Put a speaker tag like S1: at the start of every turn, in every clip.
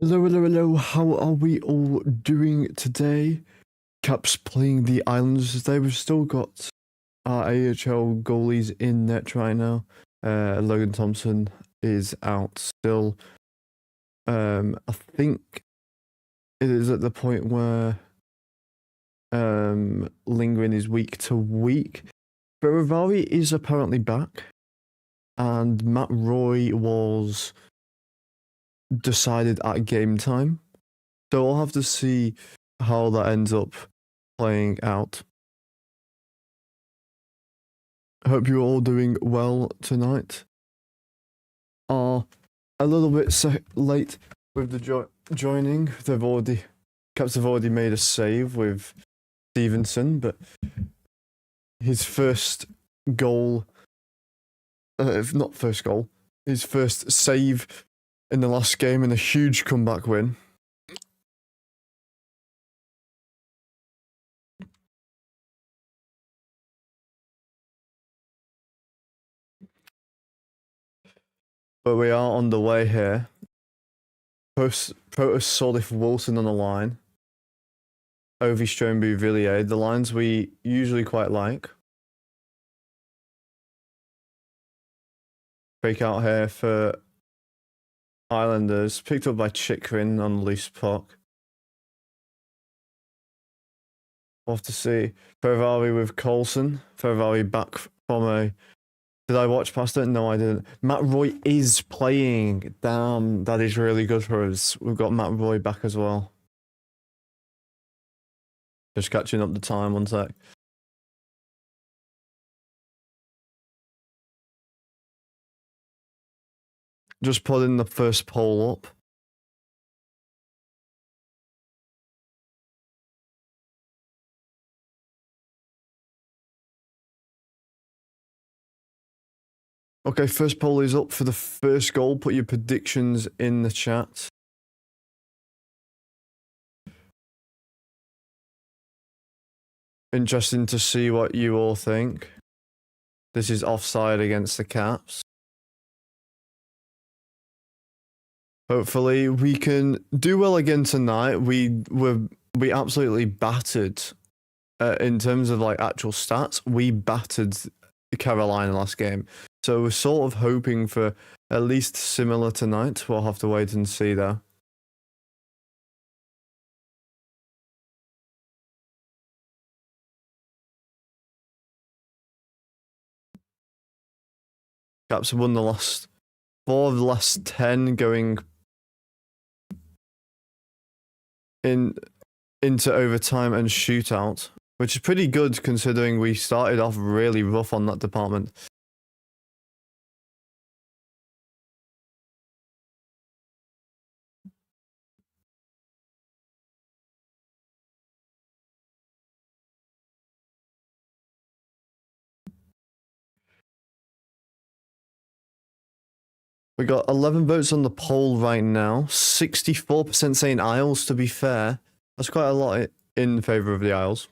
S1: Hello, hello, hello. How are we all doing today? Caps playing the Islanders today. We've still got our AHL goalies in net right now. Logan Thompson is out still. I think it is at the point where Lindgren is week to week. But Rivari is apparently back. And Matt Roy was decided at game time. So I'll have to see how that ends up playing out. I hope you're all doing well tonight. Are a little bit late with the joining. Caps have already made a save with Stevenson, but his first goal, if not first goal, his first save in the last game in a huge comeback win. But we are on the way here. Protus Solif Wilson on the line. Ovi Stromby Villiers, the lines we usually quite like. Breakout here for Islanders, picked up by Chikrin on the loose puck. We'll have to see. Ferrari with Coulson. Ferrari back from a... Did I watch past it? No, I didn't. Matt Roy is playing. Damn, that is really good for us. We've got Matt Roy back as well. Just catching up the time, 1 sec. Just putting the first poll up. Okay, first poll is up for the first goal. Put your predictions in the chat. Interesting to see what you all think. This is offside against the Caps. Hopefully we can do well again tonight. We absolutely battered in terms of like actual stats. We battered Carolina last game. So we're sort of hoping for at least similar tonight. We'll have to wait and see though. Caps have won the last 4 of the last 10 going into overtime and shootout, which is pretty good considering we started off really rough on that department. We got 11 votes on the poll right now. 64% saying Isles, to be fair. That's quite a lot in favour of the Isles.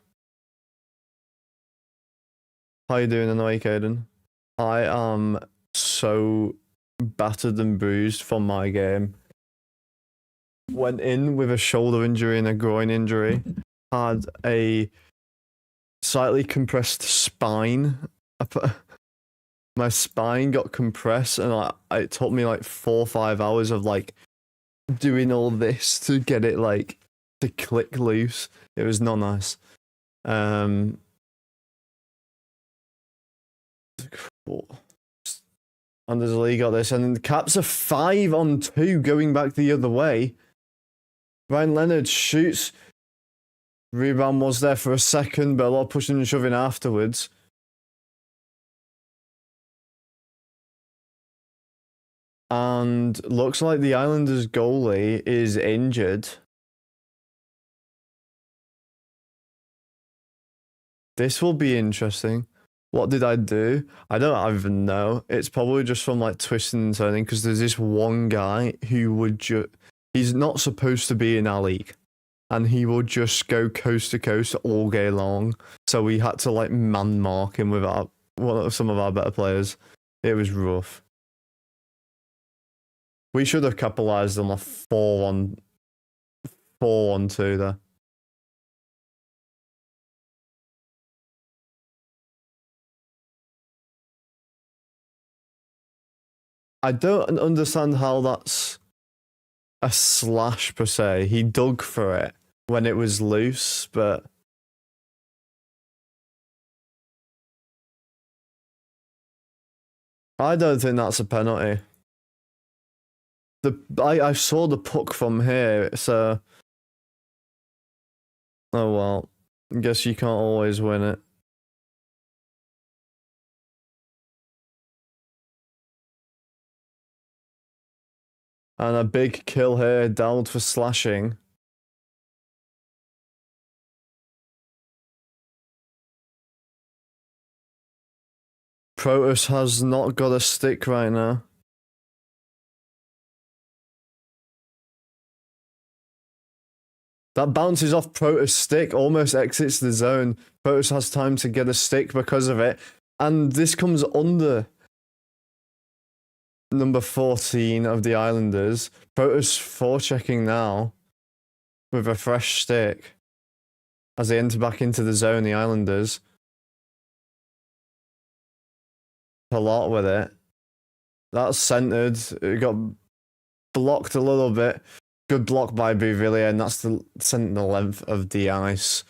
S1: How you doing tonight, Caden? I am so battered and bruised from my game. Went in with a shoulder injury and a groin injury. Had a slightly compressed spine. My spine got compressed and it took me like 4 or 5 hours of like doing all this to get it like to click loose. It was not nice. Cool. Anders Lee got this, and then the Caps are 5-on-2 going back the other way. Ryan Leonard shoots. Rebound was there for a second, but a lot of pushing and shoving afterwards. And looks like the Islanders goalie is injured. This will be interesting. What did I do? I don't even know. It's probably just from like twisting and turning because there's this one guy who would he's not supposed to be in our league. And he will just go coast to coast all game long. So we had to like man mark him with some of our better players. It was rough. We should have capitalized on a 4-1-2 there. I don't understand how that's a slash per se. He dug for it when it was loose, but I don't think that's a penalty. I saw the puck from here, so oh well. I guess you can't always win it. And a big kill here, Dowd for slashing. Protus has not got a stick right now. That bounces off Protus' stick, almost exits the zone. Protus has time to get a stick because of it. And this comes under number 14 of the Islanders. Protus forechecking now with a fresh stick as they enter back into the zone, the Islanders. A lot with it. That's centered. It got blocked a little bit. Good block by Bouvillier, and that's the sentinel length of the ice.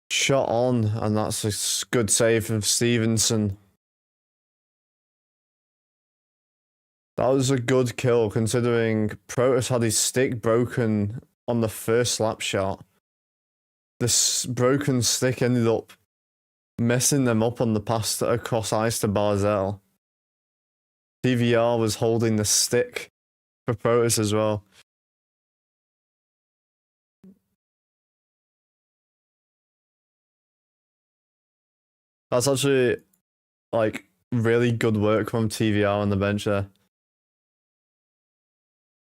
S1: Shot on, and that's a good save from Stevenson. That was a good kill, considering Protus had his stick broken on the first slap shot. This broken stick ended up messing them up on the pass across ice to Barzal. TVR was holding the stick for Protus as well. That's actually like really good work from TVR on the bench there.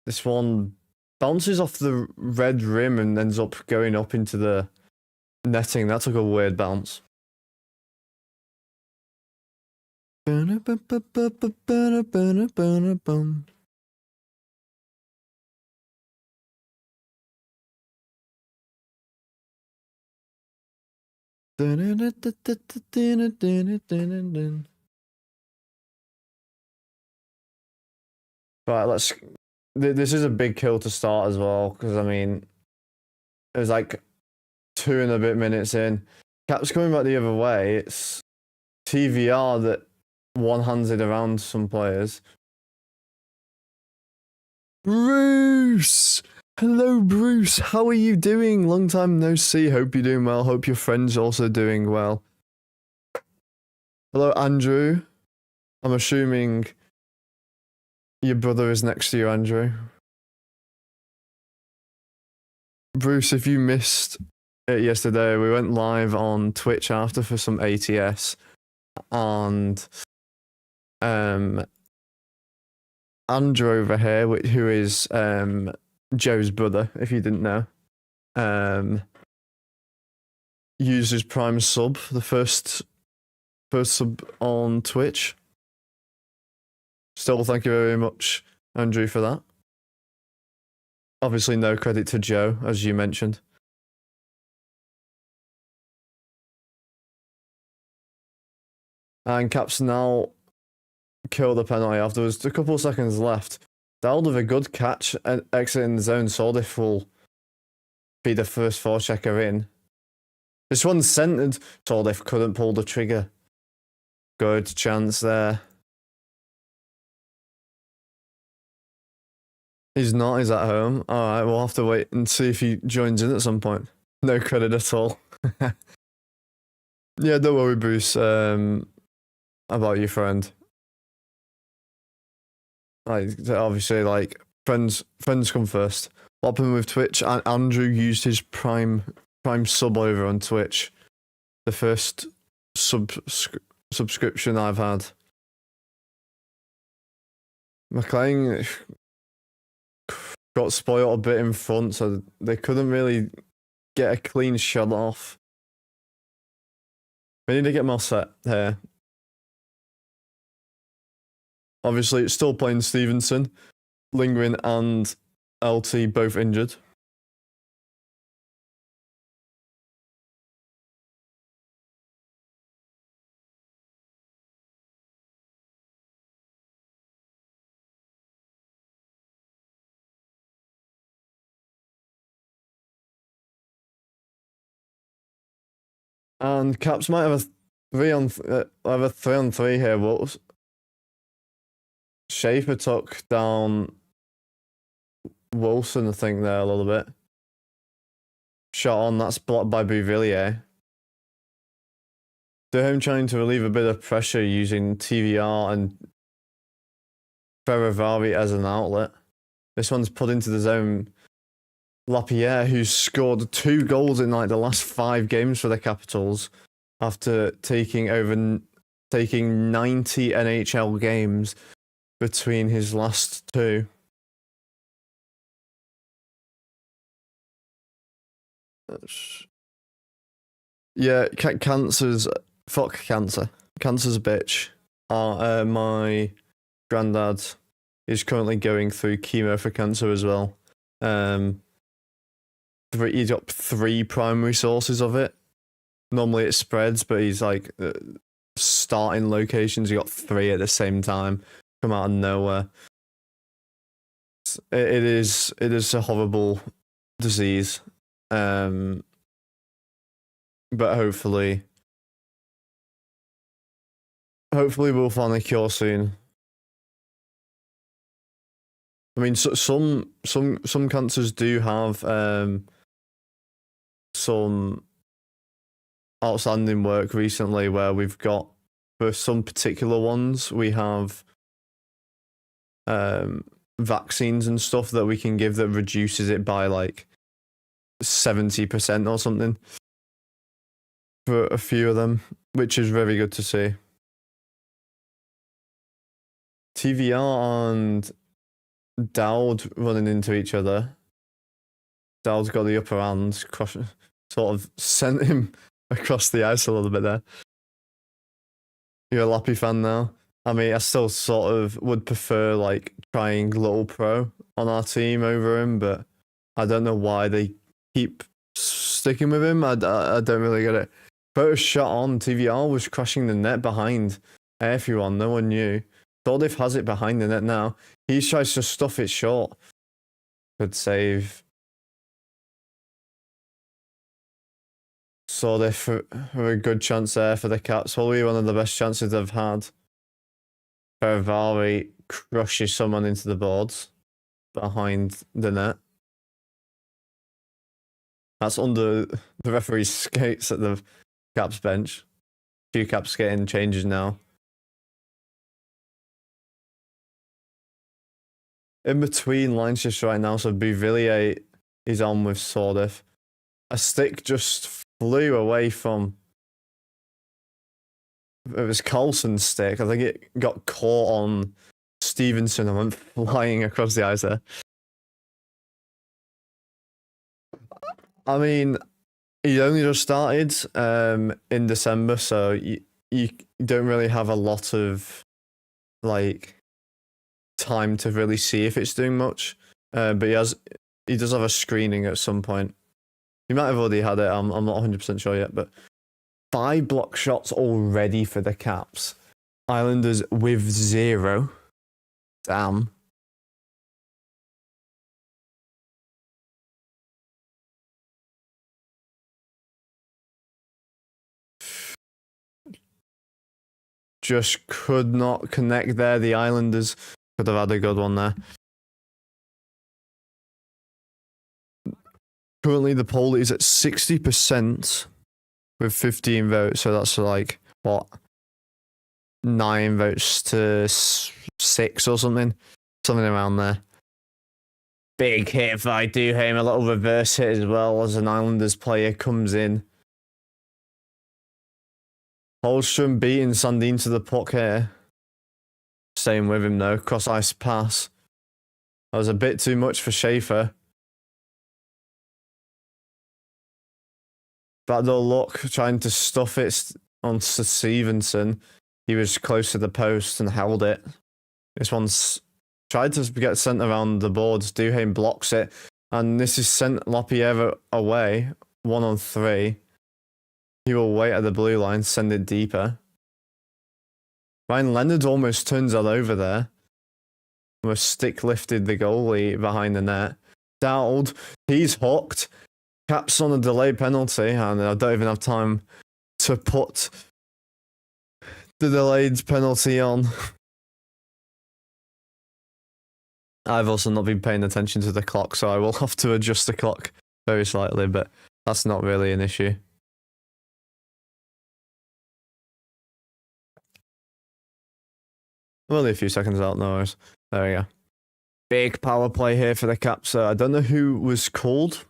S1: This one bounces off the red rim and ends up going up into the netting. That took a weird bounce. Right, let's. This is a big kill to start as well, because I mean, it was like 2 and a bit minutes in. Cap's coming back the other way. It's TVR that one-hands it around some players. Bruce! Hello, Bruce. How are you doing? Long time no see. Hope you're doing well. Hope your friend's also doing well. Hello, Andrew. I'm assuming your brother is next to you, Andrew. Bruce, if you missed it yesterday, we went live on Twitch after for some ATS, and Andrew over here, who is Joe's brother, if you didn't know, used his Prime sub, the first sub on Twitch. Still, thank you very much, Andrew, for that. Obviously, no credit to Joe, as you mentioned. And Caps now kill the penalty after there was a couple of seconds left. Dowd with a good catch and exiting the zone. Sordif will be the first forechecker in. This one's centered. Sordif couldn't pull the trigger. Good chance there. He's not, he's at home. Alright, we'll have to wait and see if he joins in at some point. No credit at all. Yeah, don't worry, Bruce, about your friend. Like, obviously, like, friends come first. What happened with Twitch? Andrew used his Prime sub over on Twitch. The first subscription I've had. McLean got spoiled a bit in front, so they couldn't really get a clean shot off. We need to get more set here. Obviously, it's still playing Stevenson, Lingwin and LT both injured. And Caps might have a 3-on-3 here. What Schaefer took down Wilson, I think, there a little bit. Shot on, that's blocked by Bouvillier. Durham trying to relieve a bit of pressure using TVR and Ferravari as an outlet. This one's put into the zone. Lapierre, who's scored 2 goals in like the last 5 games for the Capitals after taking 90 NHL games between his last 2. Yeah, cancer's fuck cancer. Cancer's a bitch. My granddad is currently going through chemo for cancer as well. He's got 3 primary sources of it. Normally it spreads, but he's like starting locations. He got 3 at the same time, come out of nowhere. It is a horrible disease, but hopefully we'll find a cure soon. I mean, some cancers do have some outstanding work recently where we've got, for some particular ones, we have vaccines and stuff that we can give that reduces it by like 70% or something for a few of them, which is very good to see. TVR and Dowd running into each other. Dowd's got the upper hand, sort of sent him across the ice a little bit there. You're a Lappy fan now? I mean, I still sort of would prefer like trying Little Pro on our team over him, but I don't know why they keep sticking with him. I don't really get it. Photo shot on, TVR was crashing the net behind everyone. No one knew. Tordif has it behind the net now. He tries to stuff it short. Good save. Tordif for a good chance there for the Caps. Probably one of the best chances they've had. Ferravari crushes someone into the boards behind the net. That's under the referee's skates at the Caps bench. 2 Caps getting changes now. In between lines just right now, so Bouvillier is on with Tordif. A stick just flew away from... It was Carlson's stick. I think it got caught on Stevenson and went flying across the ice there. I mean, he only just started in December, so you don't really have a lot of like time to really see if it's doing much. But he does have a screening at some point. He might have already had it. I'm not 100% sure yet, but 5 block shots already for the Caps. Islanders with 0. Damn. Just could not connect there. The Islanders could have had a good one there. Currently, the poll is at 60% with 15 votes. So that's like, what, 9 votes to 6 or something? Something around there. Big hit by Duhaime. A little reverse hit as well as an Islanders player comes in. Holmstrom beating Sandin to the puck here. staying with him though. Cross ice pass. That was a bit too much for Schaefer. Backdoor look, trying to stuff it on Stevenson. He was close to the post and held it. This one's tried to get sent around the boards. Duhaime blocks it. And this is sent Lapierre away. 1-on-3. He will wait at the blue line, send it deeper. Ryan Leonard almost turns that over there. Almost stick lifted the goalie behind the net. Dowd, he's hooked. Caps on a delayed penalty, and I don't even have time to put the delayed penalty on. I've also not been paying attention to the clock, so I will have to adjust the clock very slightly, but that's not really an issue. I'm only a few seconds out, no worries. There we go. Big power play here for the Caps. I don't know who was called.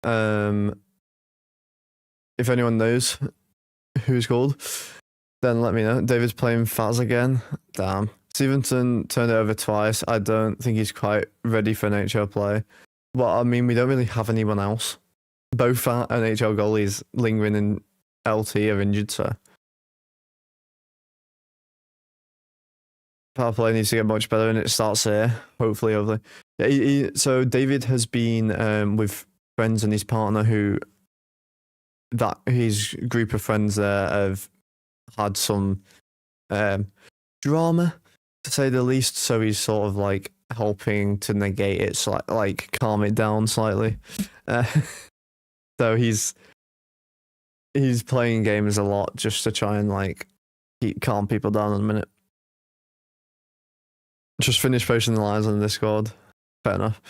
S1: If anyone knows who's called, then let me know. David's playing Faz again. Damn. Stevenson turned it over twice. I don't think he's quite ready for NHL play. Well, I mean, we don't really have anyone else. Both our NHL goalies lingering in LT are injured, so. Power play needs to get much better, and it starts here. Hopefully. Yeah, so David has been with friends and his partner his group of friends there have had some drama, to say the least. So he's sort of like helping to negate it, like calm it down slightly. So he's playing games a lot just to try and like calm people down in a minute. Just finished posting the lines on the Discord. Fair enough.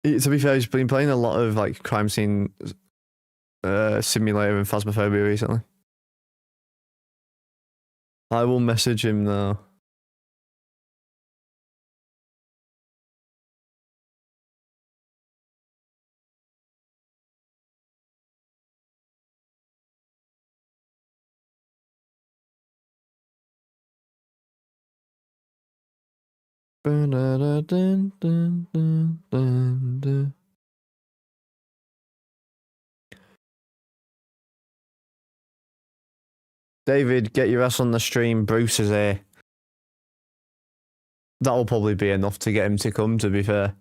S1: To be fair, he's been playing a lot of like crime scene simulator and Phasmophobia recently. I will message him now. David, get your ass on the stream. Bruce is here. That'll probably be enough to get him to come, to be fair.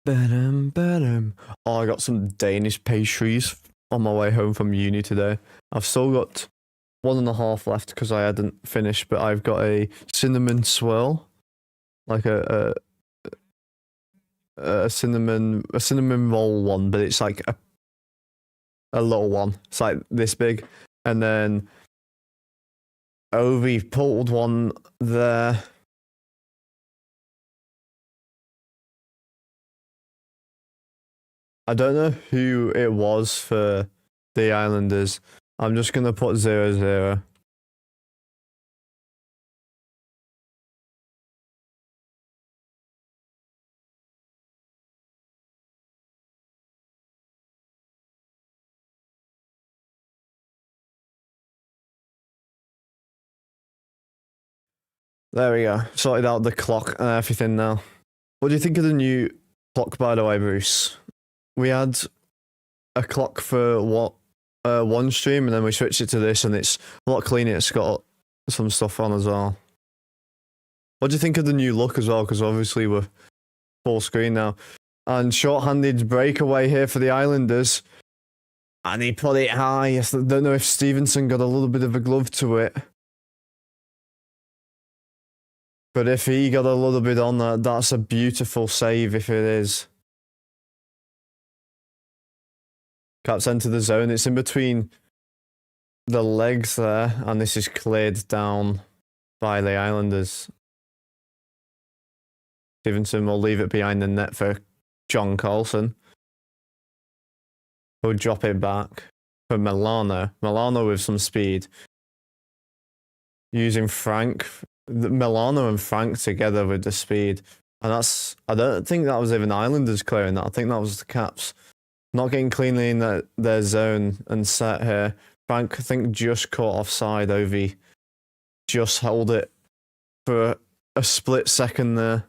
S1: Oh, I got some Danish pastries on my way home from uni today. I've still got 1.5 left because I hadn't finished, but I've got a cinnamon swirl, like a cinnamon roll one, but it's like a little one. It's like this big, and then Ovi pulled one there. I don't know who it was for the Islanders. I'm just gonna put 0-0. There we go. Sorted out the clock and everything now. What do you think of the new clock, by the way, Bruce? We had a clock for one stream, and then we switched it to this, and it's a lot cleaner. It's got some stuff on as well. What do you think of the new look as well? Because obviously we're full screen now. And short-handed breakaway here for the Islanders. And he put it high. I don't know if Stevenson got a little bit of a glove to it. But if he got a little bit on that, that's a beautiful save if it is. Caps enter the zone. It's in between the legs there, and this is cleared down by the Islanders. Stevenson will leave it behind the net for John Carlson. He'll drop it back for Milano. Milano with some speed. Using Frank. Milano and Frank together with the speed. And I don't think that was even Islanders clearing that. I think that was the Caps. Not getting cleanly in their zone and set here. Frank, I think, just caught offside. Ovi just held it for a split second there.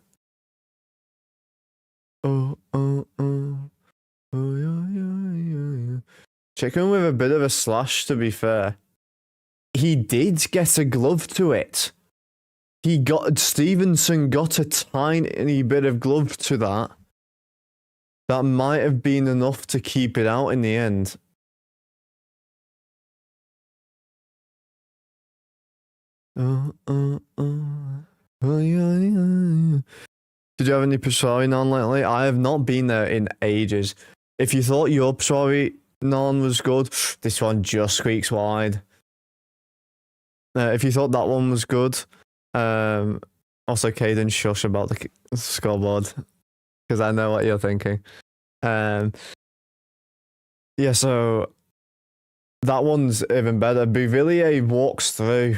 S1: Oh, yeah. Chicken with a bit of a slash, to be fair. He did get a glove to it. Stevenson got a tiny bit of glove to that. That might have been enough to keep it out in the end. Did you have any Pashari non lately? I have not been there in ages. If you thought your Pashari non was good, this one just squeaks wide. If you thought that one was good, also Caden, shush about the scoreboard, because I know what you're thinking. Yeah, so that one's even better. Bouvillier walks through.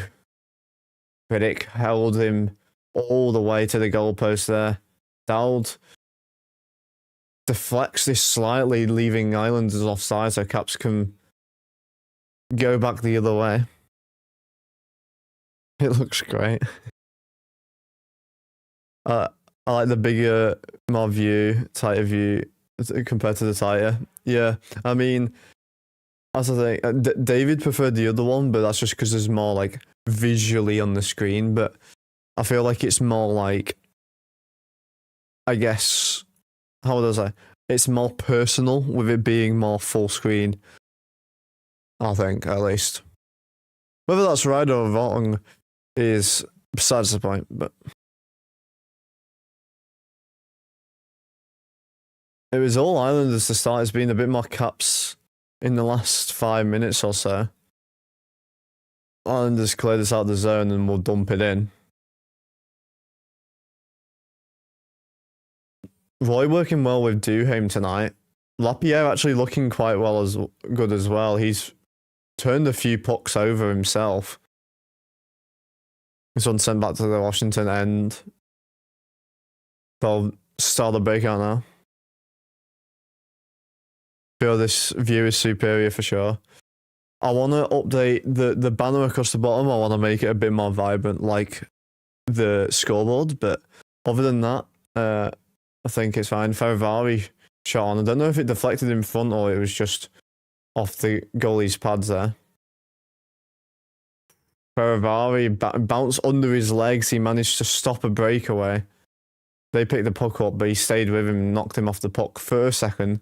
S1: Riddick held him all the way to the goalpost there. Dowd deflects this slightly, leaving Islanders offside so Caps can go back the other way. It looks great. I like the bigger, more tighter view compared to the tighter. Yeah, I mean, as I think, David preferred the other one, but that's just because there's more like visually on the screen. But I feel like it's more like, I guess, how would I say? It's more personal with it being more full screen. I think, at least. Whether that's right or wrong is besides the point, but it was all Islanders to start. It's been a bit more Caps in the last 5 minutes or so. Islanders clear this out of the zone and we'll dump it in. Roy working well with Duhaime tonight. Lapierre actually looking quite good as well. He's turned a few pucks over himself. This one's sent back to the Washington end. They'll start the breakout now. Feel this view is superior for sure. I want to update the banner across the bottom. I want to make it a bit more vibrant, like the scoreboard. But other than that, I think it's fine. Ferravari shot on. I don't know if it deflected in front or it was just off the goalie's pads there. Ferravari bounced under his legs. He managed to stop a breakaway. They picked the puck up, but he stayed with him and knocked him off the puck for a second.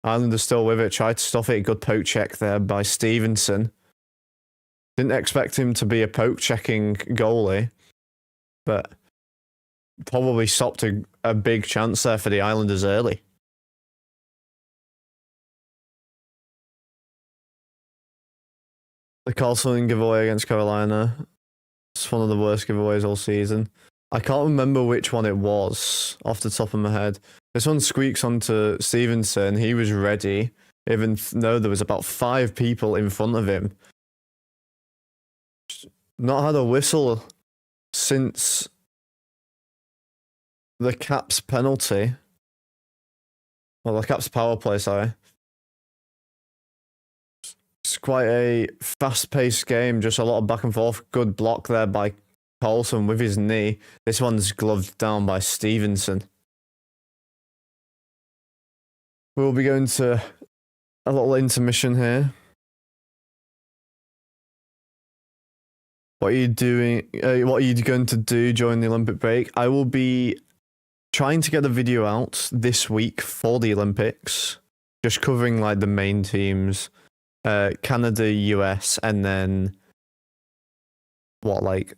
S1: Islanders still with it, tried to stop it. Good poke check there by Stevenson. Didn't expect him to be a poke checking goalie, but probably stopped a big chance there for the Islanders early. The Carlson giveaway against Carolina. It's one of the worst giveaways all season. I can't remember which one it was off the top of my head. This one squeaks onto Stevenson. He was ready, even though there was about 5 people in front of him. Not had a whistle since the Caps penalty. Well, the Caps power play, sorry. It's quite a fast-paced game, just a lot of back and forth. Good block there by Carlson with his knee. This one's gloved down by Stevenson. We'll be going to a little intermission here. What are you doing? What are you going to do during the Olympic break? I will be trying to get a video out this week for the Olympics, just covering like the main teams, Canada, US, and then like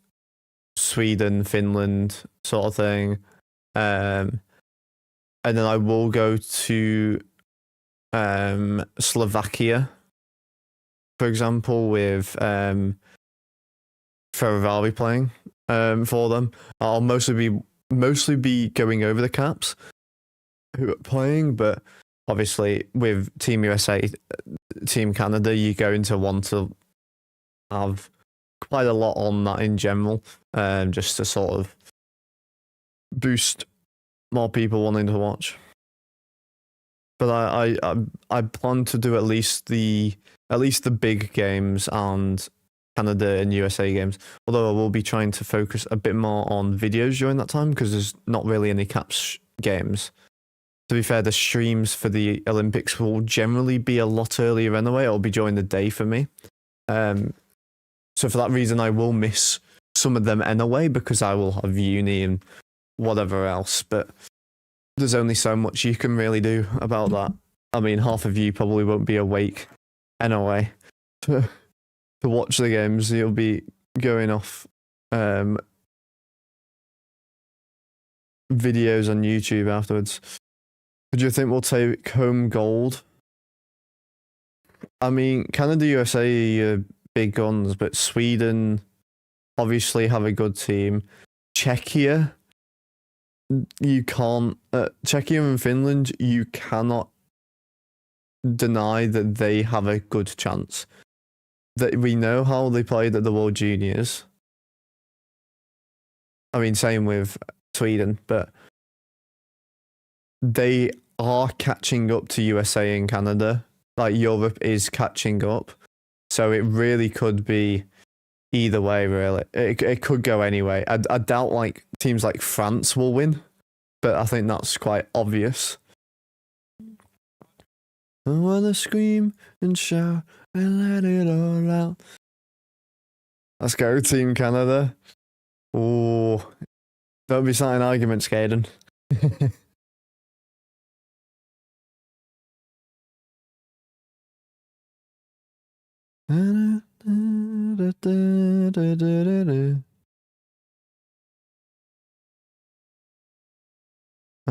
S1: Sweden, Finland, sort of thing. And then I will go to Slovakia, for example, with Ferravari playing for them. I'll mostly be going over the Caps who are playing, but obviously with Team USA, Team Canada, you're going to want to have quite a lot on that in general, just to sort of boost more people wanting to watch. but I plan to do at least the big games and Canada and USA games. Although I will be trying to focus a bit more on videos during that time because there's not really any Caps games. To be fair, the streams for the Olympics will generally be a lot earlier anyway. It'll be during the day for me. So for that reason, I will miss some of them anyway because I will have uni and whatever else. But there's only so much you can really do about that. I mean, half of you probably won't be awake anyway to watch the games. You'll be going off videos on YouTube afterwards. Do you think we'll take home gold? I mean, Canada, USA are big guns, but Sweden obviously have a good team. Czechia, you can't. Czechia and Finland, you cannot deny that they have a good chance. That we know how they played at the World Juniors. I mean, same with Sweden, but they are catching up to USA and Canada. Like, Europe is catching up. So it really could be either way, really. It could go anyway. I doubt like teams like France will win, but I think that's quite obvious. I wanna scream and shout and let it all out. Let's go, Team Canada. Oh, don't be starting arguments, Caden. I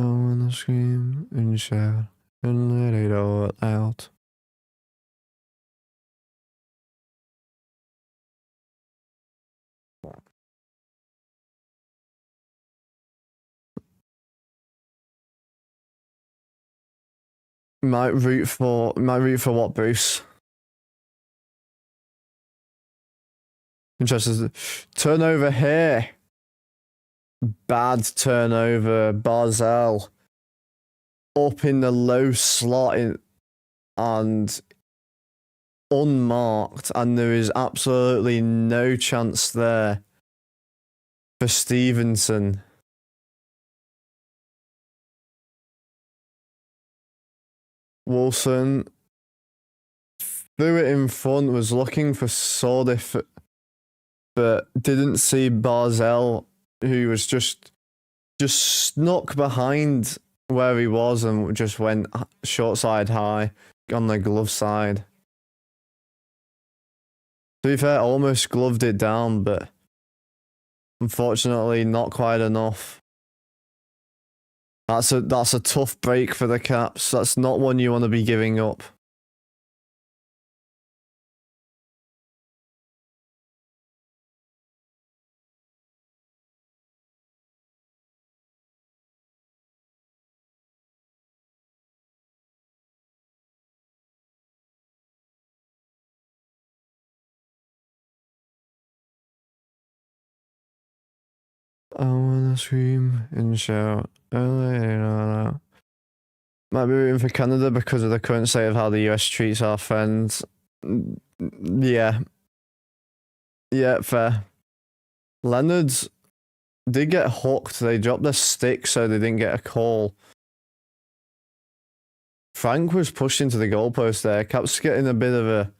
S1: wanna scream and shout and let it all out. Might root for what, Bruce? Interesting. Turnover here. Bad turnover. Barzell up in the low slot and unmarked, and there is absolutely no chance there for Stevenson. Wilson threw it in front, was looking for Sordif, but didn't see Barzell, who was just snuck behind where he was and just went short side high on the glove side. To be fair, almost gloved it down, but unfortunately not quite enough. That's a tough break for the Caps. That's not one you want to be giving up. I wanna scream and shout. Might be rooting for Canada because of the current state of how the US treats our friends. Yeah. Yeah, fair. Leonard's did get hooked. They dropped their stick, so they didn't get a call. Frank was pushed into the goalpost there. Caps getting a bit of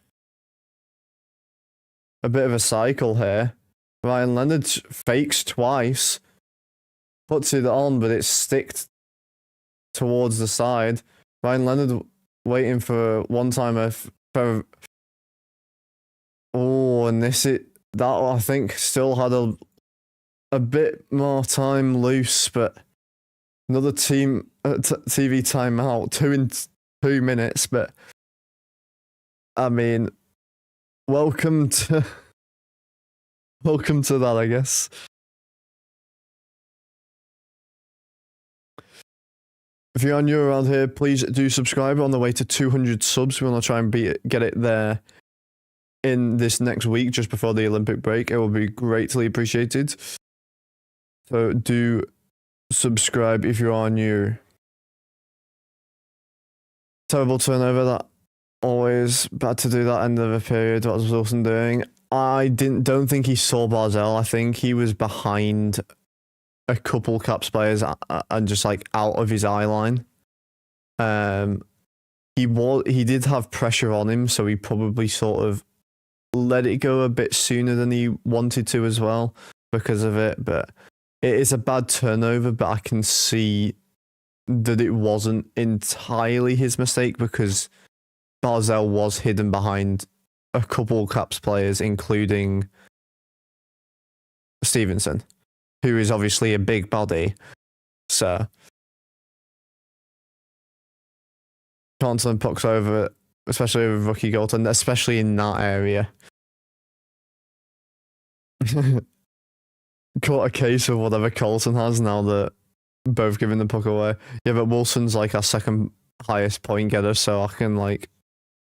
S1: a cycle here. Ryan Leonard fakes twice, puts it on, but it's sticked towards the side. Ryan Leonard waiting for a one-timer for. Oh, and that I think still had a bit more time loose, but another team TV timeout, 2 minutes. But I mean, welcome to that, I guess. If you're new around here, please do subscribe. On the way to 200 subs. We want to try and get it there in this next week, just before the Olympic break. It will be greatly appreciated. So do subscribe if you are new. Terrible turnover. That always bad to do that end of a period. What was Wilson doing? I don't think he saw Barzell. I think he was behind a couple Caps players and just like out of his eye line. He did have pressure on him, so he probably sort of let it go a bit sooner than he wanted to as well because of it. But it is a bad turnover, but I can see that it wasn't entirely his mistake because Barzell was hidden behind a couple Caps players, including Stevenson, who is obviously a big body. So can't turn pucks over, especially with rookie goaltender, especially in that area. Caught a case of whatever Colton has now that both giving the puck away. Yeah, but Wilson's like our second highest point getter, so I can like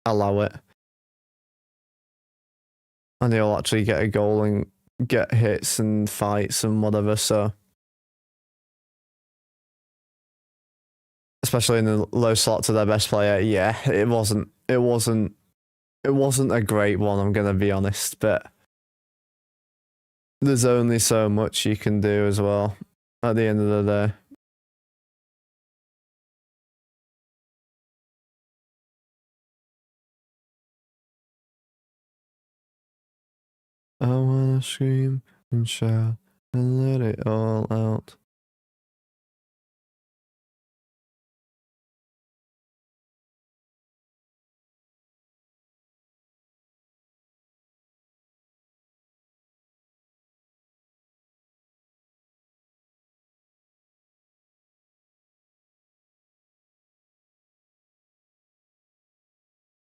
S1: allow it. And he'll actually get a goal and get hits and fights and whatever, so. Especially in the low slot to their best player, yeah, it wasn't a great one, I'm gonna be honest, but there's only so much you can do as well at the end of the day. I wanna scream and shout and let it all out.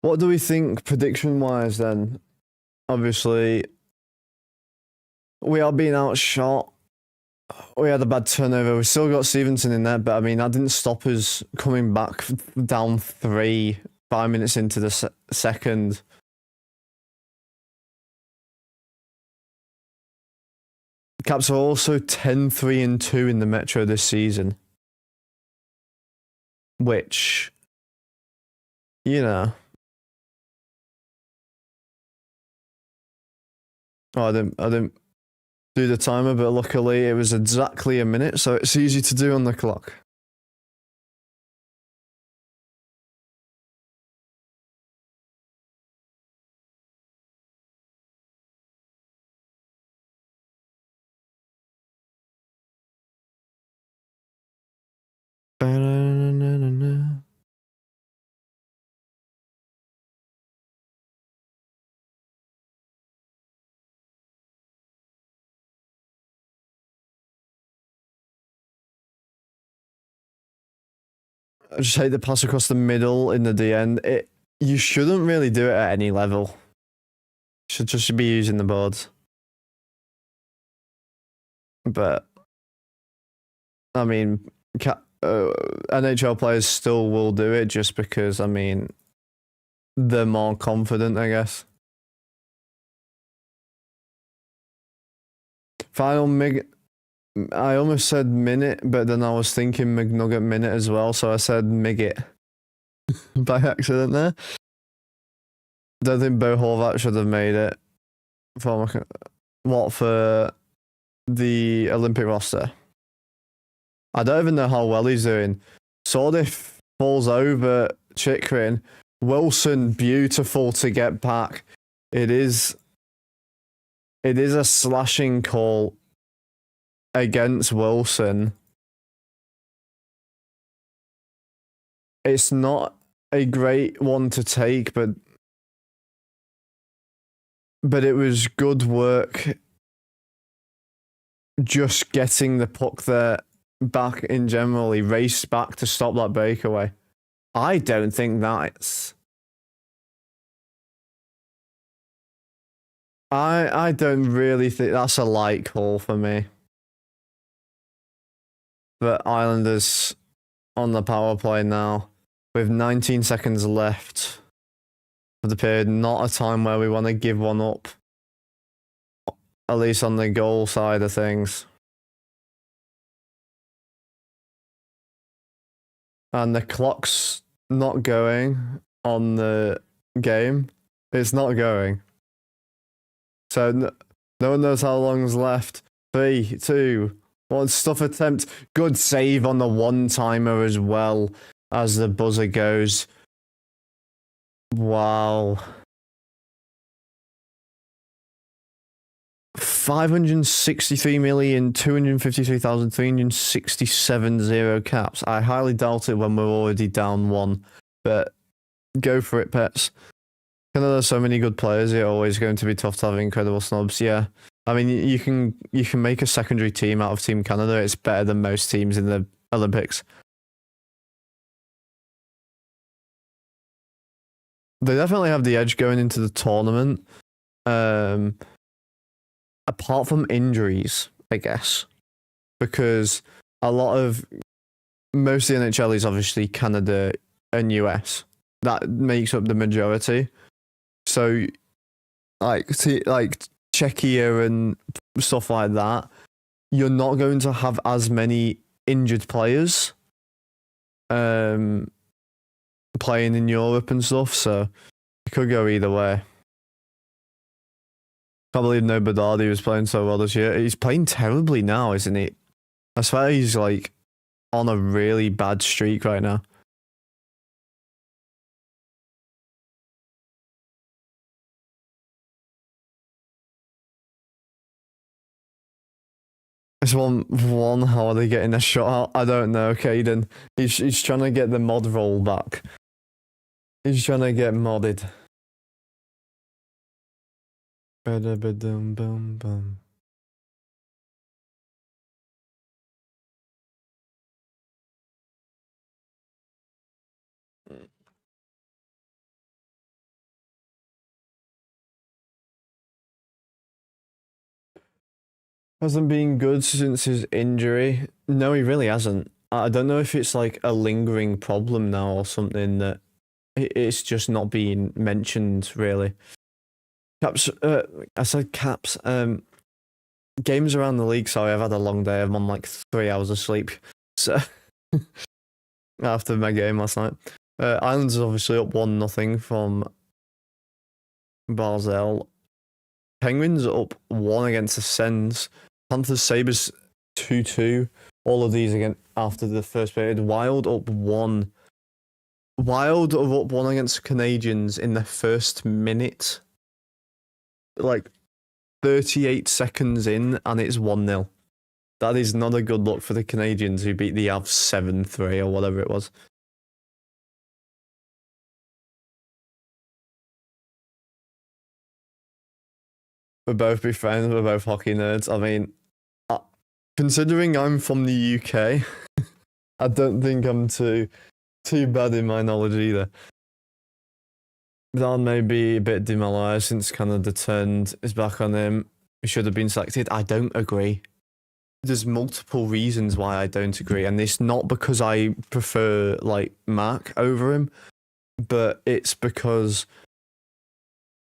S1: What do we think prediction-wise then? Obviously, we are being outshot. We had a bad turnover. We still got Stevenson in there, but I mean, that didn't stop us coming back down 3, 5 minutes into the second. Caps are also 10-3-2 in the Metro this season, which, you know. Oh, I didn't do the timer, but luckily it was exactly a minute, so it's easy to do on the clock. I just hate the pass across the middle in the DN. You shouldn't really do it at any level. Should just be using the boards. But I mean, NHL players still will do it just because, I mean, they're more confident, I guess. Final I almost said minute, but then I was thinking McNugget minute as well, so I said Migget by accident there. I don't think Bo Horvat should have made it for the Olympic roster. I don't even know how well he's doing. Sordif falls over Chikrin. Wilson, beautiful to get back. It is a slashing call against Wilson. It's not a great one to take, but it was good work just getting the puck there back in general. He raced back to stop that breakaway. I don't think that's... I don't really think that's a light call for me. But Islanders on the power play now with 19 seconds left of the period. Not a time where we want to give one up, at least on the goal side of things. And the clock's not going on the game. It's not going. So no one knows how long's left. 3, 2, 1. Stuff attempt. Good save on the one-timer as well as the buzzer goes. Wow. 563,253,367 zero caps. I highly doubt it when we're already down 1, but go for it, pets. Canada has so many good players. It's always going to be tough to have incredible snubs. Yeah, I mean you can make a secondary team out of Team Canada. It's better than most teams in the Olympics. They definitely have the edge going into the tournament. Apart from injuries, I guess, because most of the NHL is obviously Canada and US. That makes up the majority. So, like Czechia and stuff like that, you're not going to have as many injured players playing in Europe and stuff, so it could go either way. Can't believe no Bedard, he was playing so well this year. He's playing terribly now, isn't he? I swear he's like on a really bad streak right now. It's one. How are they getting a shot out? I don't know, Caden. He's trying to get the mod roll back. He's trying to get modded. Ba-da-ba-dum, bum, bum. Hasn't been good since his injury. No, he really hasn't. I don't know if it's like a lingering problem now or something that it's just not being mentioned really. Caps. I said caps. Games around the league. Sorry, I've had a long day. I'm on like 3 hours of sleep. So after my game last night, Islanders obviously up 1-0 from Barzell. Penguins up 1 against the Sens. Panthers Sabres 2-2. All of these again after the first period. Wild up 1. Wild are up 1 against Canadians in the first minute. Like 38 seconds in, and it's 1-0. That is not a good look for the Canadians who beat the Avs 7-3 or whatever it was. We'll both be friends, we're both hockey nerds. I mean, considering I'm from the UK, I don't think I'm too bad in my knowledge either. That may be a bit demoralised since Canada turned his back on him. He should have been selected. I don't agree. There's multiple reasons why I don't agree, and it's not because I prefer like Mark over him, but it's because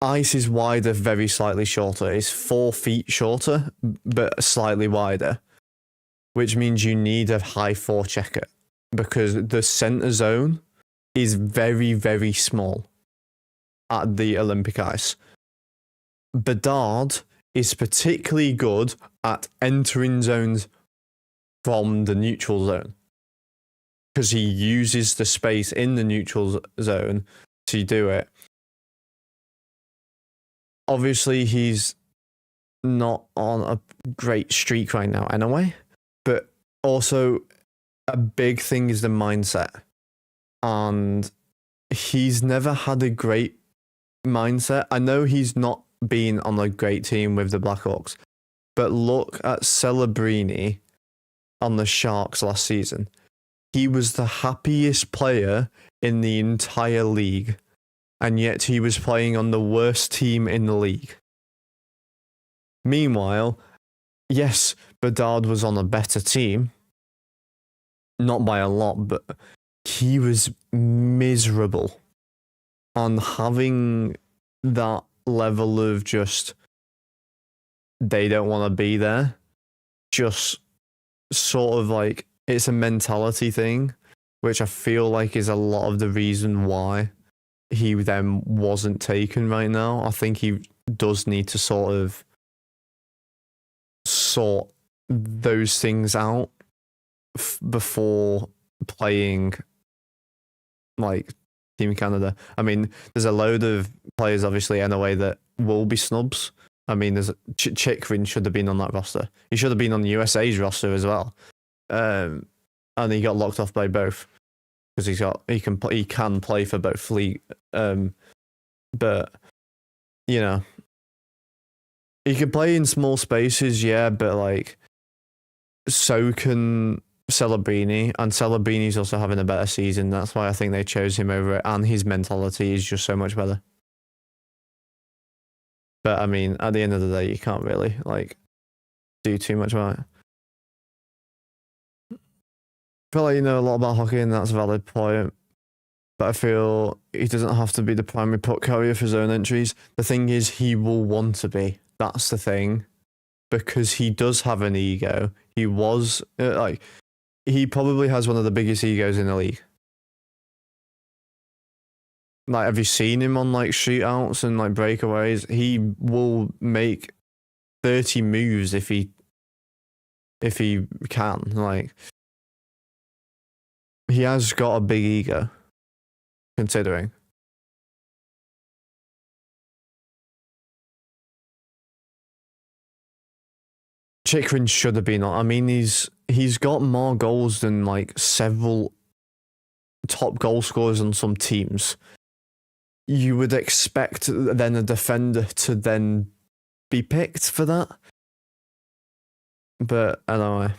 S1: ice is wider, very slightly shorter. It's 4 feet shorter, but slightly wider, which means you need a high forechecker because the center zone is very, very small at the Olympic ice. Bedard is particularly good at entering zones from the neutral zone because he uses the space in the neutral zone to do it. Obviously, he's not on a great streak right now anyway, but also a big thing is the mindset. And he's never had a great mindset. I know he's not been on a great team with the Blackhawks, but look at Celebrini on the Sharks last season. He was the happiest player in the entire league, and yet he was playing on the worst team in the league. Meanwhile, yes, Bedard was on a better team, not by a lot, but he was miserable. And having that level of just, they don't want to be there, just sort of like, it's a mentality thing. which I feel like is a lot of the reason why he then wasn't taken right now. I think he does need to sort those things out before playing like Team Canada. I mean, there's a load of players obviously in a way that will be snubs. I mean, there's Chikrin should have been on that roster. He should have been on the USA's roster as well, and he got locked off by both because he can play for both league. But you know, he can play in small spaces, yeah. But like, so can Celebrini, and Celebrini's also having a better season. That's why I think they chose him over it, and his mentality is just so much better. But I mean, at the end of the day, you can't really like do too much about it. I feel like you know a lot about hockey, and that's a valid point. But I feel he doesn't have to be the primary puck carrier for zone entries. The thing is, he will want to be. That's the thing, because he does have an ego. He was he probably has one of the biggest egos in the league. Like, have you seen him on like shootouts and like breakaways? He will make 30 moves if he can. Like, he has got a big ego, considering. Chikrin should have been on. I mean, he's got more goals than like several top goal scorers on some teams. You would expect then a defender to then be picked for that. But anyway.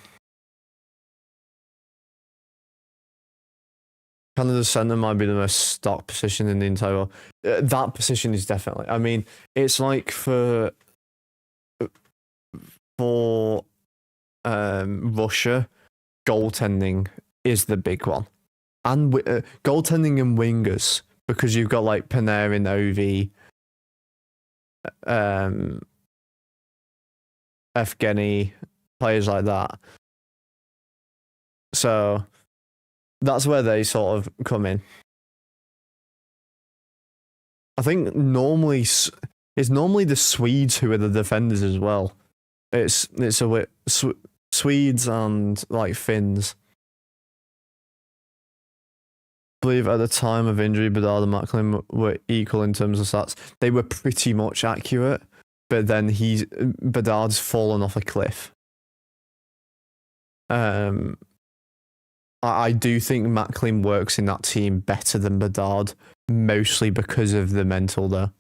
S1: Canada's centre might be the most stock position in the entire world. That position is definitely. I mean, it's like for Russia, goaltending is the big one, and goaltending and wingers, because you've got like Panarin, Ovi, Evgeny, players like that. So that's where they sort of come in. I think normally it's normally the Swedes who are the defenders as well. It's Swedes and like Finns. I believe at the time of injury, Bedard and Macklin were equal in terms of stats. They were pretty much accurate, but then Bedard's fallen off a cliff. I do think Macklin works in that team better than Bedard, mostly because of the mental though.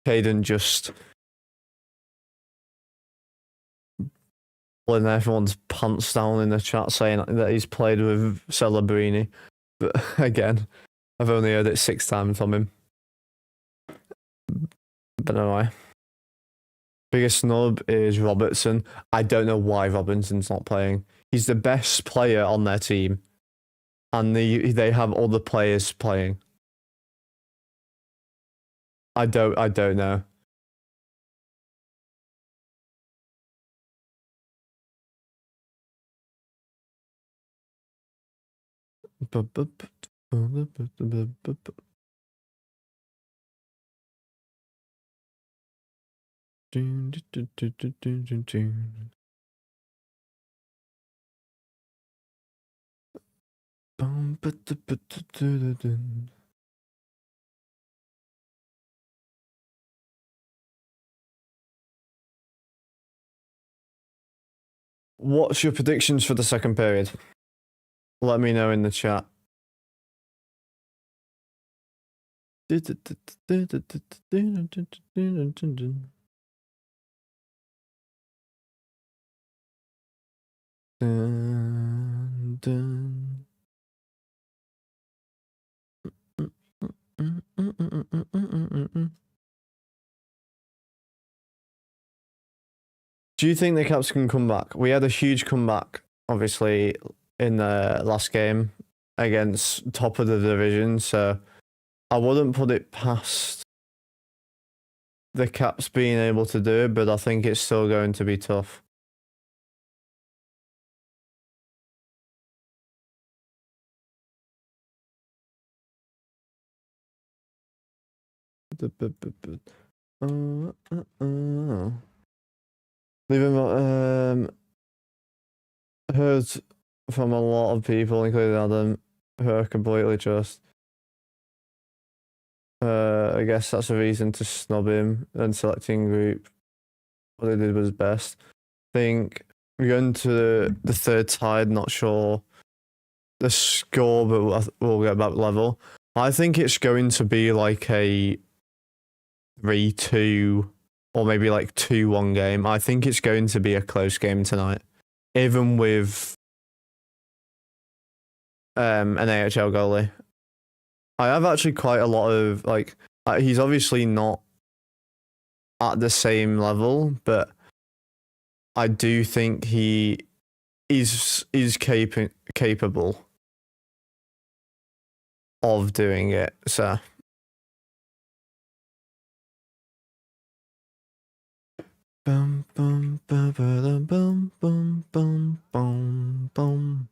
S1: Caden just pulling everyone's pants down in the chat saying that he's played with Celebrini. But again, I've only heard it 6 times from him. But anyway. Biggest snub is Robertson. I don't know why Robertson's not playing. He's the best player on their team. And they have other players playing. I don't know. What's your predictions for the second period? Let me know in the chat. Do you think the Caps can come back? We had a huge comeback, obviously, in the last game against top of the division, so I wouldn't put it past the Caps being able to do it, but I think it's still going to be tough. Leaving heard from a lot of people, including Adam, who are completely just. I guess that's a reason to snub him and selecting group. What they did was best. I think we're going to the third tide, not sure the score, but we'll get back level. I think it's going to be like a 3-2 or maybe like 2-1 game. I think it's going to be a close game tonight, even with an AHL goalie. I have actually quite a lot of like. He's obviously not at the same level, but I do think he is capable of doing it. So. Bum bum bum bum bum bum bum bum.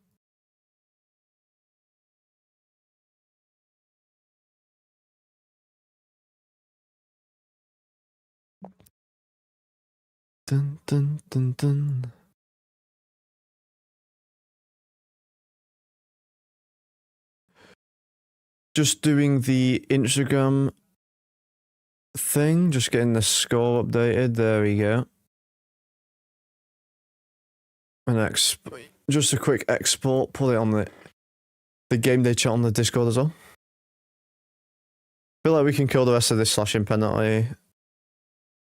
S1: Dun dun dun dun. Just doing the Instagram thing, just getting the score updated. There we go. And just a quick export, put it on the game day chat on the Discord as well. Feel like we can kill the rest of this slashing penalty.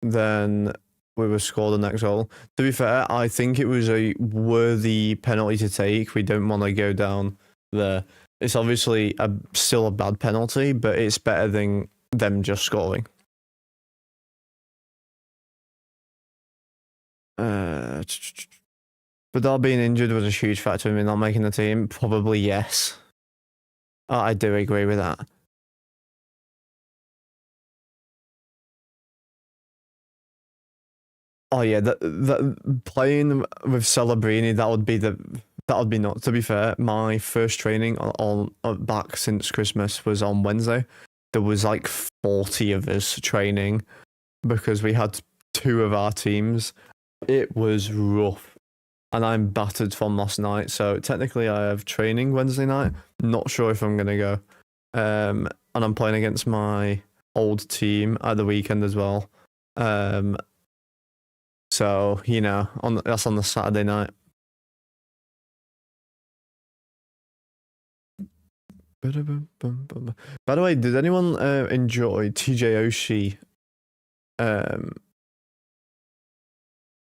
S1: Then we will score the next goal. To be fair, I think it was a worthy penalty to take. We don't want to go down there. It's obviously still a bad penalty, but it's better than them just scoring. Bedard being injured was a huge factor in me not making the team. Probably yes. I do agree with that. Oh yeah, that playing with Celebrini, that would be nuts. To be fair, my first training on back since Christmas was on Wednesday. There was like 40 of us training because we had 2 of our teams. It was rough, and I'm battered from last night. So technically, I have training Wednesday night. Not sure if I'm gonna go. And I'm playing against my old team at the weekend as well. So, you know, that's on the Saturday night. By the way, did anyone enjoy TJ Oshie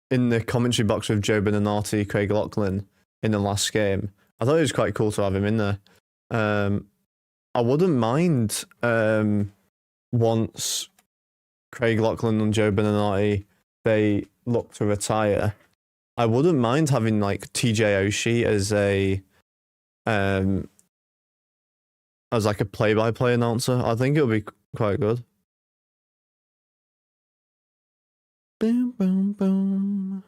S1: in the commentary box with Joe Beninati, Craig Lachlan in the last game? I thought it was quite cool to have him in there. I wouldn't mind once Craig Lachlan and Joe Beninati, they look to retire. I wouldn't mind having like TJ Oshie as like a play-by-play announcer. I think it would be quite good. Boom, boom, boom.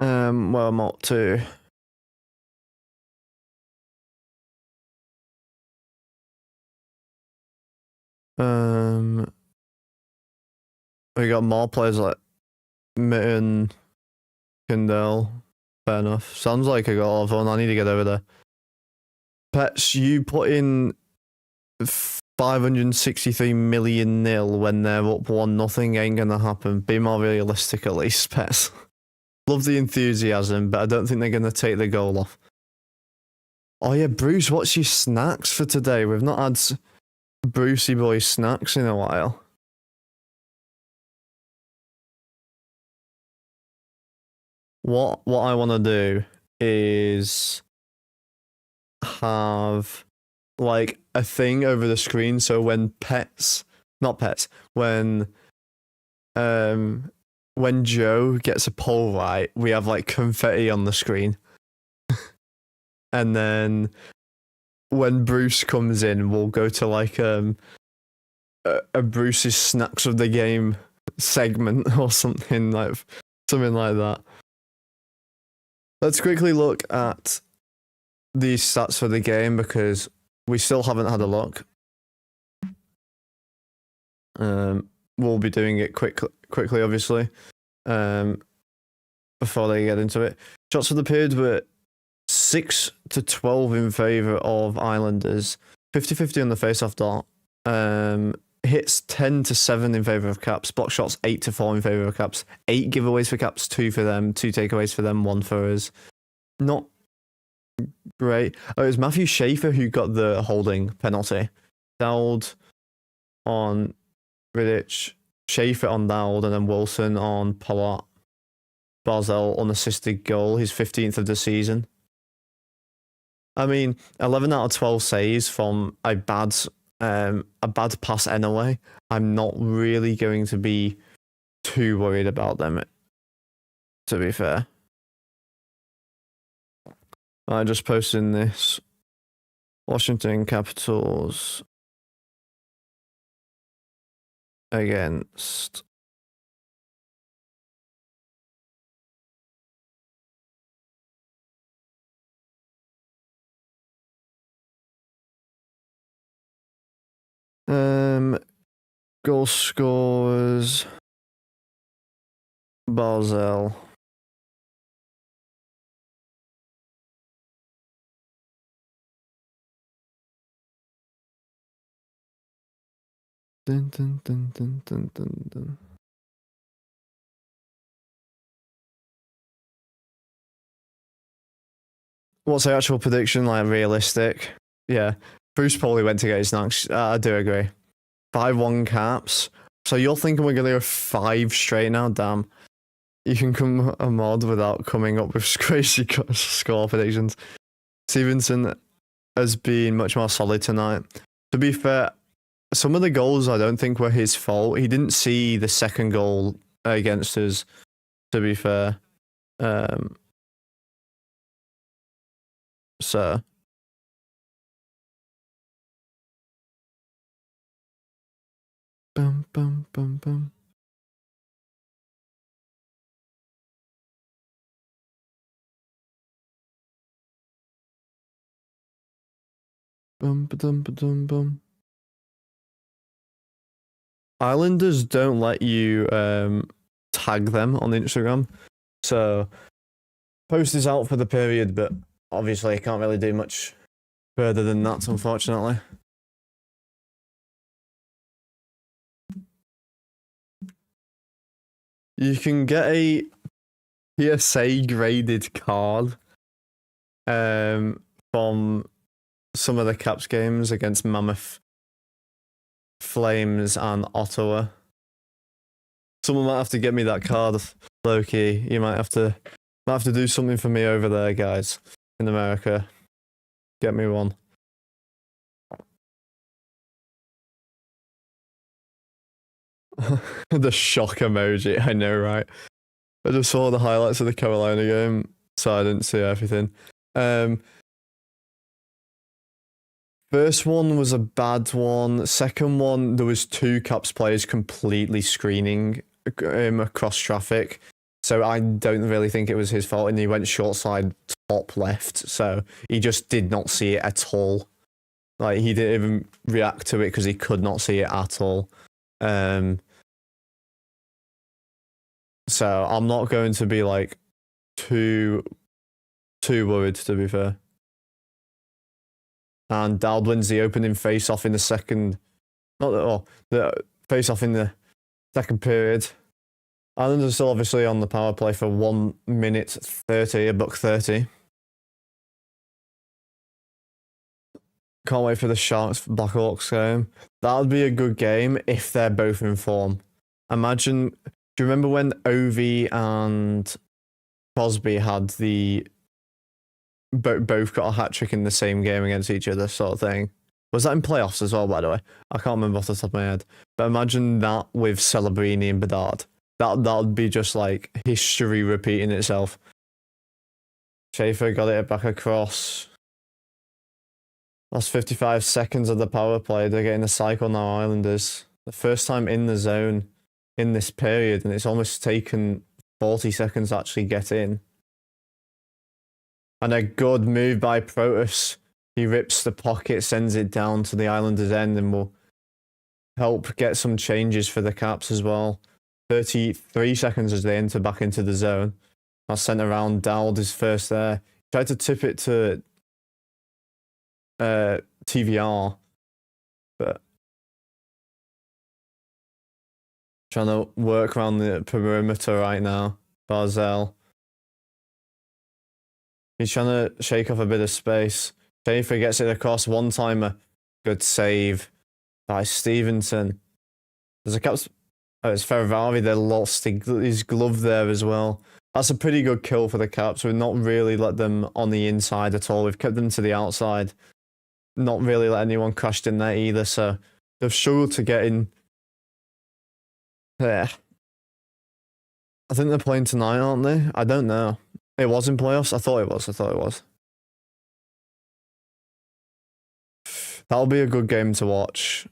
S1: Well, I'm up to. We got more players like Mitten, Kendall. Fair enough. Sounds like I got a lot of fun. I need to get over there. Pets, you put in 563 million nil when they're up 1-0 ain't gonna happen. Be more realistic at least, Pets. Love the enthusiasm, but I don't think they're gonna take the goal off. Oh yeah, Bruce, what's your snacks for today? We've not had Brucey boy snacks in a while. What I want to do is have like a thing over the screen, so when when Joe gets a poll right, we have like confetti on the screen. And then when Bruce comes in, we'll go to like a Bruce's snacks of the game segment or something like that. Let's quickly look at the stats for the game because we still haven't had a look. We'll be doing it quickly, obviously, before they get into it. Shots for the period were 6-12 in favour of Islanders, 50-50 on the face-off dot. Hits 10-7 in favour of Caps, block shots 8-4 in favour of Caps, 8 giveaways for Caps, 2 for them, 2 takeaways for them, 1 for us. Not great. Oh, it was Matthew Schaefer who got the holding penalty. Dowd on Riddich, Schaefer on Dowd, and then Wilson on Palat. Barzell unassisted goal, his 15th of the season. I mean, 11 out of 12 saves from a bad pass anyway. I'm not really going to be too worried about them, to be fair. I just posted in this. Washington Capitals against goal scorers Barzell. Dun, dun, dun, dun, dun, dun, dun. What's the actual prediction? Like realistic? Yeah. Bruce probably went to get his knocks. I do agree. 5-1 Caps. So you're thinking we're gonna go 5 straight now? Damn. You can come a mod without coming up with crazy score predictions. Stevenson has been much more solid tonight. To be fair, some of the goals I don't think were his fault. He didn't see the second goal against us, to be fair. So bum bum bum bum. Bum ba-dum ba-dum bum. Islanders don't let you tag them on Instagram. So post is out for the period, but obviously I can't really do much further than that, unfortunately. You can get a PSA graded card from some of the Caps games against Mammoth, Flames, and Ottawa. Someone might have to get me that card, Loki. You might have to do something for me over there, guys, in America. Get me one. The shock emoji, I know, right? I just saw the highlights of the Carolina game, so I didn't see everything. First one was a bad one. Second one, there was 2 Caps players completely screening across traffic. So I don't really think it was his fault, and he went short side top left, so he just did not see it at all. Like, he didn't even react to it because he could not see it at all. So I'm not going to be like too worried, to be fair. And Dowd wins the opening face-off in the second. The face-off in the second period. Islanders are still obviously on the power play for 1 minute 30, $1.30. Can't wait for the Sharks Blackhawks game. That would be a good game if they're both in form. Imagine, do you remember when Ovi and Crosby had both got a hat trick in the same game against each other, sort of thing? Was that in playoffs as well, by the way? I can't remember off the top of my head. But imagine that with Celebrini and Bedard. That would be just like history repeating itself. Schaefer got it back across. Last 55 seconds of the power play. They're getting a cycle now, Islanders. The first time in the zone in this period, and it's almost taken 40 seconds to actually get in. And a good move by Protus. He rips the pocket, sends it down to the Islanders' end, and will help get some changes for the Caps as well. 33 seconds as they enter back into the zone. That's sent around. Dowd is first there. Tried to tip it to TVR, but trying to work around the perimeter right now. Barzal. He's trying to shake off a bit of space. Schaefer gets it across. One-timer. Good save by Stevenson. There's a Caps... Oh, it's Ferravari. They lost his glove there as well. That's a pretty good kill for the Caps. We've not really let them on the inside at all. We've kept them to the outside. Not really let anyone crash in there either, so they've struggled to get in there. I think they're playing tonight, aren't they? I don't know. It was in playoffs? I thought it was. That'll be a good game to watch.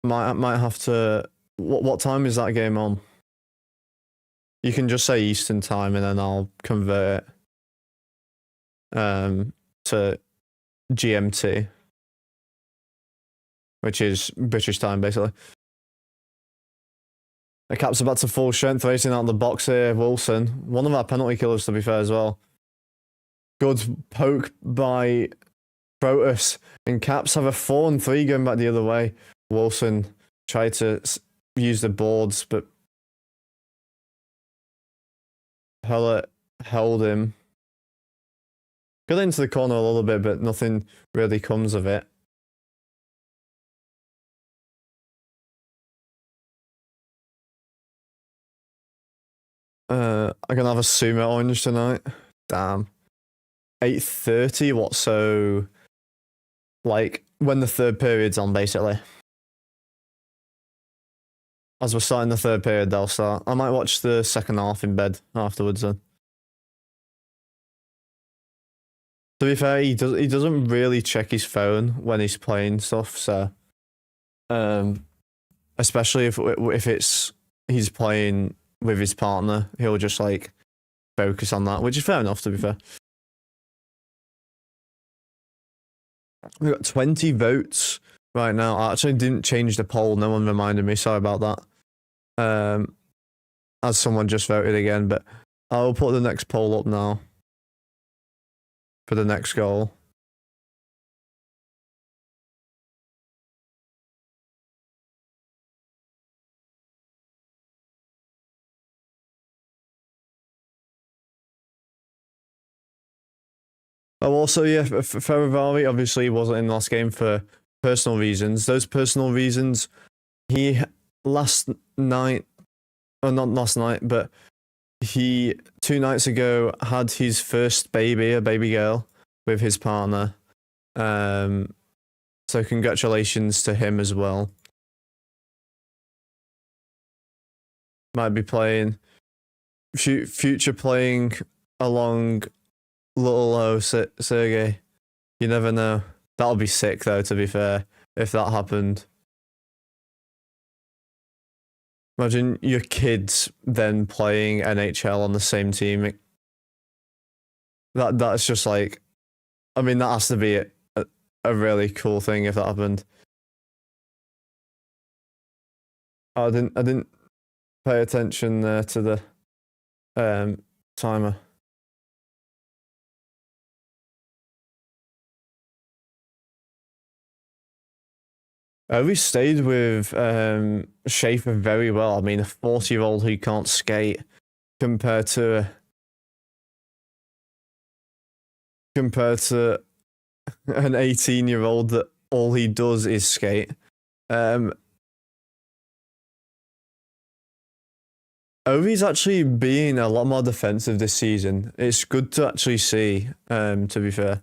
S1: Might have to... What time is that game on? You can just say Eastern time and then I'll convert it to GMT, which is British time, basically. The Caps about to full strength, racing out of the box here. Wilson, one of our penalty killers, to be fair, as well. Good poke by Protus. And Caps have a 4-3 going back the other way. Wilson tried to use the boards, but Hellett held him. Got into the corner a little bit, but nothing really comes of it. I'm gonna have a sumo orange tonight. Damn. 8:30, what, so like when the third period's on, basically. As we're starting the third period, they'll start. I might watch the second half in bed afterwards then. To be fair, he doesn't really check his phone when he's playing stuff, so especially if it's he's playing with his partner, he'll just like focus on that, which is fair enough, to be fair. We got 20 votes right now. I actually didn't change the poll. No one reminded me. Sorry about that. As someone just voted again, but I'll put the next poll up now for the next goal. Oh, also, yeah, Ferravari obviously wasn't in the last game for personal reasons. Those personal reasons, he last night, or not last night, but he 2 nights ago had his first baby, a baby girl, with his partner. So congratulations to him as well. Might be playing, future playing along little O Sergey. You never know. That'll be sick though, to be fair, if that happened. Imagine your kids then playing NHL on the same team. That's just like, I mean, that has to be a really cool thing if that happened. I didn't pay attention there to the timer. We stayed with Schaefer very well. I mean, a 40-year-old who can't skate compared to an 18-year-old that all he does is skate. Ovi's actually being a lot more defensive this season. It's good to actually see, to be fair.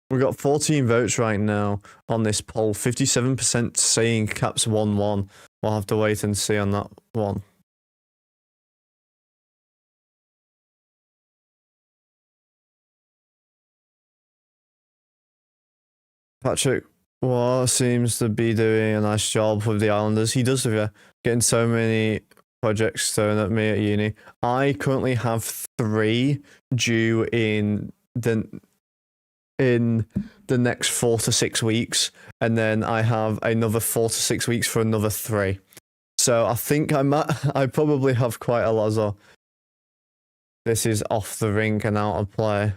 S1: We've got 14 votes right now on this poll. 57% saying Caps 1-1. We'll have to wait and see on that one. Patrick Waugh seems to be doing a nice job with the Islanders. He does, getting so many projects thrown at me at uni. I currently have 3 due in in the next 4 to 6 weeks, and then I have another 4 to 6 weeks for another 3. So I think I probably have quite a lot of. This is off the rink and out of play.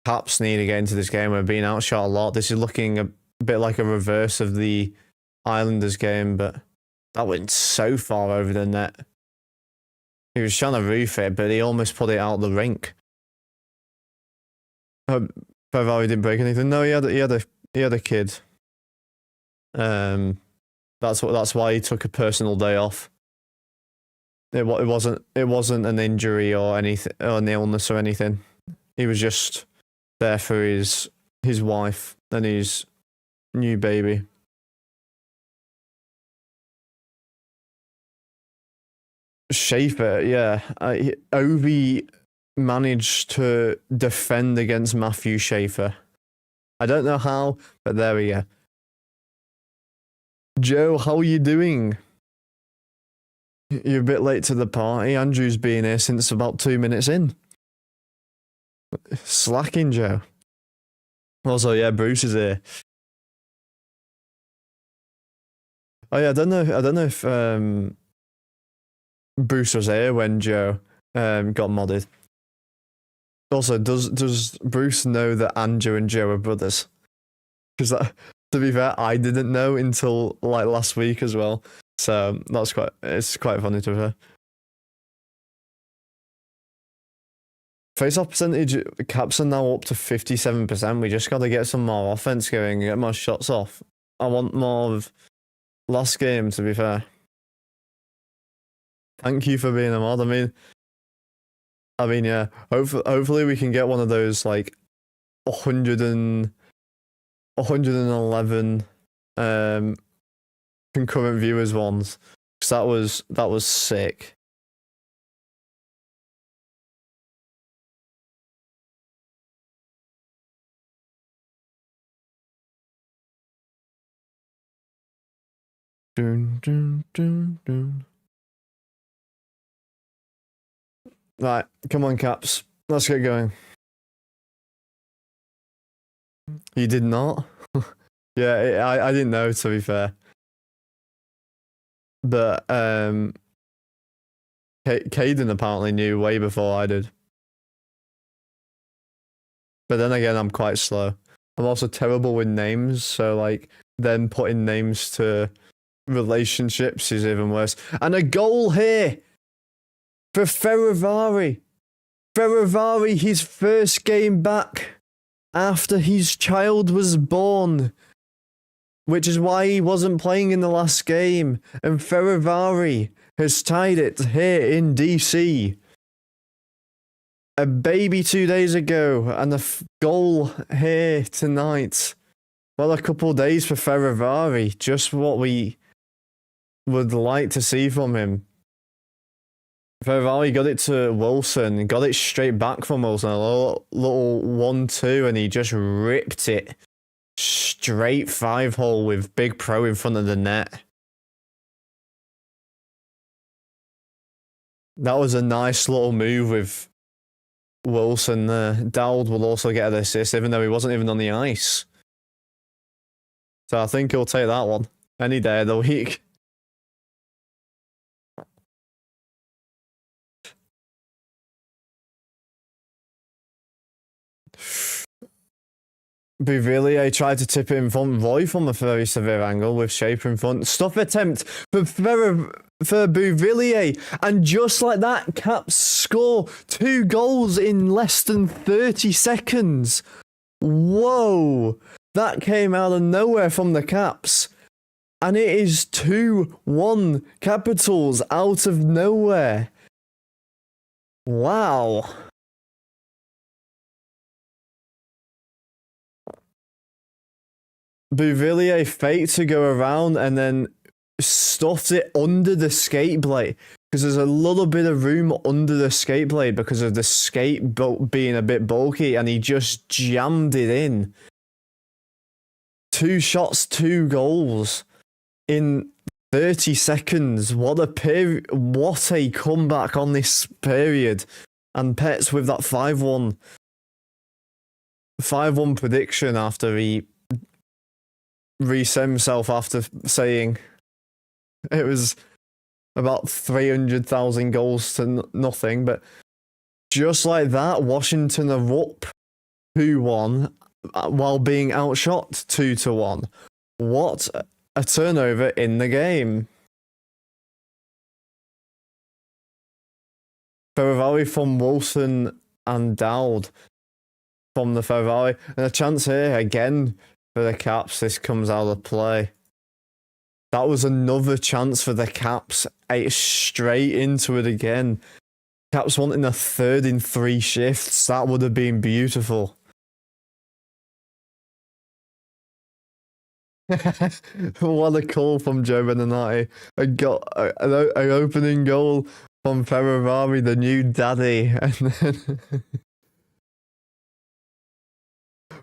S1: Caps need to get into this game. We're being outshot a lot. This is looking a bit like a reverse of the Islanders game, but that went so far over the net. He was trying to roof it, but he almost put it out the rink. Ferrari didn't break anything. No, he had a kid. That's why he took a personal day off. It wasn't an injury or anything, or an illness or anything. He was just there for his wife and his new baby. Schaefer, yeah. Ovi managed to defend against Matthew Schaefer. I don't know how, but there we go. Joe, how are you doing? You're a bit late to the party. Andrew's been here since about 2 minutes in. Slacking, Joe. Also, yeah, Bruce is here. Oh yeah, I don't know if Bruce was here when Joe got modded. Also, does Bruce know that Andrew and Joe are brothers? Because to be fair, I didn't know until like last week as well. So it's quite funny to her. Face-off percentage, Caps are now up to 57%. We just got to get some more offense going and get more shots off. I want more of last game, to be fair. Thank you for being a mod. I mean, yeah. Hopefully we can get one of those like 111 concurrent viewers ones, because that was sick. Dun, dun, dun, dun. Right, come on, Caps. Let's get going. You did not? Yeah, I didn't know, to be fair. But Caden apparently knew way before I did. But then again, I'm quite slow. I'm also terrible with names, so like then putting names to relationships is even worse. And a goal here for Ferravari. Ferravari, his first game back after his child was born, which is why he wasn't playing in the last game. And Ferravari has tied it here in DC. A baby 2 days ago and a goal here tonight. Well, a couple of days for Ferravari. Just what we would like to see from him. Ferravari got it to Wilson, got it straight back from Wilson, a little 1-2, and he just ripped it straight 5-hole with Big Pro in front of the net. That was a nice little move with Wilson there. Dowd will also get an assist, even though he wasn't even on the ice. So I think he'll take that one any day of the week. Bouvillier tried to tip it in front. Roy from a very severe angle with Schaefer in front. Stuff attempt for Bouvillier. And just like that, Caps score 2 goals in less than 30 seconds. Whoa. That came out of nowhere from the Caps. And it is 2-1 Capitals out of nowhere. Wow. Bouvillier faked to go around and then stuffed it under the skate blade, because there's a little bit of room under the skate blade because of the skate being a bit bulky, and he just jammed it in. 2 shots, 2 goals in 30 seconds. What a period. What a comeback on this period. And Pets with that 5-1. 5-1 prediction after he reset himself after saying it was about 300,000 goals to nothing. But just like that, Washington are up 2-1 while being outshot 2-1. What a turnover in the game. Ferrari from Wilson and Dowd from the Ferrari. And a chance here again for the Caps. This comes out of play. That was another chance for the Caps. Straight into it again. Caps wanting a third in 3 shifts. That would have been beautiful. What a call from Joe Beninati. An opening goal from Ferrari, the new daddy. And then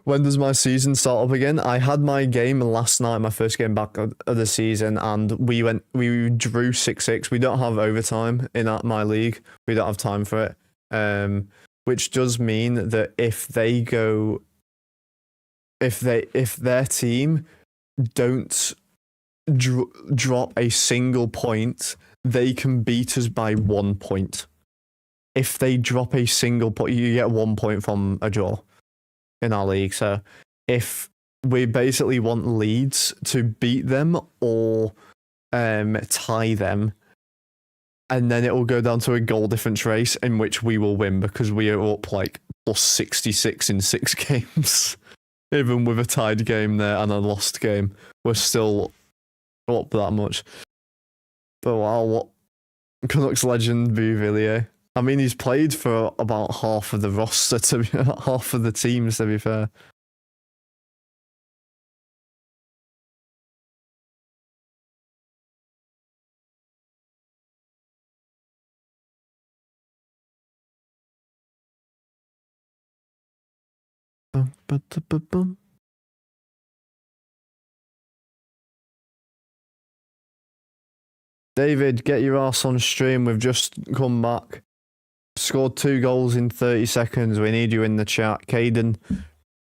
S1: when does my season start up again? I had my game last night, my first game back of the season, and we drew 6-6. We don't have overtime in my league. We don't have time for it. Which does mean that if their team don't drop a single point, they can beat us by 1 point. If they drop a single point, you get 1 point from a draw in our league. So if we basically want Leeds to beat them or tie them, and then it will go down to a goal difference race in which we will win because we are up like plus 66 in 6 games. Even with a tied game there and a lost game, we're still up that much. But wow, what Canucks legend Bouvillier. I mean, he's played for about half of the roster, half of the teams, to be fair. David, get your ass on stream. We've just come back. Scored 2 goals in 30 seconds. We need you in the chat. Caden,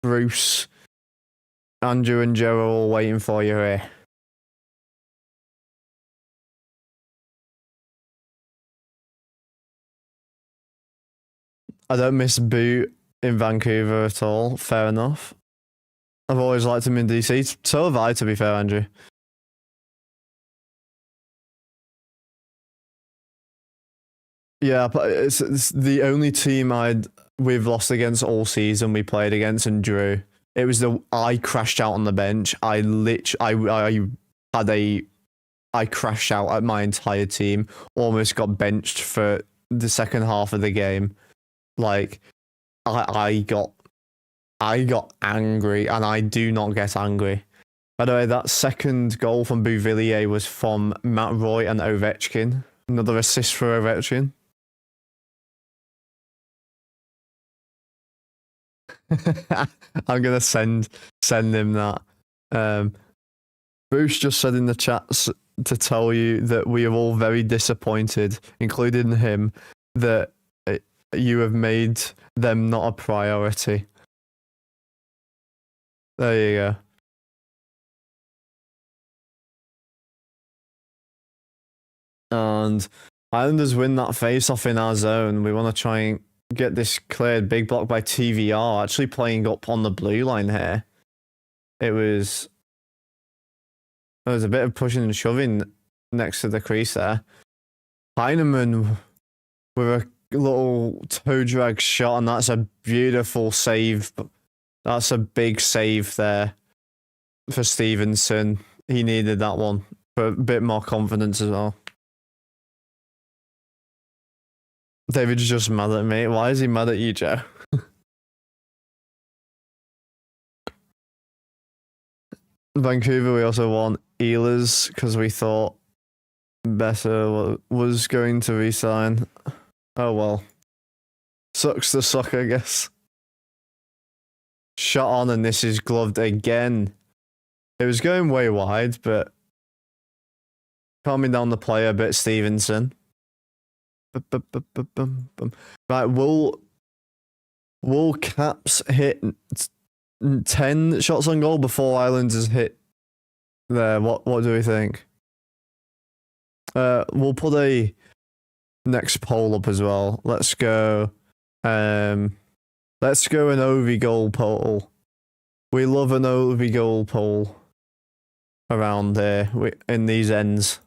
S1: Bruce, Andrew and Joe are all waiting for you here. I don't miss Boot in Vancouver at all. Fair enough. I've always liked him in DC. So have I, to be fair, Andrew. Yeah, but it's the only team we've lost against all season. We played against and drew. It was I crashed out on the bench. I crashed out at my entire team. Almost got benched for the second half of the game. Like I got angry, and I do not get angry. By the way, that second goal from Bouvillier was from Matt Roy and Ovechkin. Another assist for Ovechkin. I'm gonna send him that. Bruce just said in the chats to tell you that we are all very disappointed, including him, that you have made them not a priority. There you go. And Islanders win that face-off in our zone. We want to try and get this cleared. Big block by TVR, actually playing up on the blue line here. There was a bit of pushing and shoving next to the crease there. Heineman with a little toe drag shot, and that's a beautiful save. That's a big save there for Stevenson. He needed that one for a bit more confidence as well. David's just mad at me. Why is he mad at you, Joe? Vancouver, we also won Ehlers because we thought Better was going to resign. Oh well. Sucks to suck, I guess. Shot on, and this is gloved again. It was going way wide, but calming down the player a bit, Stevenson. Right, will Caps hit 10 shots on goal before Islanders hit there? What do we think? We'll put a next poll up as well. Let's go an Ovi goal poll. We love an Ovi goal poll around here in these ends.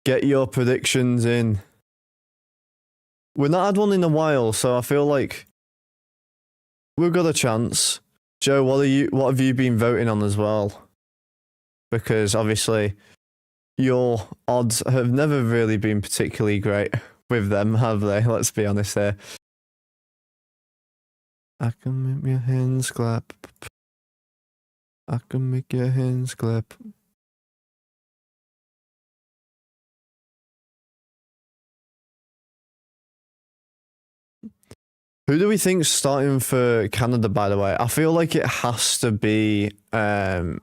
S1: Get your predictions in. We've not had one in a while, so I feel like we've got a chance. Joe, what have you been voting on as well? Because obviously your odds have never really been particularly great with them, have they? Let's be honest here. I can make your hands clap. I can make your hands clap. Who do we think's starting for Canada, by the way? I feel like it has to be Logan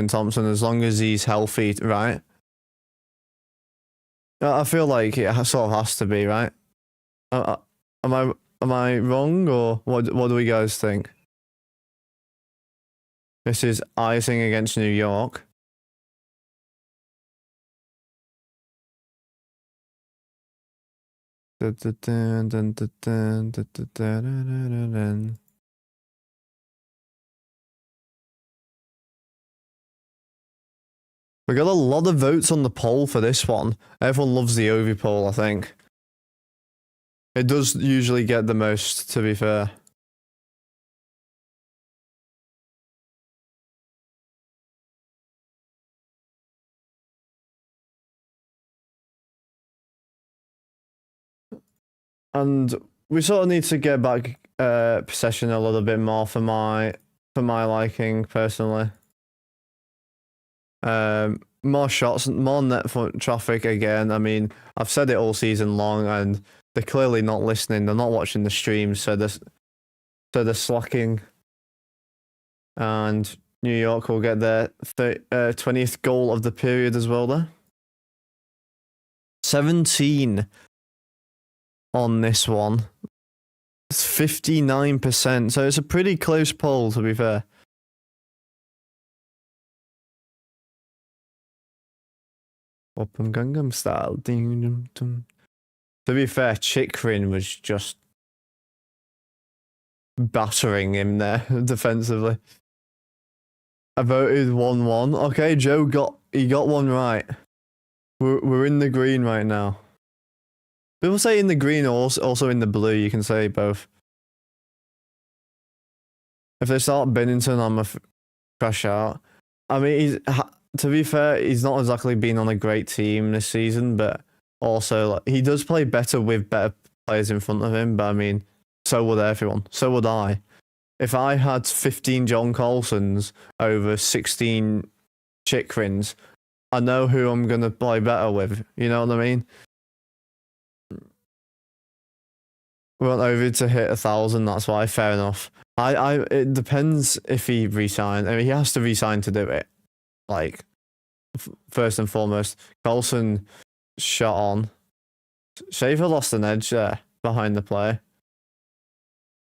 S1: Thompson, as long as he's healthy, right? I feel like it sort of has to be, right? Am I wrong, or what do we guys think? This is icing against New York. We got a lot of votes on the poll for this one. Everyone loves the Ovi poll, I think. It does usually get the most, to be fair. And we sort of need to get back possession a little bit more for my liking, personally. More shots, more net foot traffic again. I mean, I've said it all season long, and they're clearly not listening. They're not watching the streams, so they're slacking. And New York will get their 20th goal of the period as well there. 17 on this one. It's 59%, so it's a pretty close poll, to be fair. Open Gangnam Style. To be fair, Chikrin was just battering him there defensively. I voted 1-1. Okay, Joe got one right. We're in the green right now. People say in the green or also in the blue. You can say both. If they start Bennington, I'm a crash out. I mean, to be fair, he's not exactly been on a great team this season, but also like, he does play better with better players in front of him. But I mean, so would everyone. So would I. If I had 15 John Coulsons over 16 Chikrins, I know who I'm gonna play better with. You know what I mean? We want Ovid to hit 1,000. That's why. Fair enough. It depends if he resigns. I mean, he has to resign to do it. Like, first and foremost, Coulson shot on. Schaefer lost an edge there behind the play.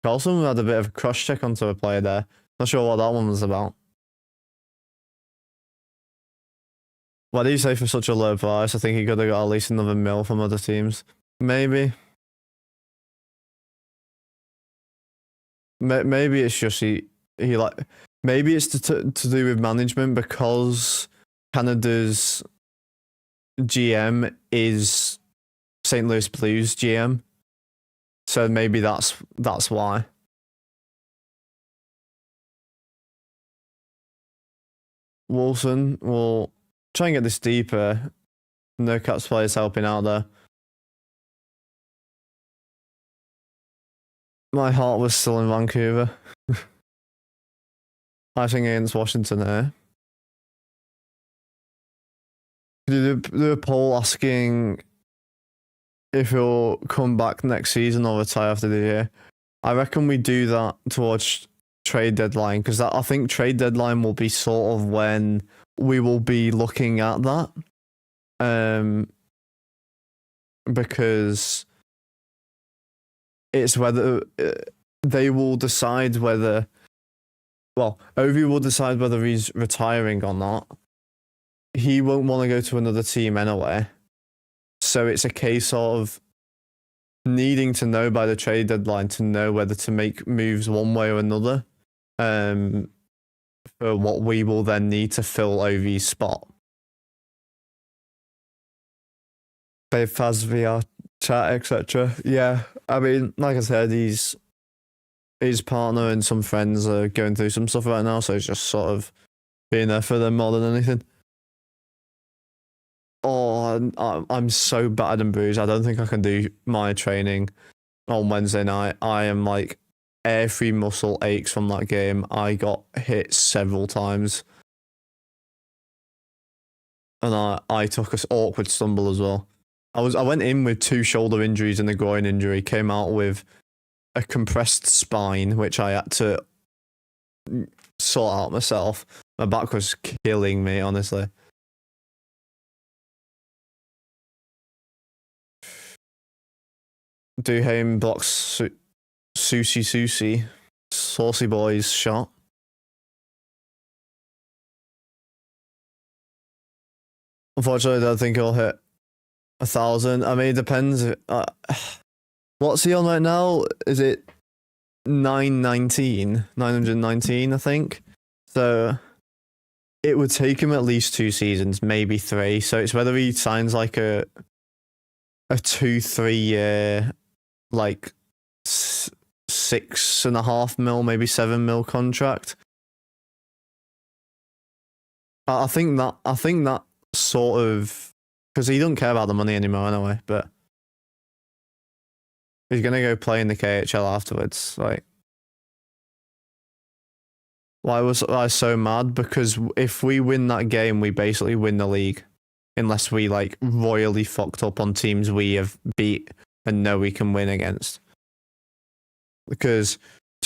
S1: Coulson had a bit of a cross check onto a player there. Not sure what that one was about. Why do you say for such a low price? I think he could have got at least another mil from other teams. Maybe. Maybe it's just he like, maybe it's to do with management, because Canada's GM is St. Louis Blues GM, so maybe that's why. Wilson will try and get this deeper. No Caps players helping out there. My heart was still in Vancouver. I think against Washington here. Could you do a poll asking if he'll come back next season or retire after the year? I reckon we do that towards trade deadline, because I think trade deadline will be sort of when we will be looking at that. Because it's whether they will decide whether, well, Ovi will decide whether he's retiring or not. He won't want to go to another team anyway. So it's a case of needing to know by the trade deadline to know whether to make moves one way or another, for what we will then need to fill Ovi's spot. Play Faz VR chat, etc. Yeah, I mean, like I said, his partner and some friends are going through some stuff right now, so he's just sort of being there for them more than anything. Oh, I'm so battered and bruised. I don't think I can do my training on Wednesday night. I am like, every muscle aches from that game. I got hit several times. And I took an awkward stumble as well. I went in with 2 shoulder injuries and a groin injury, came out with a compressed spine, which I had to sort out myself. My back was killing me, honestly. Duhaime blocks Susie, Saucy Boy's shot. Unfortunately, I don't think he'll hit 1,000. I mean, it depends. What's he on right now? Is it 919, I think? So it would take him at least 2 seasons, maybe 3. So it's whether he signs like a 2-3 year, like 6.5 mil, maybe 7 mil contract. I think that sort of, because he don't care about the money anymore anyway, but he's gonna go play in the KHL afterwards. Like, why was I so mad? Because if we win that game, we basically win the league, unless we like royally fucked up on teams we have beat and know we can win against. Because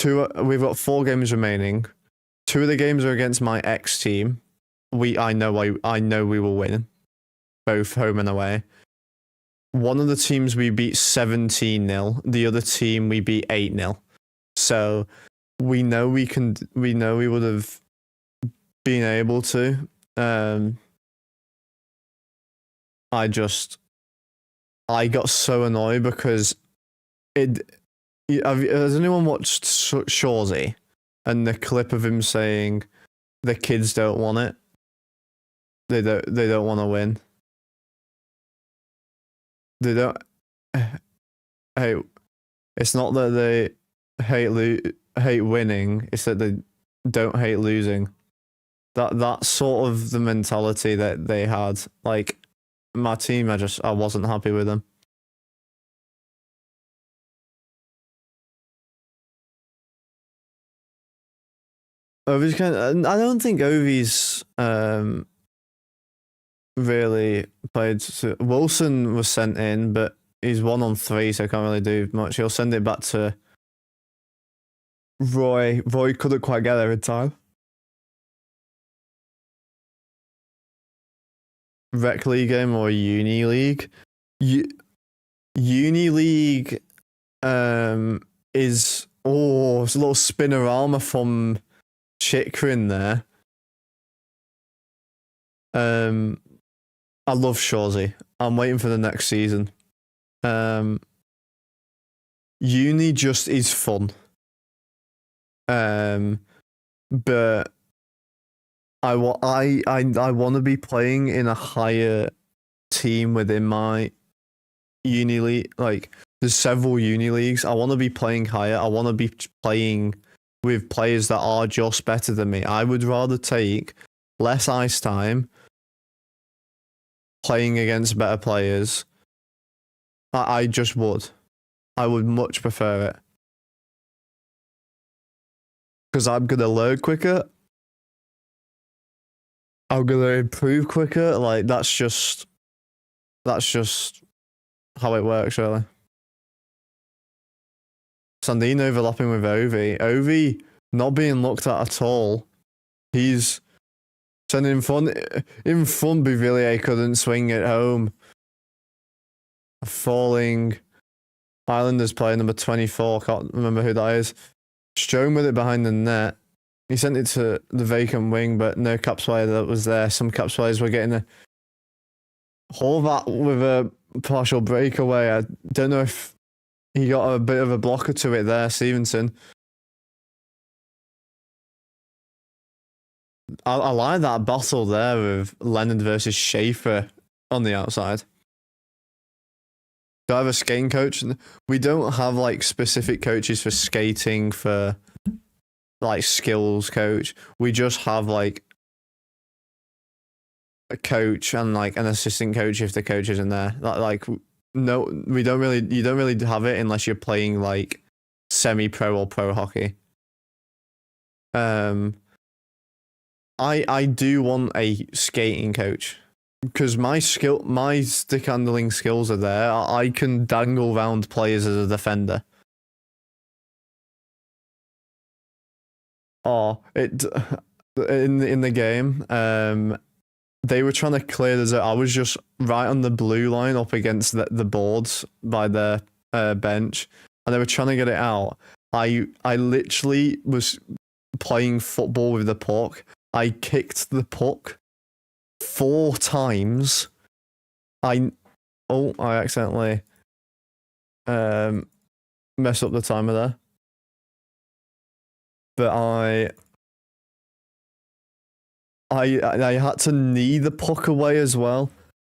S1: we've got 4 games remaining. 2 of the games are against my ex team. I know we will win, both home and away. One of the teams we beat 17-0. The other team we beat 8-0. So we know we can. We know we would have been able to. I got so annoyed because has anyone watched Shorzy and the clip of him saying the kids don't want it? They don't want to win. They don't. Hey, it's not that they hate winning. It's that they don't hate losing. That's sort of the mentality that they had. Like, my team, I wasn't happy with them. Ovi's I don't think Ovi's really played. Wilson was sent in, but he's 1 on 3, so can't really do much. He'll send it back to Roy. Roy couldn't quite get there in time. Rec League game or Uni League? Uni League is, it's a little spinorama from Chikrin there. I love Shorzy. I'm waiting for the next season. Uni just is fun. But I want to be playing in a higher team within my Uni League. Like, there's several Uni Leagues. I want to be playing higher. I want to be playing with players that are just better than me. I would rather take less ice time playing against better players. I just would. I would much prefer it. Because I'm going to learn quicker. I'm going to improve quicker. Like, that's just how it works, really. Sandine overlapping with Ovi. Ovi not being looked at all. He's sending in front. Bouvillier couldn't swing it home. A falling Islanders player, number 24. Can't remember who that is. Strome with it behind the net. He sent it to the vacant wing, but no Caps player that was there. Some Caps players were getting a Horvat with a partial breakaway. I don't know if he got a bit of a blocker to it there, Stevenson. I like that battle there with Leonard versus Schaefer on the outside. Do I have a skating coach? We don't have like specific coaches for skating, for like skills coach. We just have like a coach and like an assistant coach if the coach isn't there. Like no, we don't really. You don't really have it unless you're playing like semi-pro or pro hockey. I do want a skating coach because my stick handling skills are there. I can dangle round players as a defender. Oh, it in the game. They were trying to clear the zone. I was just right on the blue line up against the boards by the bench, and they were trying to get it out. I literally was playing football with the puck. I kicked the puck 4 times. I accidentally messed up the timer there. But I had to knee the puck away as well.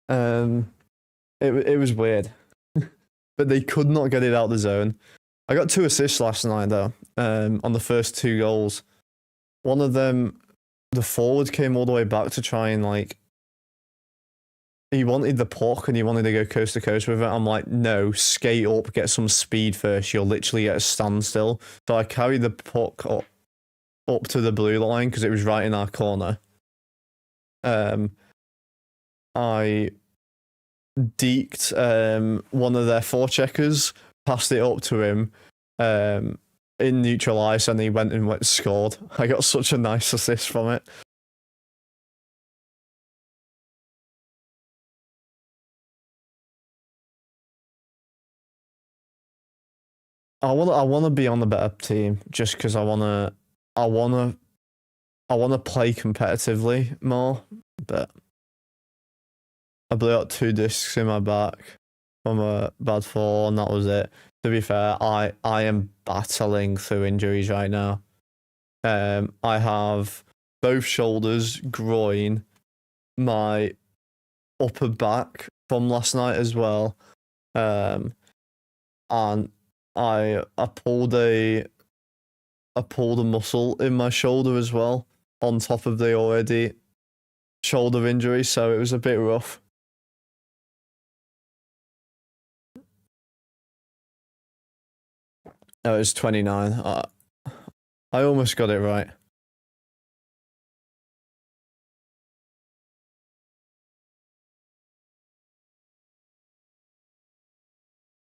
S1: It was weird. But they could not get it out the zone. I got 2 assists last night though, on the first 2 goals. One of them, the forward came all the way back to try and like, he wanted the puck and he wanted to go coast to coast with it. I'm like, no, skate up, get some speed first. You'll literally get a standstill. So I carried the puck up to the blue line because it was right in our corner. I deked one of their forecheckers, passed it up to him in neutral ice, and he went and scored. I got such a nice assist from it. I want to be on the better team just because I want to play competitively more, but I blew out 2 discs in my back from a bad fall, and that was it. To be fair, I am battling through injuries right now. I have both shoulders, groin, my upper back from last night as well, and I pulled a muscle in my shoulder as well, on top of the already shoulder injury, so it was a bit rough. No, it was 29. I almost got it right.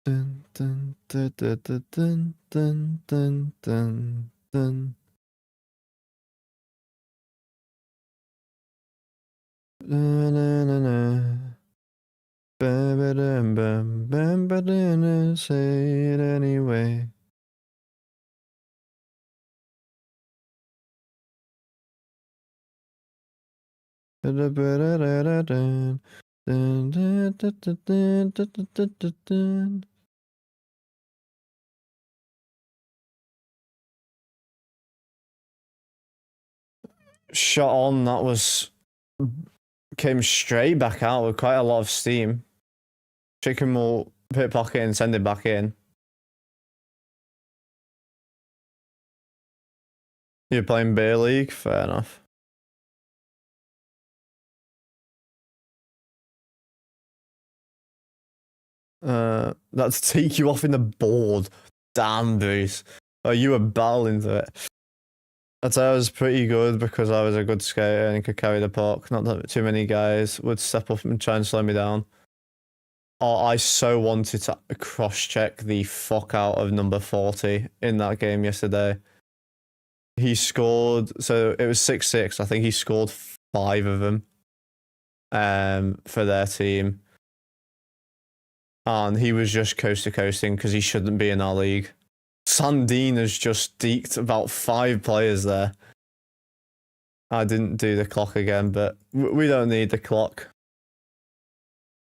S1: Dun, dun, dun, dun, dun, dun, dun, dun, dun. Na, na, na, na. Ba-ba-dum, bum, bum, ba-dum, say it anyway. Ba-da-ba-da-da-da-dun, dun, dun, dun, dun, dun, dun, dun, dun, dun. Shot on, that was came straight back out with quite a lot of steam. Chicken will pit pocket and send it back in. You're playing Beer League? Fair enough. That's take you off in the board. Damn, Bruce. Oh, you were battling through it. I'd say I was pretty good because I was a good skater and could carry the puck. Not that too many guys would step up and try and slow me down. Oh, I so wanted to cross-check the fuck out of number 40 in that game yesterday. he scored. So it was 6-6. I think he scored 5 of them for their team. And he was just coast to coasting because he shouldn't be in our league. Sandine has just deked about 5 players there. I didn't do the clock again, but we don't need the clock.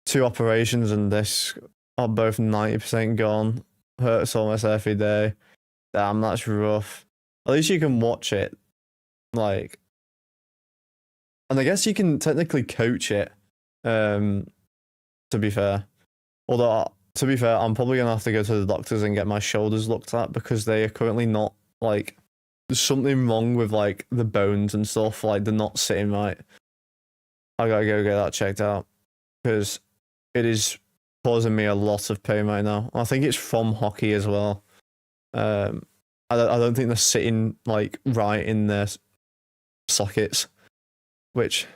S1: 2 operations and this are both 90% gone. Hurts almost every day. Damn, that's rough. At least you can watch it. Like, and I guess you can technically coach it, to be fair. Although, to be fair, I'm probably going to have to go to the doctors and get my shoulders looked at because they are currently not, like, there's something wrong with, like, the bones and stuff. Like, they're not sitting right. I gotta go get that checked out because it is causing me a lot of pain right now. I think it's from hockey as well. I don't think they're sitting, like, right in their sockets, which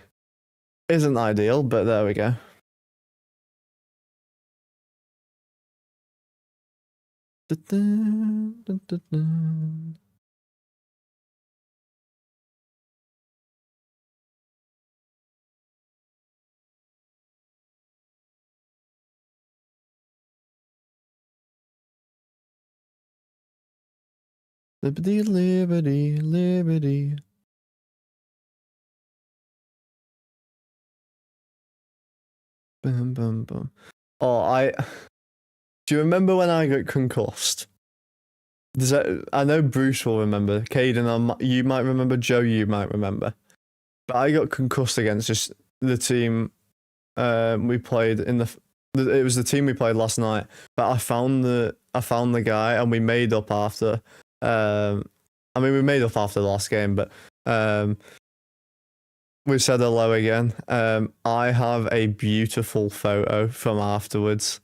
S1: isn't ideal, but there we go. Liberty, liberty, liberty. Boom, boom, boom. Oh, do you remember when I got concussed? I know Bruce will remember. Caden, you might remember. Joe, you might remember. But I got concussed against just the team we played in the. It was the team we played last night. But I found the guy and we made up after. I mean, we made up after the last game, but we said hello again. I have a beautiful photo from afterwards.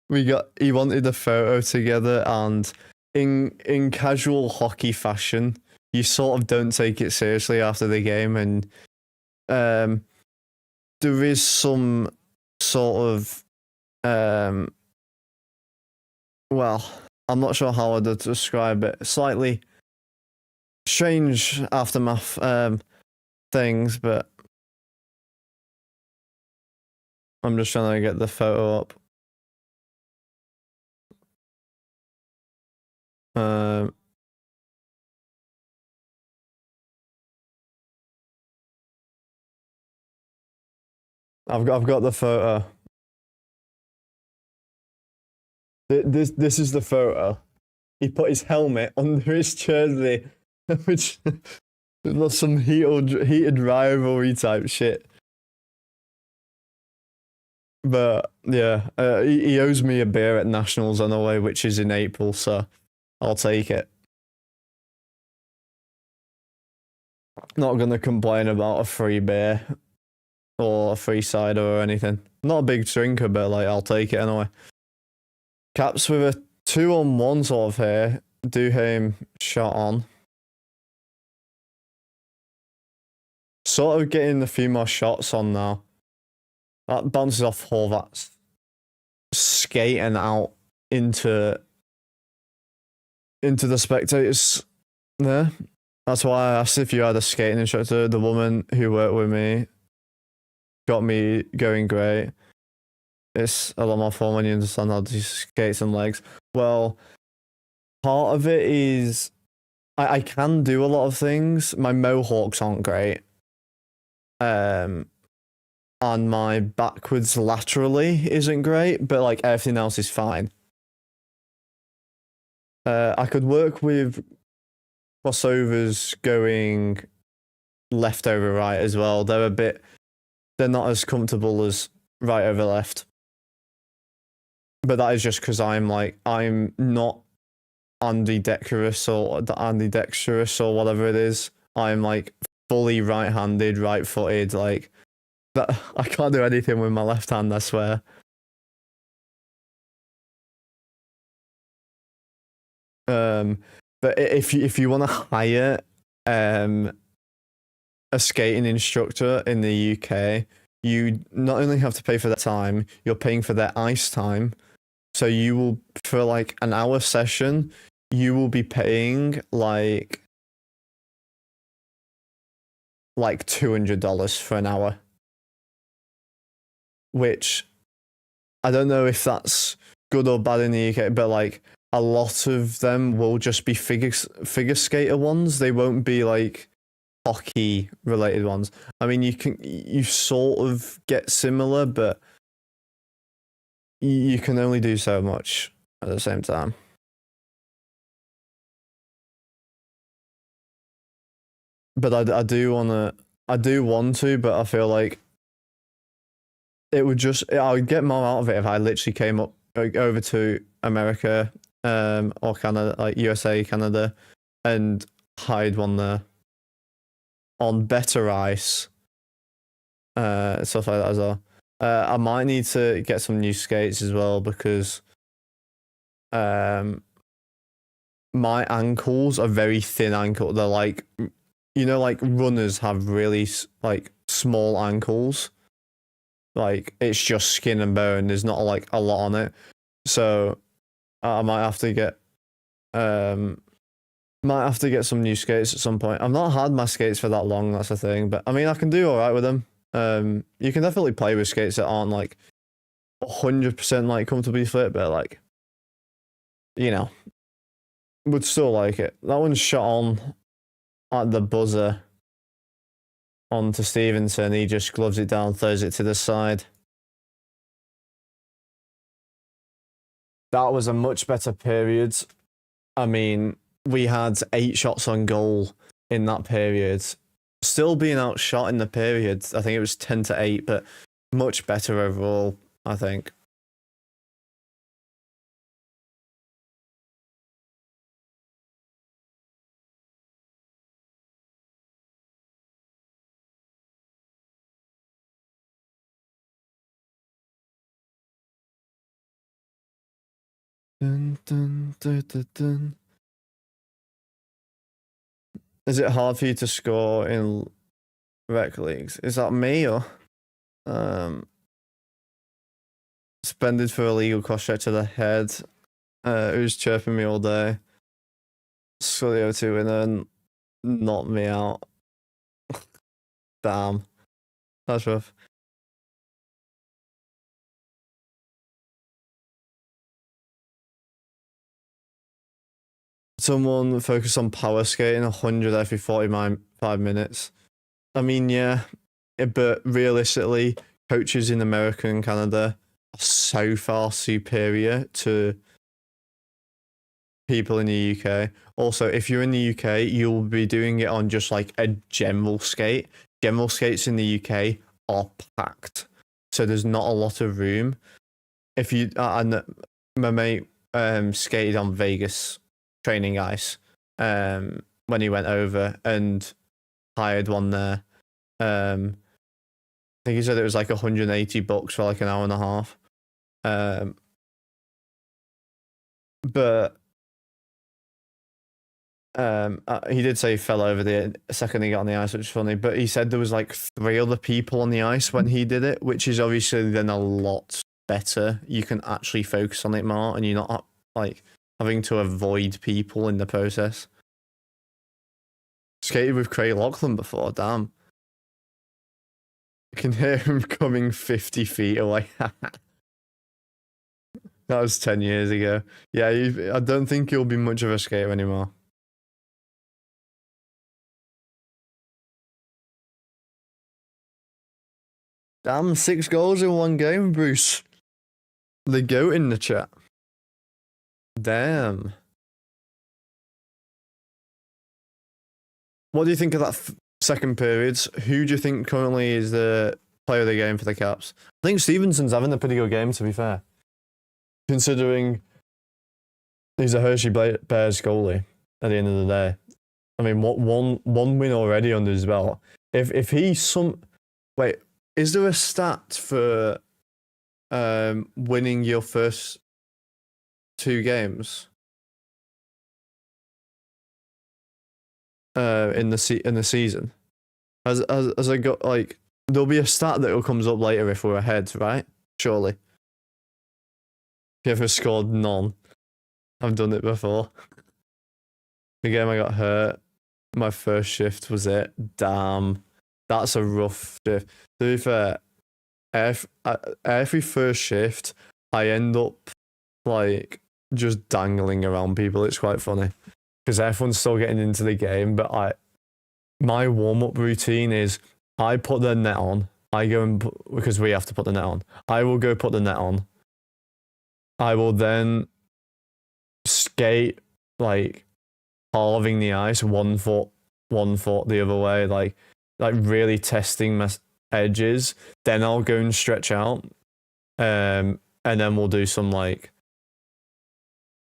S1: He wanted a photo together, and in casual hockey fashion, you sort of don't take it seriously after the game, and there is some sort of well, I'm not sure how I'd describe it. Slightly strange aftermath things, but I'm just trying to get the photo up. I've got the photo. This is the photo. He put his helmet under his jersey, which was some heated rivalry type shit. But yeah, he owes me a beer at Nationals anyway, which is in April, so I'll take it. Not gonna complain about a free beer or a free cider or anything. Not a big drinker, but like I'll take it anyway. Caps with a 2-on-1 sort of here. Duhaime shot on. Sort of getting a few more shots on now. That bounces off Horvat's skating out into the spectators there. That's why I asked if you had a skating instructor. The woman who worked with me got me going great. It's a lot more fun when you understand how to skate and legs. Well, part of it is I can do a lot of things. My mohawks aren't great. And my backwards laterally isn't great, but like everything else is fine. I could work with crossovers going left over right as well. They're not as comfortable as right over left. But that is just because I'm not ambidextrous or whatever it is. I'm like fully right-handed, right-footed, like that. I can't do anything with my left hand, I swear. But if you want to hire a skating instructor in the UK, you not only have to pay for their time, you're paying for their ice time. So you will, for like an hour session, you will be paying like like $200 for an hour, which I don't know if that's good or bad in the UK, but like a lot of them will just be figure skater ones. They won't be like hockey related ones. I mean, you sort of get similar, but you can only do so much at the same time. But I do want to, but I feel like it would I would get more out of it if I literally came up over to America, or Canada, like USA, Canada, and hired one there on better ice, stuff like that as well. I might need to get some new skates as well because my ankles are very thin ankle. They're like, like runners have really like small ankles. Like it's just skin and bone. There's not like a lot on it. So I might have to get some new skates at some point. I've not had my skates for that long, that's the thing. But I mean, I can do all right with them. You can definitely play with skates that aren't like 100% like comfortably fit, but like, would still like it. That one's shot on at the buzzer onto Stevenson. He just gloves it down, throws it to the side. That was a much better period. I mean, we had 8 shots on goal in that period. Still being outshot in the period. I think it was 10-8, but much better overall, I think. Dun, dun, dun, dun, dun. Is it hard for you to score in rec leagues? Is that me or suspended for illegal cross check to the head? Who's chirping me all day? Scully 0-2 winner and knocked me out. Damn. That's rough. Someone focus on power skating 100 every 45 minutes. I mean, yeah, but realistically, coaches in America and Canada are so far superior to people in the UK. Also, if you're in the UK, you'll be doing it on just like a general skate. General skates in the UK are packed, so there's not a lot of room. If you and my mate skated on Vegas training ice when he went over and hired one there. I think he said it was like $180 for like an hour and a half. But he did say he fell over the second he got on the ice, which is funny. But he said there was like 3 other people on the ice when he did it, which is obviously then a lot better. You can actually focus on it more, and you're not like having to avoid people in the process. Skated with Craig Lachlan before, damn. I can hear him coming 50 feet away. That was 10 years ago. Yeah, I don't think you'll be much of a skater anymore. Damn, 6 goals in one game, Bruce. The goat in the chat. Damn. What do you think of that second period? Who do you think currently is the player of the game for the Caps? I think Stevenson's having a pretty good game, to be fair. Considering he's a Hershey Bears goalie at the end of the day. I mean, one win already under his belt. If he wait, is there a stat for winning your first 2 games in the season? As I got like, there'll be a stat that comes up later if we're ahead, right? Surely. If you ever scored none, I've done it before. The game I got hurt, my first shift was it. Damn. That's a rough shift. To be fair, every first shift, I end up like just dangling around people. It's quite funny because everyone's still getting into the game, but my warm up routine is I put the net on. I go and because we have to put the net on. I will go put the net on. I will then skate like halving the ice 1 foot, 1 foot the other way, like really testing my edges. Then I'll go and stretch out, and then we'll do some like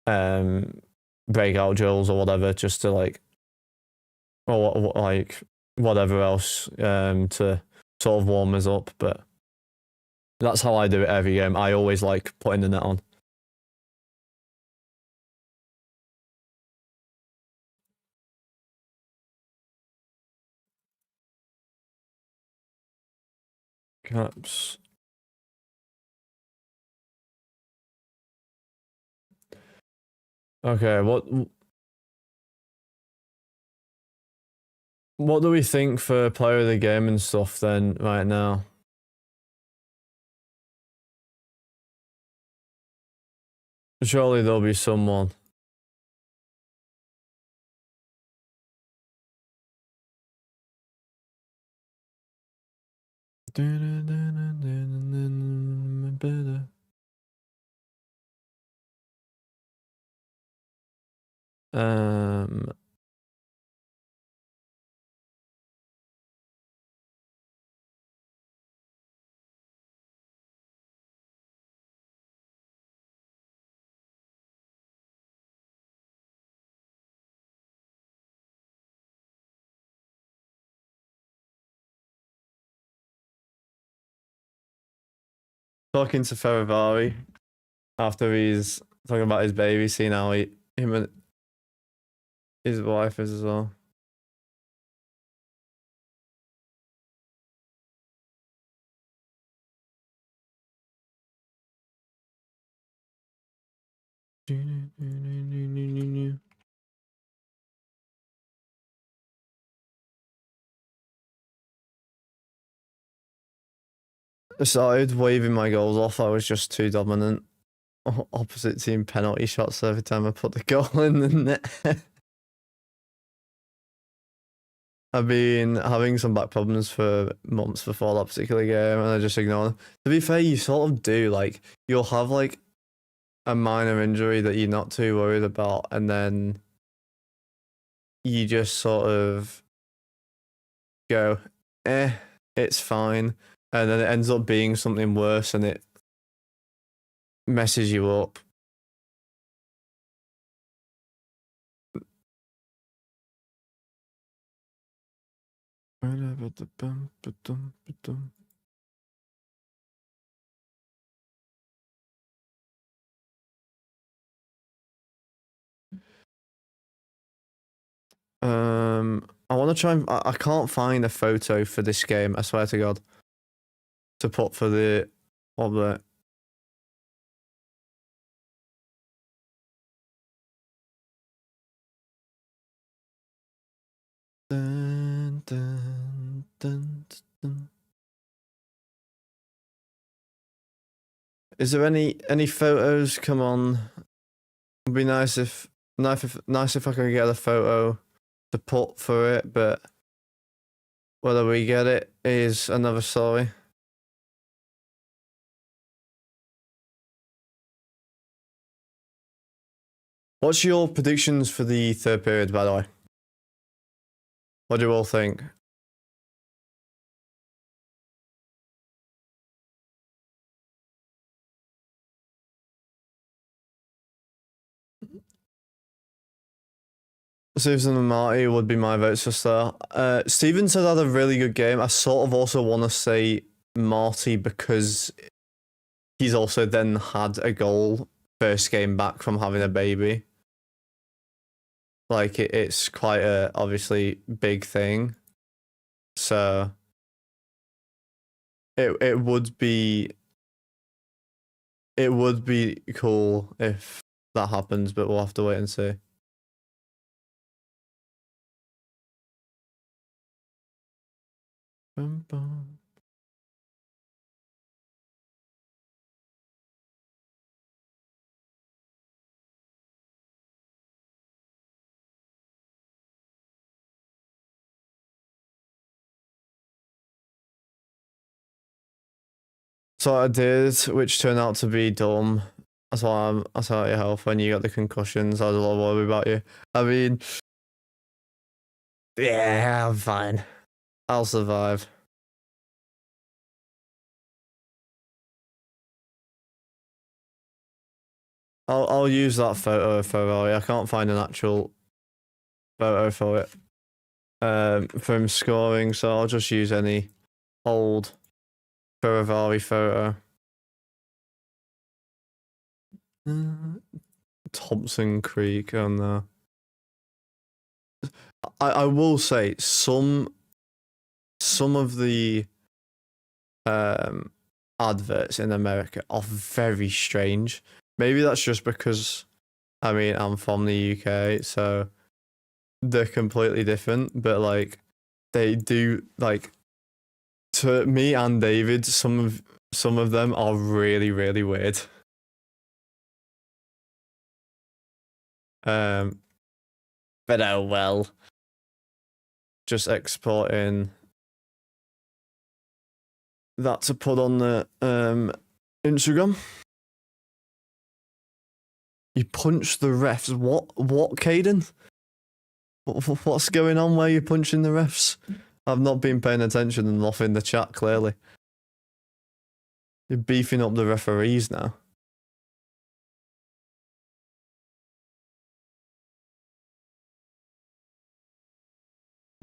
S1: breakout drills or whatever, just to like, or like whatever else to sort of warm us up. But that's how I do it every game. I always like putting the net on. Caps. Okay, what do we think for player of the game and stuff then right now? Surely there'll be someone. Talking to Ferravari after he's talking about his baby, seeing how him and his wife is as well. I started waving my goals off. I was just too dominant. Opposite team penalty shots every time I put the goal in the net. I've been having some back problems for months before that particular game, and I just ignore them. To be fair, you sort of do. Like, you'll have like a minor injury that you're not too worried about, and then you just sort of go, it's fine. And then it ends up being something worse, and it messes you up. I want to try and I can't find a photo for this game. I swear to God, to put for the of the. Dun, dun, dun, dun. Is there any photos? Come on, it'd be nice if I could get a photo to put for it, but whether we get it is another story. What's your predictions for the third period, by the way? What do you all think? Susan and Marty would be my votes for start. Stevens had a really good game. I sort of also want to say Marty because he's also then had a goal first game back from having a baby. Like it's quite a obviously big thing. So it would be cool if that happens, but we'll have to wait and see. Ba-da-bum-bum. So I did, which turned out to be dumb. That's why that's how your health when you got the concussions. I was a little worried about you. I mean, yeah, I'm fine. I'll survive. I'll use that photo for Ferrari. I can't find an actual photo for it. For him scoring, so I'll just use any old Ferrari photo. Thompson Creek, oh no. I will say some of the adverts in America are very strange. Maybe that's just because I mean I'm from the UK, so they're completely different, but like they do like to me and David, some of them are really, really weird. But oh well. Just exporting that to put on the Instagram. You punch the refs. What, Caden? What's going on where you're punching the refs? I've not been paying attention and off in the chat, clearly. You're beefing up the referees now.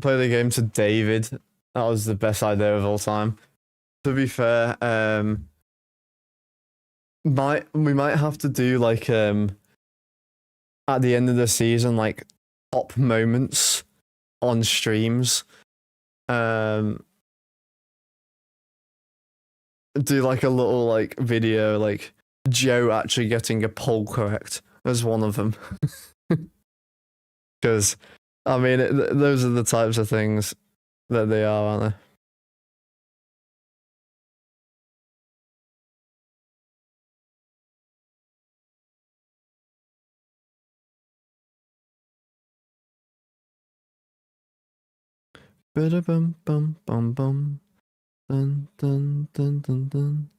S1: Play the game to David. That was the best idea of all time. To be fair, we might have to do like at the end of the season, like top moments on streams. Do like a little like video, like Joe actually getting a poll correct as one of them. Because I mean, those are the types of things that they are, aren't they? Bum bum bum bum. Dun dun dun dun dun.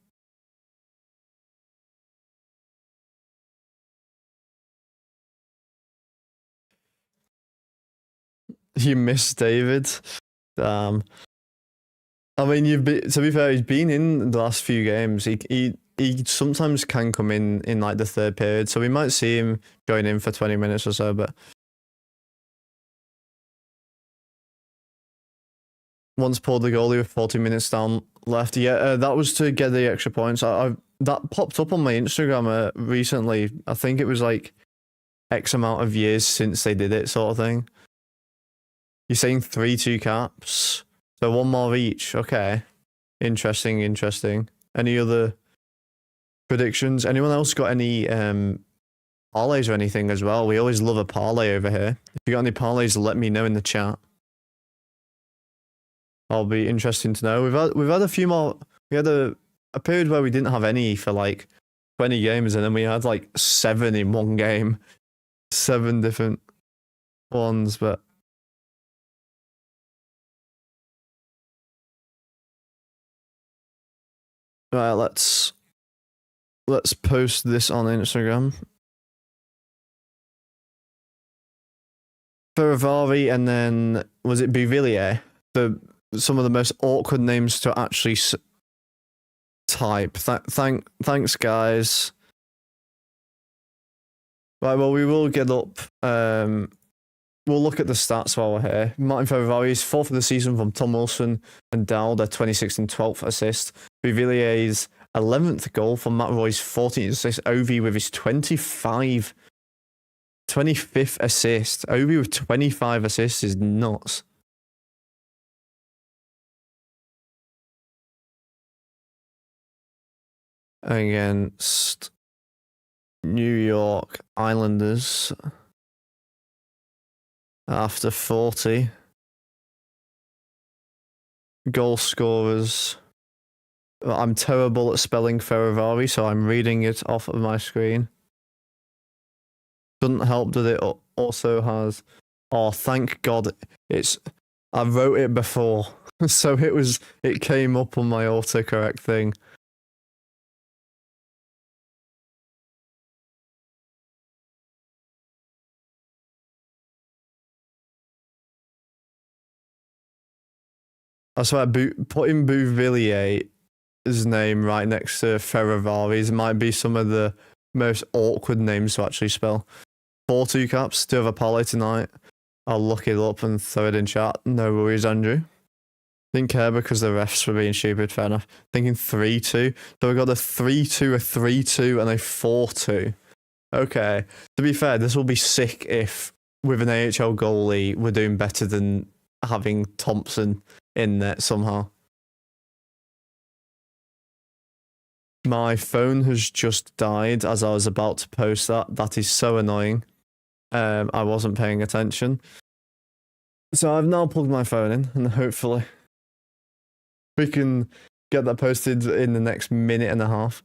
S1: You miss David. I mean, to be fair, he's been in the last few games. He sometimes can come in like the third period, so we might see him going in for 20 minutes or so. But once pulled the goalie with 40 minutes down left. Yeah, that was to get the extra points. That popped up on my Instagram recently. I think it was like X amount of years since they did it, sort of thing. You're saying 3-2 caps, so one more each. Okay, interesting. Any other predictions? Anyone else got any parlays or anything as well? We always love a parlay over here. If you got any parlays, let me know in the chat. I'll be interesting to know. We've had a few more. We had a period where we didn't have any for like 20 games, and then we had like 7 in one game, 7 different ones. But right, let's post this on Instagram. Ferrari, and then was it Bouvillier? Some of the most awkward names to actually type. Thanks, guys. Right, well, we will get up. We'll look at the stats while we're here. Martin Ferrari is 4th of the season from Tom Wilson and Dowell, their 26th and 12th assist. Bouvilier's 11th goal from Matt Roy's 14th assist. Ovi with his 25th assist. Ovi with 25 assists is nuts. Against New York Islanders after 40. goal scorers. I'm terrible at spelling Ferravari, so I'm reading it off of my screen. Doesn't help that it also has. Oh, thank God! I wrote it before, so it came up on my autocorrect thing. I swear, putting Bouvilliers' name right next to Ferravari's might be some of the most awkward names to actually spell. 4-2 caps, do have a parlay tonight. I'll look it up and throw it in chat. No worries, Andrew. Didn't care because the refs were being stupid, fair enough. Thinking 3-2. So we got a 3-2, a 3-2, and a 4-2. Okay. To be fair, this will be sick if, with an AHL goalie, we're doing better than having Thompson in there somehow. My phone has just died as I was about to post that. That is so annoying. I wasn't paying attention. So I've now plugged my phone in, and hopefully we can get that posted in the next minute and a half.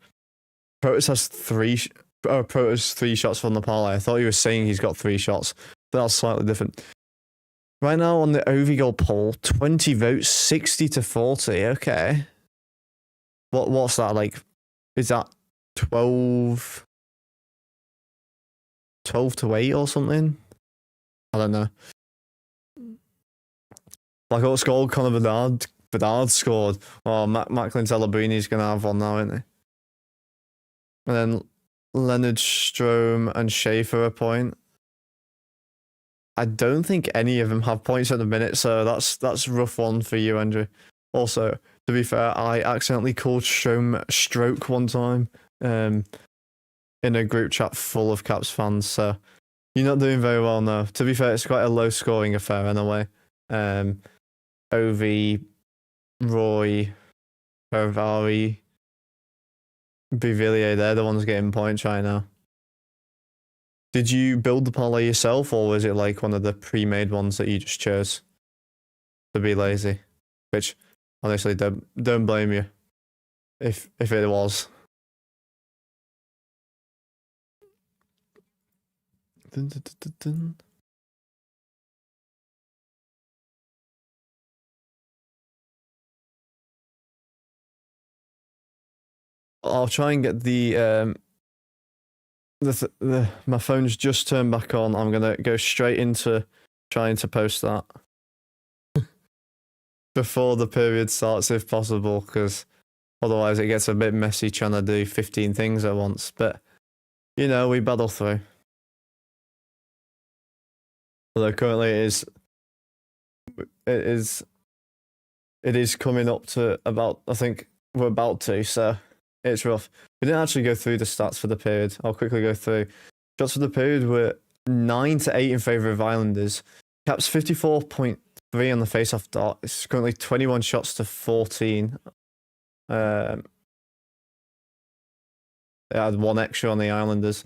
S1: Protus has Protus 3 shots from the parlay. I thought he was saying he's got 3 shots. That's slightly different. Right now on the Ovigol poll, 20 votes, 60 to 40. Okay. What's that like? Is that 12 to 8 or something? I don't know. Like what scored Connor Bedard scored. Oh, Macklin Celebrini going to have one now, isn't he? And then Leonard Strome and Schaefer a point. I don't think any of them have points at the minute, so that's a rough one for you, Andrew. Also, to be fair, I accidentally called Strome Stroke one time in a group chat full of Caps fans, so you're not doing very well now. To be fair, it's quite a low-scoring affair in a way. Ovi, Roy, Ferrari, Bouvilliers, they're the ones getting points right now. Did you build the parlay yourself, or was it like one of the pre-made ones that you just chose to be lazy? Which, honestly, don't blame you if it was. Dun, dun, dun, dun. I'll try and get my phone's just turned back on. I'm gonna go straight into trying to post that before the period starts if possible, because otherwise it gets a bit messy trying to do 15 things at once. But you know, we battle through. Although currently it is coming up to about, I think we're about to, so it's rough. We didn't actually go through the stats for the period. I'll quickly go through. Shots for the period were 9 to 8 in favour of Islanders. Caps 54.3 on the face-off dot. It's currently 21 shots to 14. They had 1 extra on the Islanders.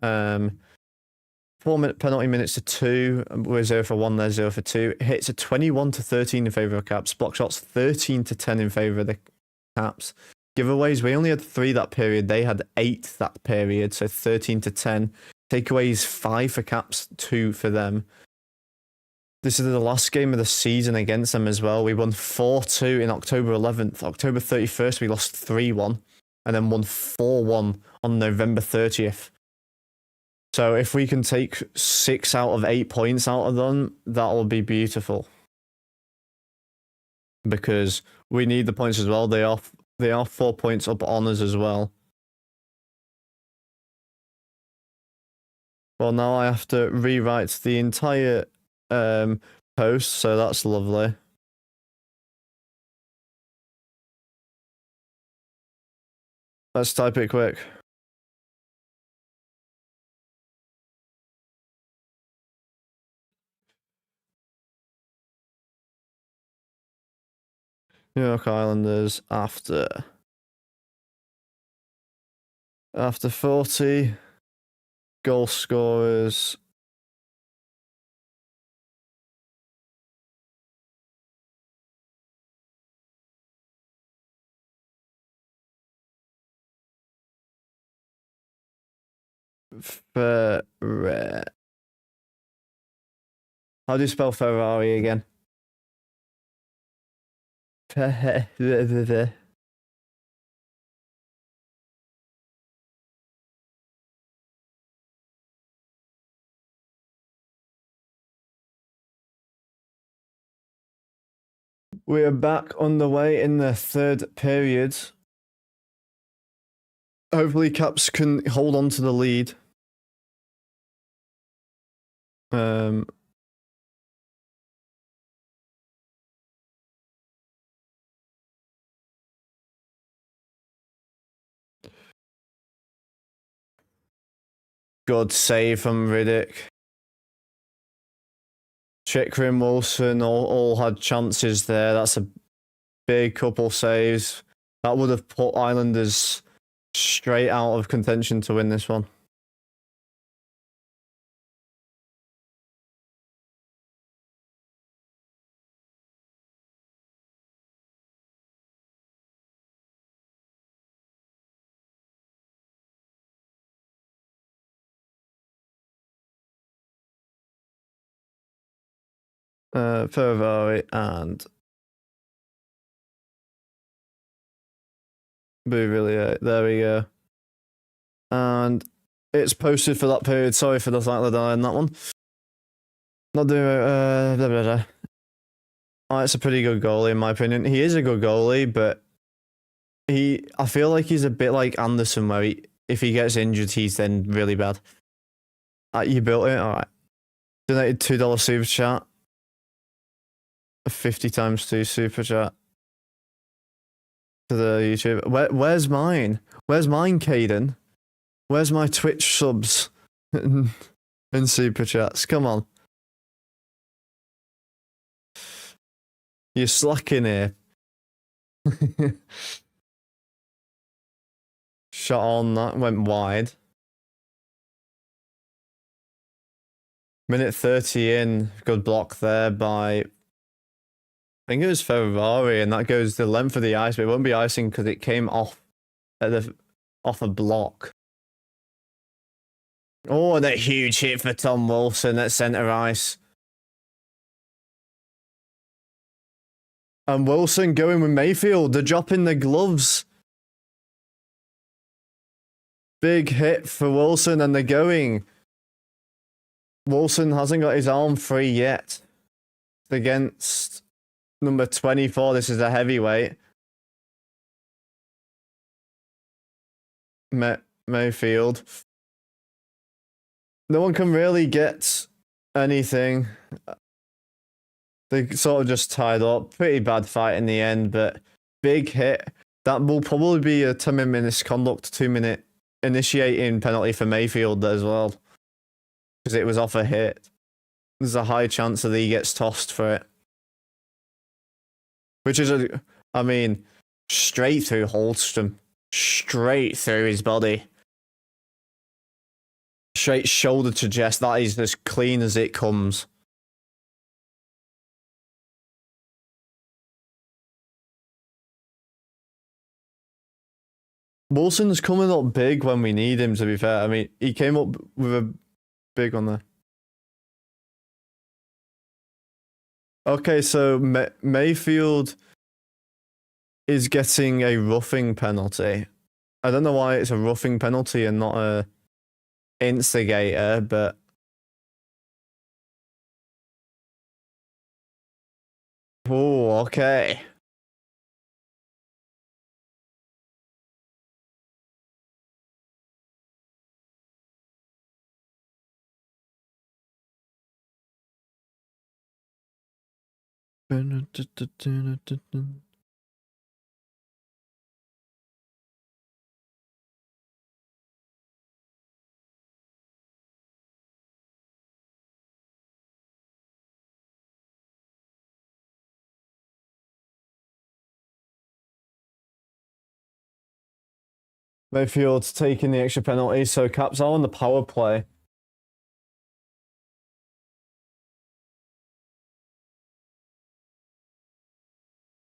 S1: 4-minute penalty minutes to 2. We're 0 for 1 there, 0 for 2. Hits are 21 to 13 in favour of Caps. Block shots 13 to 10 in favour of the Caps. Giveaways, we only had 3 that period. They had 8 that period, so 13 to 10. Takeaways 5 for Caps, 2 for them. This is the last game of the season against them as well. We won 4-2 in October 11th. October 31st, we lost 3-1, and then won 4-1 on November 30th. So if we can take 6 out of 8 points out of them, that will be beautiful. Because we need the points as well. They are 4 points up on us as well. Well, now I have to rewrite the entire post, so that's lovely. Let's type it quick. New York Islanders after 40 goal scorers. Ferrari. How do you spell Ferrari again? We are back on the way in the third period. Hopefully Caps can hold on to the lead. Good save from Riddick. Chikrin, Wilson all had chances there. That's a big couple saves. That would have put Islanders straight out of contention to win this one. Ferrari and Beauvillier. There we go. And it's posted for that period. Sorry for the slightly delay on that one. Not doing blah, blah, blah. Oh, it's a pretty good goalie in my opinion. He is a good goalie, but I feel like he's a bit like Anderson, where if he gets injured, he's then really bad. You built it, all right. Donated $2 super chat. 50 times 2 super chat to the YouTube. Where's mine? Where's mine, Caden? Where's my Twitch subs and super chats? Come on. You're slacking here. Shot on, that went wide. Minute 30 in, good block there by, I think it was Ferrari, and that goes the length of the ice, but it won't be icing because it came off off a block. Oh, that huge hit for Tom Wilson at center ice. And Wilson going with Mayfield. They're dropping the gloves. Big hit for Wilson, and they're going. Wilson hasn't got his arm free yet. Against number 24. This is a heavyweight. Mayfield. No one can really get anything. They sort of just tied up. Pretty bad fight in the end, but big hit. That will probably be a 10-minute misconduct, 2-minute initiating penalty for Mayfield as well. Because it was off a hit. There's a high chance that he gets tossed for it. Which is, I mean, straight through Holstrom. Straight through his body. Straight shoulder to chest. That is as clean as it comes. Wilson's coming up big when we need him, to be fair. I mean, he came up with a big one there. Okay, so Mayfield is getting a roughing penalty. I don't know why it's a roughing penalty and not a instigator, but oh, okay. Mayfield's taking the extra penalty, so Caps are on the power play.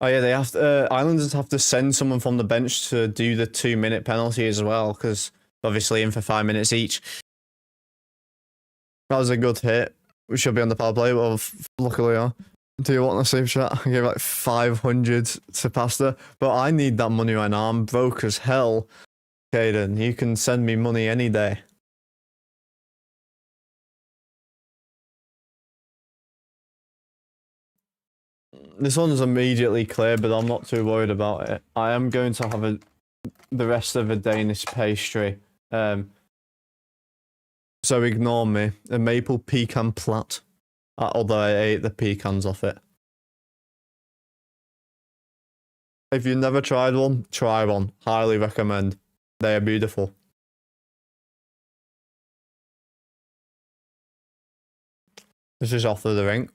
S1: Oh yeah, they have to, Islanders have to send someone from the bench to do the 2-minute penalty as well, because obviously in for 5 minutes each. That was a good hit. We should be on the power play. Well, luckily, do you want a sleep chat? I gave like 500 to Pasta, but I need that money right now. I'm broke as hell. Caden, you can send me money any day. This one's immediately clear, but I'm not too worried about it. I am going to have the rest of a Danish pastry. So ignore me. A maple pecan plat. Although I ate the pecans off it. If you've never tried one, try one. Highly recommend. They are beautiful. This is off the drink.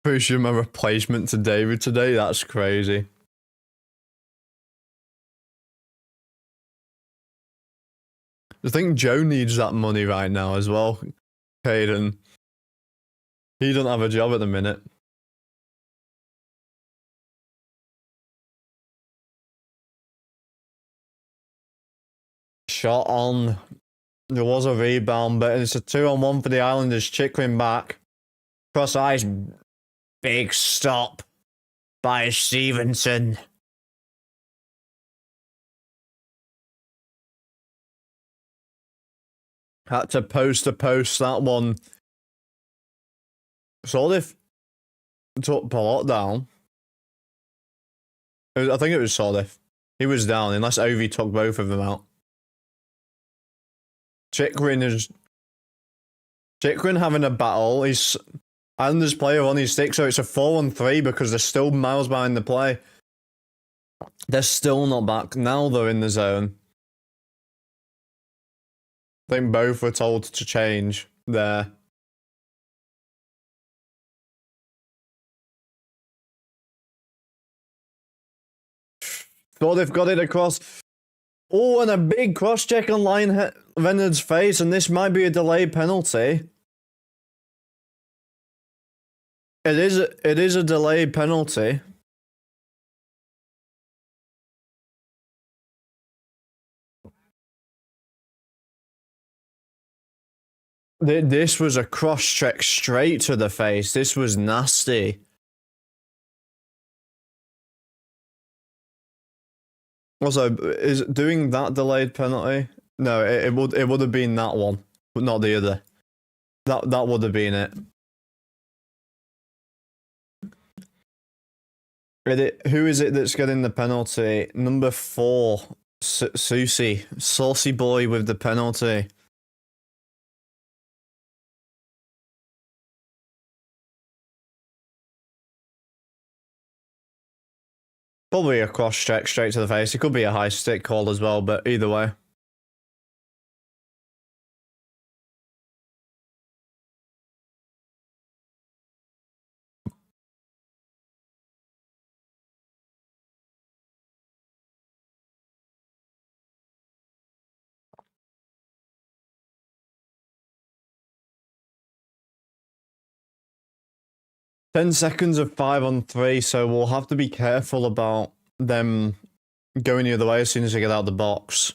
S1: Pushing my replacement to David today. That's crazy. I think Joe needs that money right now as well. Caden. He doesn't have a job at the minute. Shot on. There was a rebound, but it's a 2-on-1 for the Islanders. Chikrin back. Cross ice. Big stop by Stevenson. Had to post that one. Solif took Pollock down. I think it was Solif. He was down, unless Ovi took both of them out. Chikrin having a battle. He's Islanders player on his stick, so it's a 4-on-3 because they're still miles behind the play. They're still not back. Now they're in the zone. I think both were told to change there. Thought they've got it across. Oh, and a big cross-check on Leonard's face, and this might be a delayed penalty. It is a delayed penalty. This was a cross-check straight to the face. This was nasty. Also, is doing that delayed penalty? No, it would have been that one, but not the other. That would have been it. Who is it that's getting the penalty? Number 4, Susie, saucy boy with the penalty. Probably a cross check straight to the face. It could be a high stick call as well, but either way. Ten seconds of 5-on-3, so we'll have to be careful about them going the other way as soon as they get out of the box.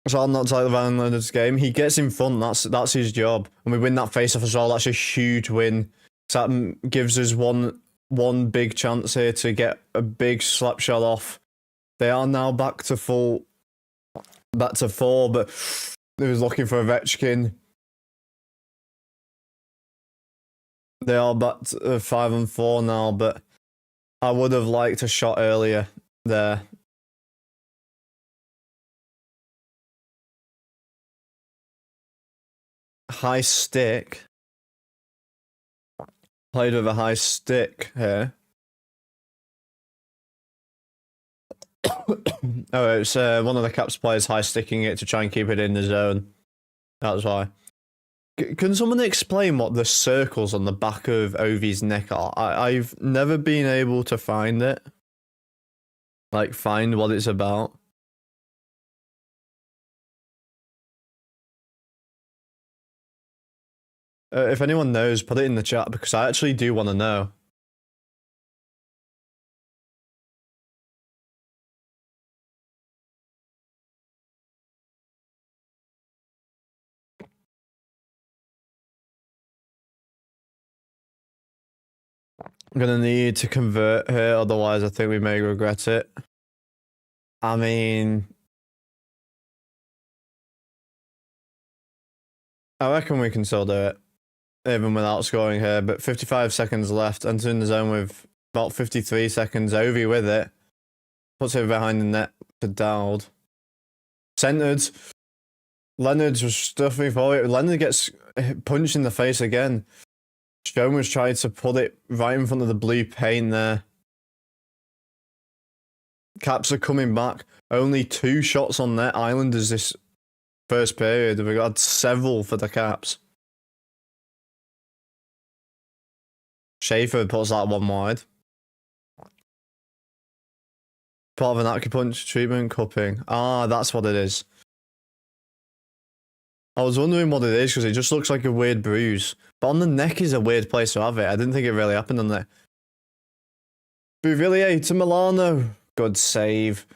S1: So I'm not tired of Leonard's game. He gets in front. That's his job, and we win that face-off as well. That's a huge win. So that gives us one big chance here to get a big slap shot off. They are now back to 4, but they was looking for Ovechkin. They are back to 5-on-4 now, but I would have liked a shot earlier there. High stick. Played with a high stick here. Oh, it's one of the Caps players high sticking it to try and keep it in the zone. That's why. Can someone explain what the circles on the back of Ovi's neck are? I've never been able to find it. Like, find what it's about. If anyone knows, put it in the chat because I actually do want to know. I'm gonna need to convert here, otherwise I think we may regret it. I mean, I reckon we can still do it, even without scoring here, but 55 seconds left, entering the zone with about 53 seconds, Ovi with it. Puts it behind the net to Dowd. Centered. Leonard's was stuffing forward. Leonard gets punched in the face again. Stone was trying to put it right in front of the blue paint there. Caps are coming back. Only 2 shots on net. Islanders this first period. We got several for the Caps. Schaefer puts that one wide. Part of an acupuncture treatment, cupping. Ah, that's what it is. I was wondering what it is because it just looks like a weird bruise. But on the neck is a weird place to have it. I didn't think it really happened on there. Bouvillier to Milano. Good save.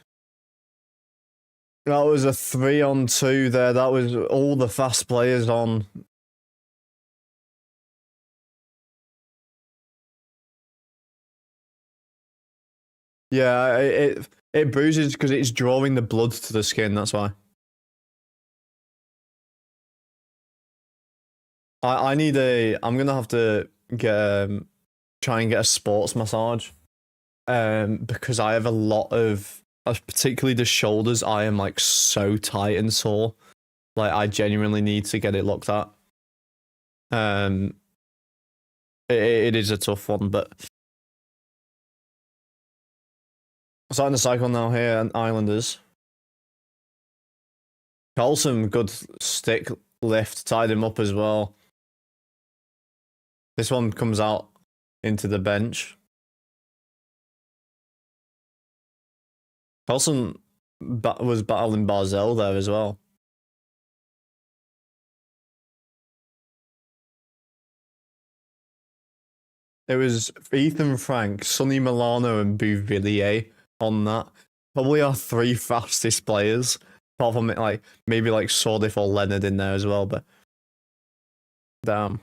S1: That was a 3-on-2 there. That was all the fast players on. Yeah, it bruises because it's drawing the blood to the skin, that's why. I'm gonna have to get try and get a sports massage. Because I have a lot of particularly the shoulders, I am like so tight and sore. Like I genuinely need to get it looked at. It is a tough one, but starting the cycle now here and Islanders. Carlson, good stick lift, tied him up as well. This one comes out into the bench. Carlson was battling Barzell there as well. It was Ethan Frank, Sonny Milano, and Bouvillier on that. Probably our 3 fastest players. Apart from like maybe like Sordif or Leonard in there as well, but damn.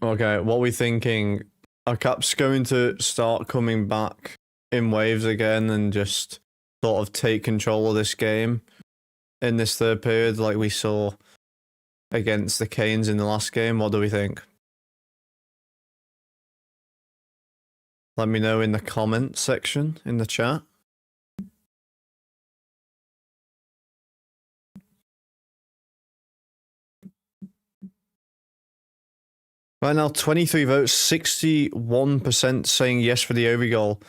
S1: Okay, what are we thinking? Are Caps going to start coming back in waves again and just sort of take control of this game in this third period like we saw against the Canes in the last game? What do we think? Let me know in the comment section in the chat. Right now, 23 votes, 61% saying yes for the Ovi goal.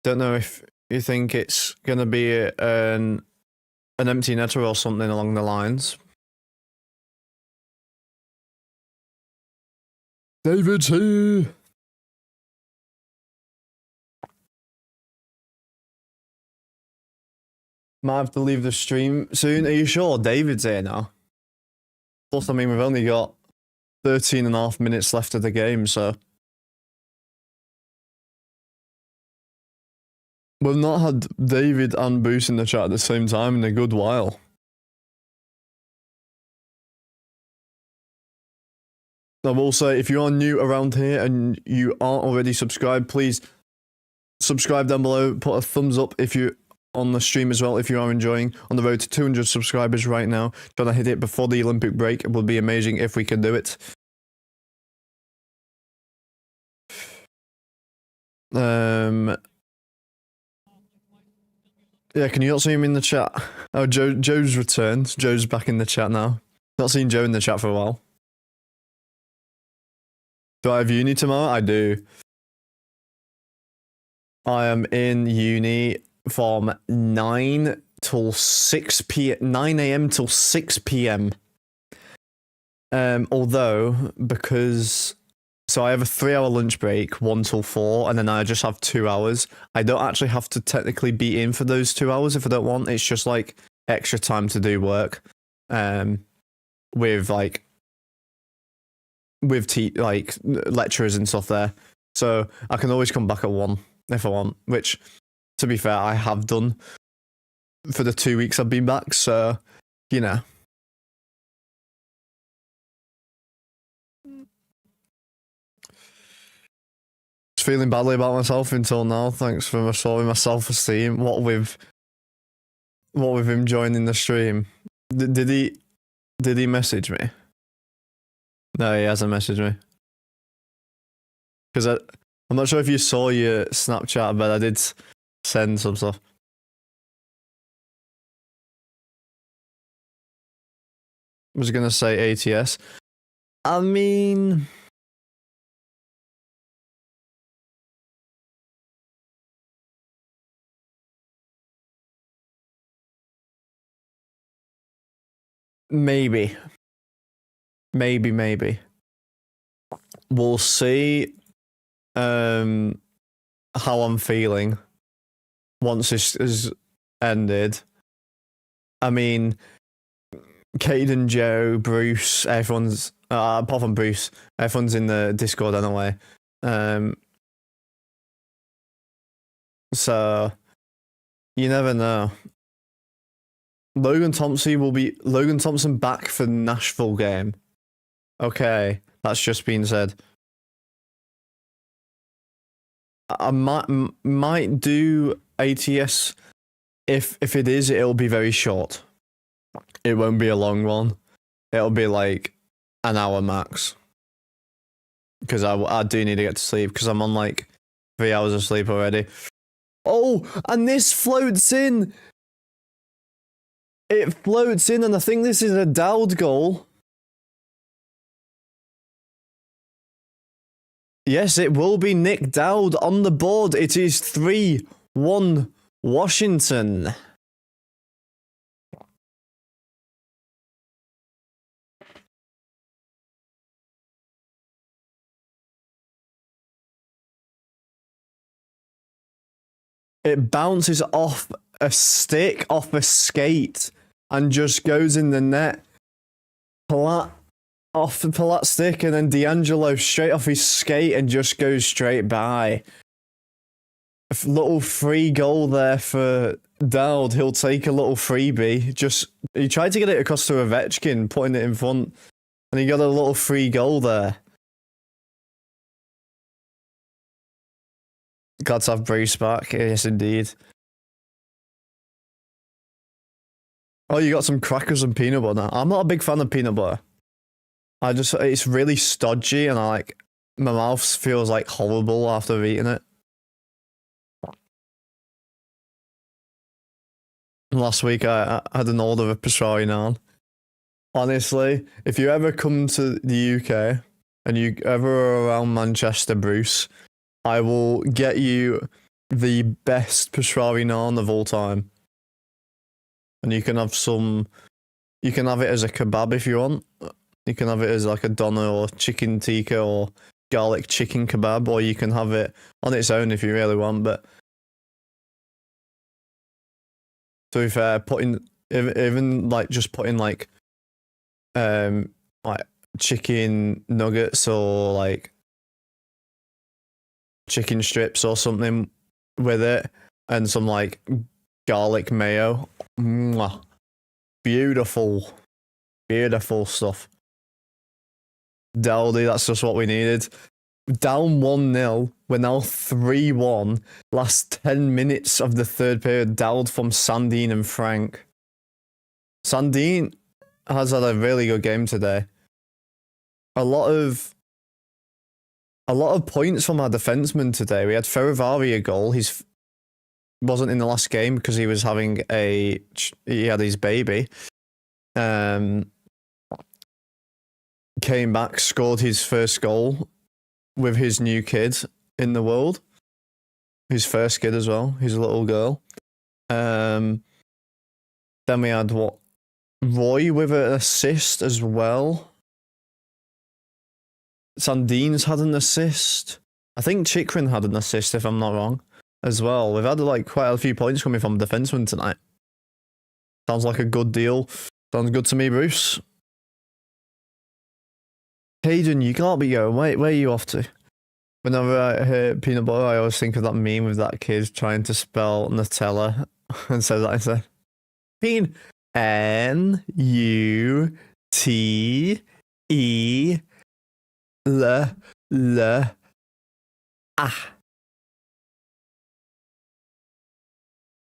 S1: Don't know if you think it's going to be an empty netter or something along the lines. David's here! Might have to leave the stream soon. Are you sure David's here now? Plus, I mean, we've only got 13.5 minutes left of the game, so we've not had David and Boost in the chat at the same time in a good while. I will say, if you are new around here and you aren't already subscribed, please subscribe down below. Put a thumbs up if you're on the stream as well, if you are enjoying. On the road to 200 subscribers right now. Trying to hit it before the Olympic break. It would be amazing if we can do it. Yeah, can you not see him in the chat? Oh, Joe's returned. Joe's back in the chat now. Not seen Joe in the chat for a while. Do I have uni tomorrow? I do. I am in uni from 9 till 6 p.m. 9 a.m. till 6 p.m. Although, because... So I have a 3-hour lunch break, 1 till 4, and then I just have 2 hours. I don't actually have to technically be in for those 2 hours if I don't want. It's just like extra time to do work. With like lecturers and stuff there. So I can always come back at 1 if I want, which to be fair, I have done. for the 2 weeks I've been back. So, you know. Just feeling badly about myself until now. Thanks for restoring my self-esteem. What with him joining the stream. Did he message me? No, he hasn't messaged me. Because I'm not sure if you saw your Snapchat, but I did send some stuff. I was gonna say ATS. I mean, maybe. We'll see how I'm feeling once this is ended. I mean, Caden, Joe, Bruce, everyone's apart from Bruce, everyone's in the Discord anyway. So you never know. Logan Thompson back for the Nashville game. Okay, that's just been said. I might do ATS. If it is, it'll be very short. It won't be a long one. It'll be like an hour max. Because I do need to get to sleep because I'm on like 3 hours of sleep already. Oh, and this floats in. It floats in, and I think this is a Dowd goal. Yes, it will be Nick Dowd on the board. It is 3-1 Washington. It bounces off a stick, off a skate, and just goes in the net. Palat off the Palat stick, and then D'Angelo straight off his skate and just goes straight by. A little free goal there for Dowd. He'll take a little freebie. He tried to get it across to Ovechkin, putting it in front, and he got a little free goal there. Glad to have Bruce back. Yes, indeed. Oh, you got some crackers and peanut butter. I'm not a big fan of peanut butter. It's really stodgy, and my mouth feels like horrible after eating it. Last week I had an order of Pastrami naan. Honestly, if you ever come to the UK and you ever are around Manchester, Bruce, I will get you the best Pastrami naan of all time. And you can have it as a kebab if you want. You can have it as like a doner or chicken tikka or garlic chicken kebab, or you can have it on its own if you really want. But to be fair, putting chicken nuggets or like chicken strips or something with it, and some like garlic mayo. Mwah. Beautiful stuff. Dowdy, that's just what we needed. Down 1-0, we're now 3-1. Last 10 minutes of the third period, Dowd from Sandin and Frank. Sandin has had a really good game today. A lot of points from our defensemen today. We had Ferravari a goal. He wasn't in the last game because he was he had his baby. Came back, scored his first goal with his new kid in the world. His first kid as well, his little girl. Then we had Roy with an assist as well. Sandin's had an assist. I think Chikrin had an assist, if I'm not wrong, as well. We've had quite a few points coming from defensemen tonight. Sounds like a good deal. Sounds good to me, Bruce. Hayden, you can't be going. Where are you off to? Whenever I hear peanut butter, I always think of that meme with that kid trying to spell Nutella and says that instead. Bean. N-U-T-E-L-L-A.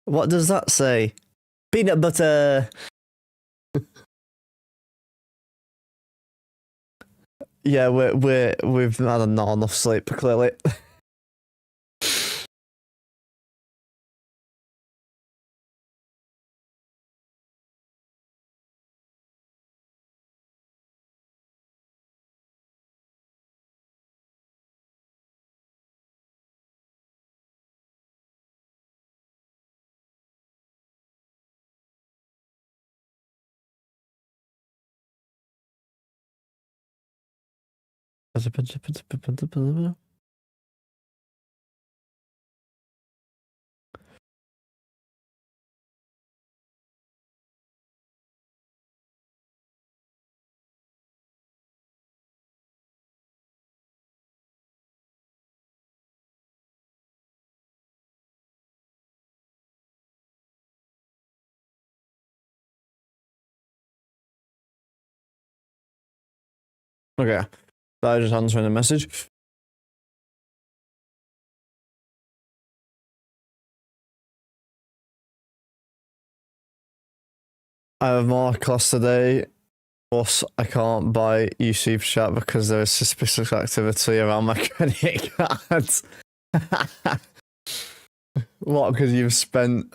S1: What does that say? Peanut butter. Yeah, we've had not enough sleep, clearly. Okay, I just answering a message. I have more class today, plus I can't buy YouTube chat because there is suspicious activity around my credit cards. What? Because you've spent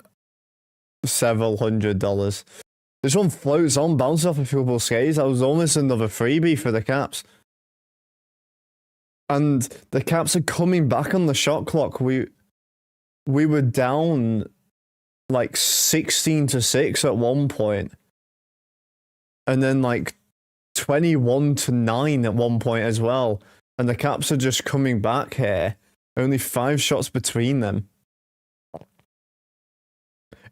S1: several $100s. This one floats on, bounces off a few people's skates. That was almost another freebie for the Caps. And the Caps are coming back on the shot clock. We were down like 16-6 at one point, and then like 21-9 at one point as well. And the Caps are just coming back here. Only 5 shots between them.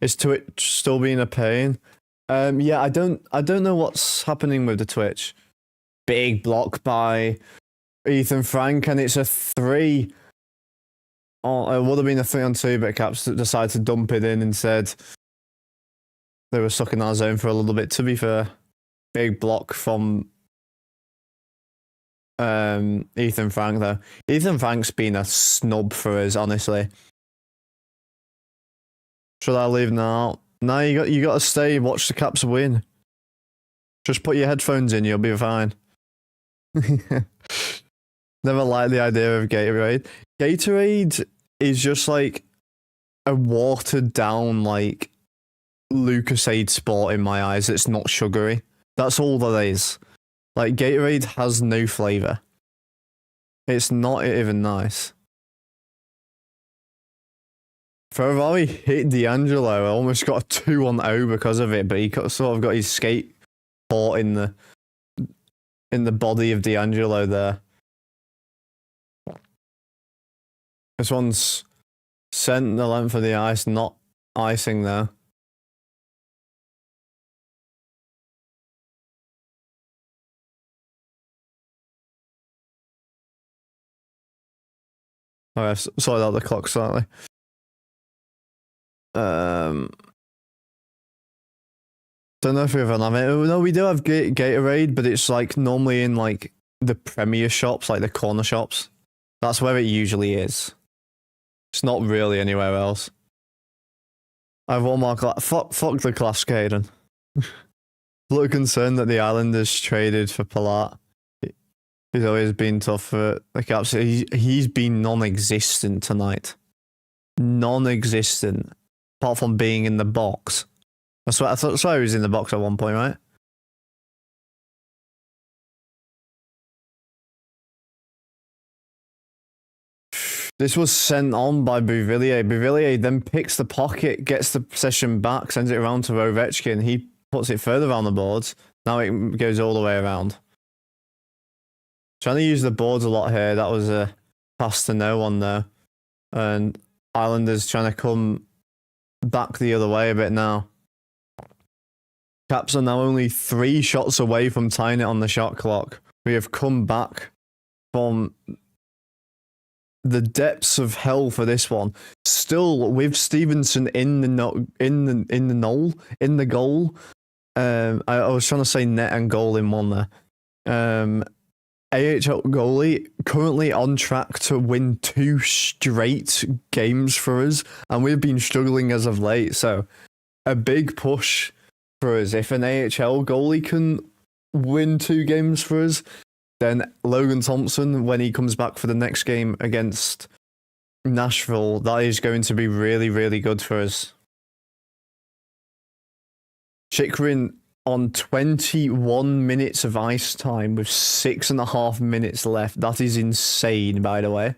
S1: Is Twitch still being a pain? Yeah, I don't know what's happening with the Twitch. Big block by Ethan Frank, and it's a 3. Oh, it would have been a 3-on-2, but Caps decided to dump it in instead. They were stuck in that zone for a little bit, to be fair. Big block from Ethan Frank, though. Ethan Frank's been a snub for us, honestly. Should I leave now? No, you got to stay, watch the Caps win. Just put your headphones in, you'll be fine. Never liked the idea of Gatorade. Gatorade is just like a watered down, like, Lucasade Sport in my eyes. It's not sugary. That's all that is. Like, Gatorade has no flavour. It's not even nice. Ferrari hit D'Angelo. I almost got a 2-on-0 because of it, but he sort of got his skate caught in the body of D'Angelo there. This one's sent the length of the ice, not icing there. Alright, sorted out the clock slightly. Don't know if we ever have it. No, we do have Gatorade, but it's like normally in like the premier shops, like the corner shops. That's where it usually is. It's not really anywhere else. I have one more class. Fuck the class, Caden. A little concerned that the Islanders traded for Palat. He's always been tough for the Caps. He's been non-existent tonight. Non-existent. Apart from being in the box. I swear he was in the box at one point, right? This was sent on by Bouvillier. Bouvillier then picks the pocket, gets the possession back, sends it around to Ovechkin. He puts it further around the boards. Now it goes all the way around. Trying to use the boards a lot here. That was a pass to no one there. And Islanders trying to come back the other way a bit now. Caps are now only 3 shots away from tying it on the shot clock. We have come back from the depths of hell for this one. Still with Stevenson in the goal. I was trying to say net and goal in one there. AHL goalie currently on track to win 2 straight games for us, and we've been struggling as of late. So a big push for us. If an AHL goalie can win 2 games for us, then Logan Thompson, when he comes back for the next game against Nashville, that is going to be really, really good for us. Chychrun on 21 minutes of ice time with 6.5 minutes left. That is insane, by the way.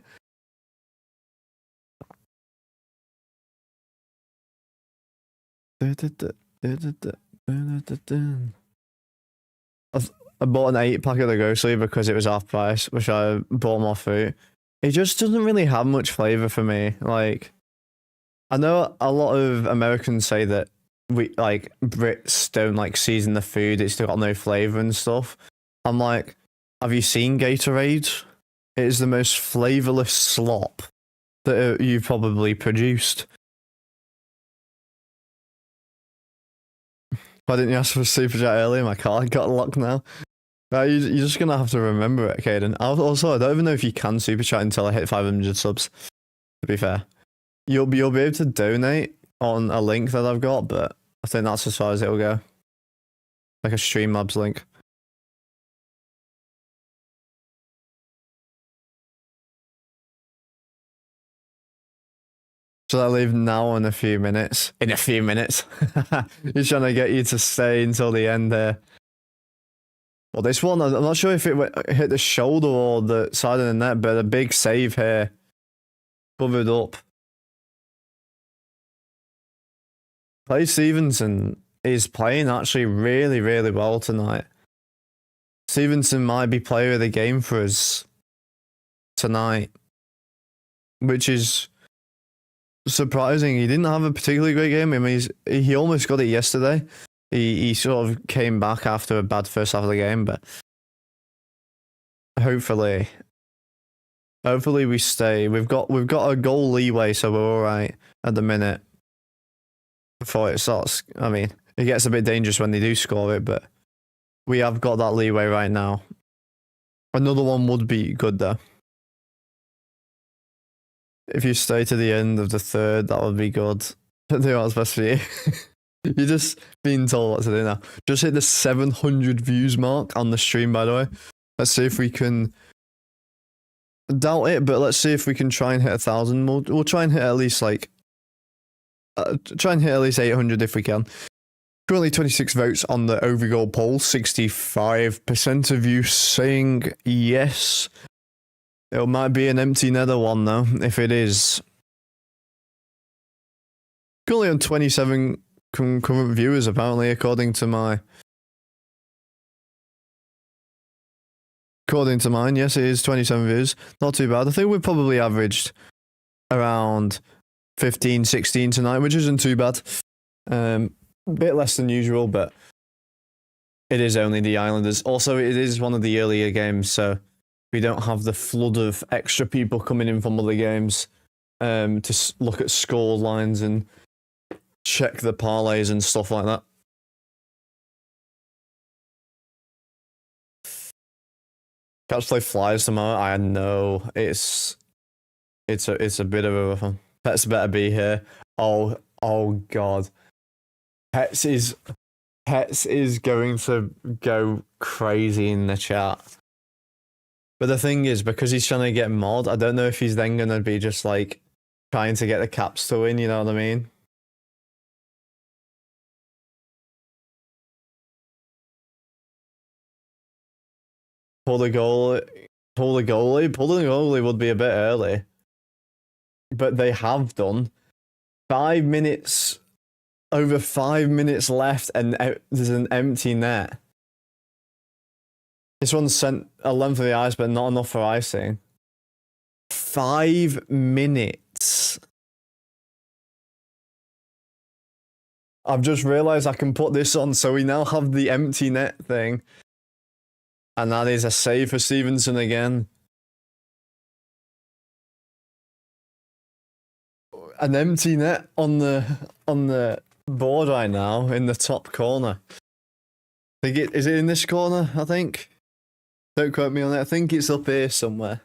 S1: I bought an 8-pack of the Ghostly because it was half price, which I bought them off Food. It just doesn't really have much flavor for me. Like, I know a lot of Americans say that we like Brits don't like season the food; it's still got no flavor and stuff. I'm like, have you seen Gatorade? It is the most flavorless slop that you've probably produced. Why didn't you ask for a super chat earlier? My card got locked now. You're just gonna have to remember it, Caden. Also, I don't even know if you can super chat until I hit 500 subs. To be fair, you'll be able to donate on a link that I've got, but I think that's as far as it'll go. Like a Streamlabs link. Should I leave now in a few minutes? In a few minutes. He's trying to get you to stay until the end there. Well, this one, I'm not sure if it hit the shoulder or the side of the net, but a big save here. Covered up. Clay Stevenson is playing actually really, really well tonight. Stevenson might be player of the game for us tonight, which is surprising. He didn't have a particularly great game. I mean, he almost got it yesterday. He sort of came back after a bad first half of the game, but hopefully we stay. We've got a goal leeway, so we're all right at the minute. Before it starts, I mean, it gets a bit dangerous when they do score it, but we have got that leeway right now. Another one would be good though. If you stay to the end of the third, that would be good. Do what's best for you. You're just being told what to do now. Just hit the 700 views mark on the stream, by the way. Let's see if we can... Doubt it, but let's see if we can try and hit 1,000. We'll try and hit at least like... try and hit at least 800 if we can. Currently 26 votes on the overall poll. 65% of you saying yes. It might be an empty nether one though, if it is. Currently on 27 current viewers, apparently, according to mine. Yes, it is 27 views. Not too bad. I think we've probably averaged around 15, 16 tonight, which isn't too bad. A bit less than usual, but it is only the Islanders. Also, it is one of the earlier games, so we don't have the flood of extra people coming in from other games to look at score lines and check the parlays and stuff like that. Cats play Flyers tomorrow. I know it's a bit of a rough one. Pets better be here. Oh god. Pets is going to go crazy in the chat. But the thing is, because he's trying to get mod, I don't know if he's then gonna be just like trying to get the Caps to win, you know what I mean? Pull the goalie would be a bit early. But they have done. 5 minutes, over 5 minutes left, and there's an empty net. This one sent a length of the ice, but not enough for icing. 5 minutes. I've just realised I can put this on, so we now have the empty net thing. And that is a save for Stevenson again. an empty net on the board right now in the top corner. Is it in this corner? I think. Don't quote me on it. I think it's up here somewhere.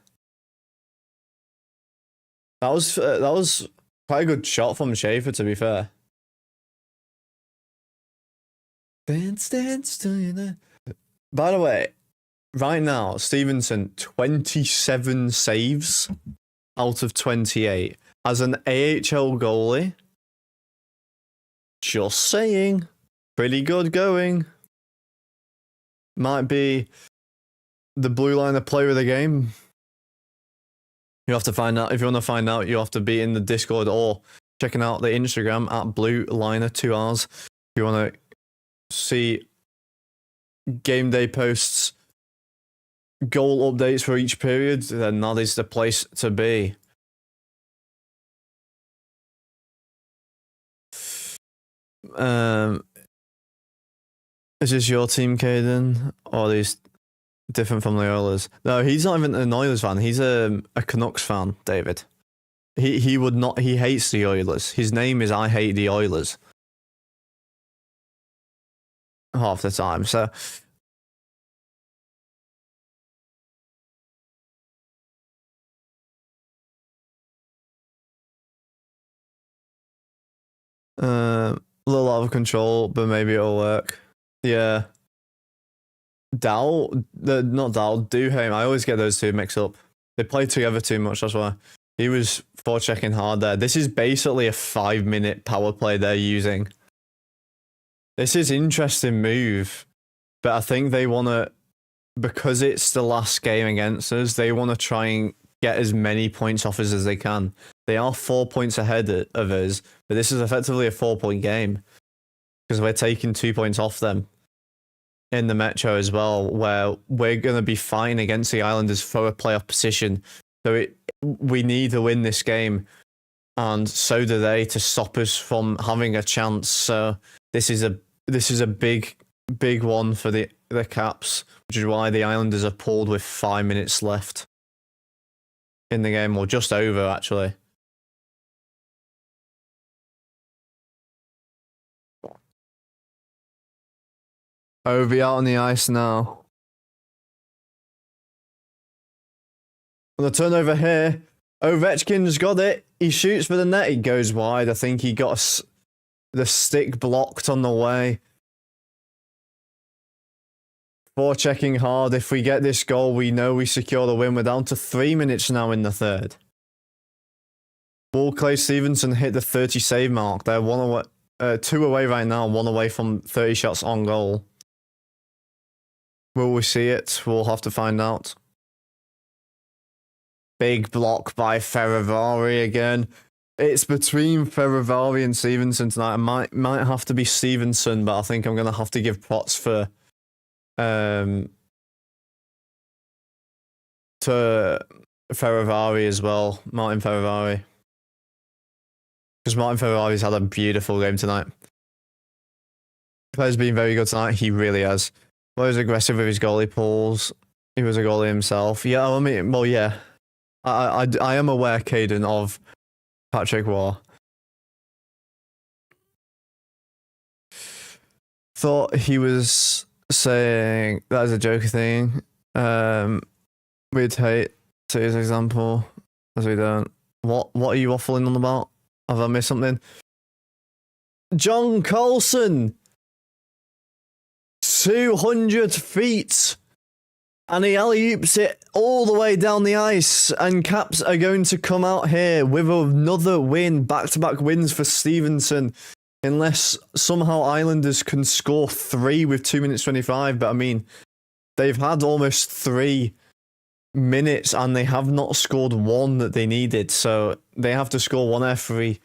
S1: That was quite a good shot from Schaefer, to be fair. Dance, dance, do you know? By the way, right now, Stevenson 27 saves out of 28 as an AHL goalie. Just saying, pretty good going. Might be the blue liner player of the game. You have to find out. If you want to find out, you have to be in the Discord or checking out the Instagram at blue liner 2Rs. If you want to see game day posts, goal updates for each period, then that is the place to be. Is this your team, Caden, or are these different from the Oilers? No, he's not even an Oilers fan. He's a Canucks fan, David. He would not. He hates the Oilers. His name is I Hate the Oilers. Half the time, so. A little out of control, but maybe it'll work. Yeah. Not Duhaime. I always get those two mixed up. They play together too much, that's why. He was forechecking hard there. This is basically a 5-minute power play they're using. This is interesting move, but I think they want to, because it's the last game against us, they want to try and get as many points off us as they can. They are 4 points ahead of us, but this is effectively a 4-point game because we're taking 2 points off them in the Metro as well, where we're going to be fighting against the Islanders for a playoff position. So we need to win this game, and so do they, to stop us from having a chance. So this is a big one for the Caps, which is why the Islanders are pulled with 5 minutes left in the game, or just over actually. Ovi out on the ice now. On the turnover here, Ovechkin's got it. He shoots for the net. He goes wide. I think he got the stick blocked on the way. Forechecking hard. If we get this goal, we know we secure the win. We're down to 3 minutes now in the third. Will Clay Stevenson hit the 30 save mark? They're 2 away right now, 1 away from 30 shots on goal. Will we see it? We'll have to find out. Big block by Ferravari again. It's between Ferravari and Stevenson tonight. It might have to be Stevenson, but I think I'm going to have to give props to Ferravari as well. Martin Ferravari. Because Martin Ferrari's had a beautiful game tonight. Player's been very good tonight. He really has. Well, he was aggressive with his goalie pulls. He was a goalie himself. Yeah, I mean, well, yeah. I am aware, Caden, of Patrick Roy. Thought he was saying that is a joke thing. We'd hate to his example, as we don't. What are you waffling on about? Have I missed something? John Carlson! 200 feet! And he alley-oops it all the way down the ice. And Caps are going to come out here with another win. Back-to-back wins for Stevenson. Unless somehow Islanders can score 3 with 2 minutes 25. But I mean, they've had almost 3 minutes and they have not scored 1 that they needed. So they have to score 1 every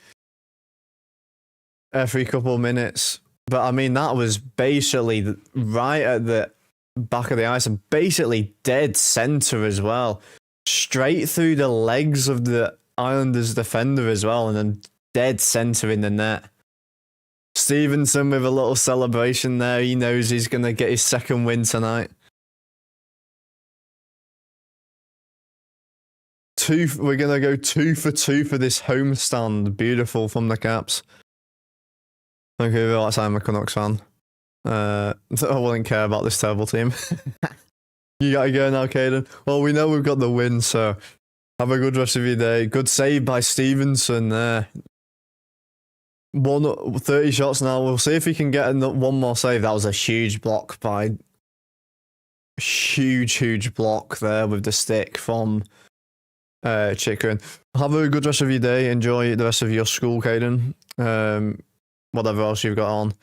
S1: couple of minutes. But I mean, that was basically right at the back of the ice and basically dead center as well. Straight through the legs of the Islanders defender as well, and then dead center in the net. Stevenson with a little celebration there. He knows he's going to get his second win tonight. We're gonna go 2 for 2 for this homestand. Beautiful from the Caps. Okay, that's I'm a Canucks fan. I wouldn't care about this terrible team. You gotta go now, Caden. Well, we know we've got the win, so have a good rest of your day. Good save by Stevenson there. 30 shots now. We'll see if we can get one more save. That was a huge block by... Huge block there with the stick from Chychrun. Have a good rest of your day. Enjoy the rest of your school, Caden. Whatever else you've got on.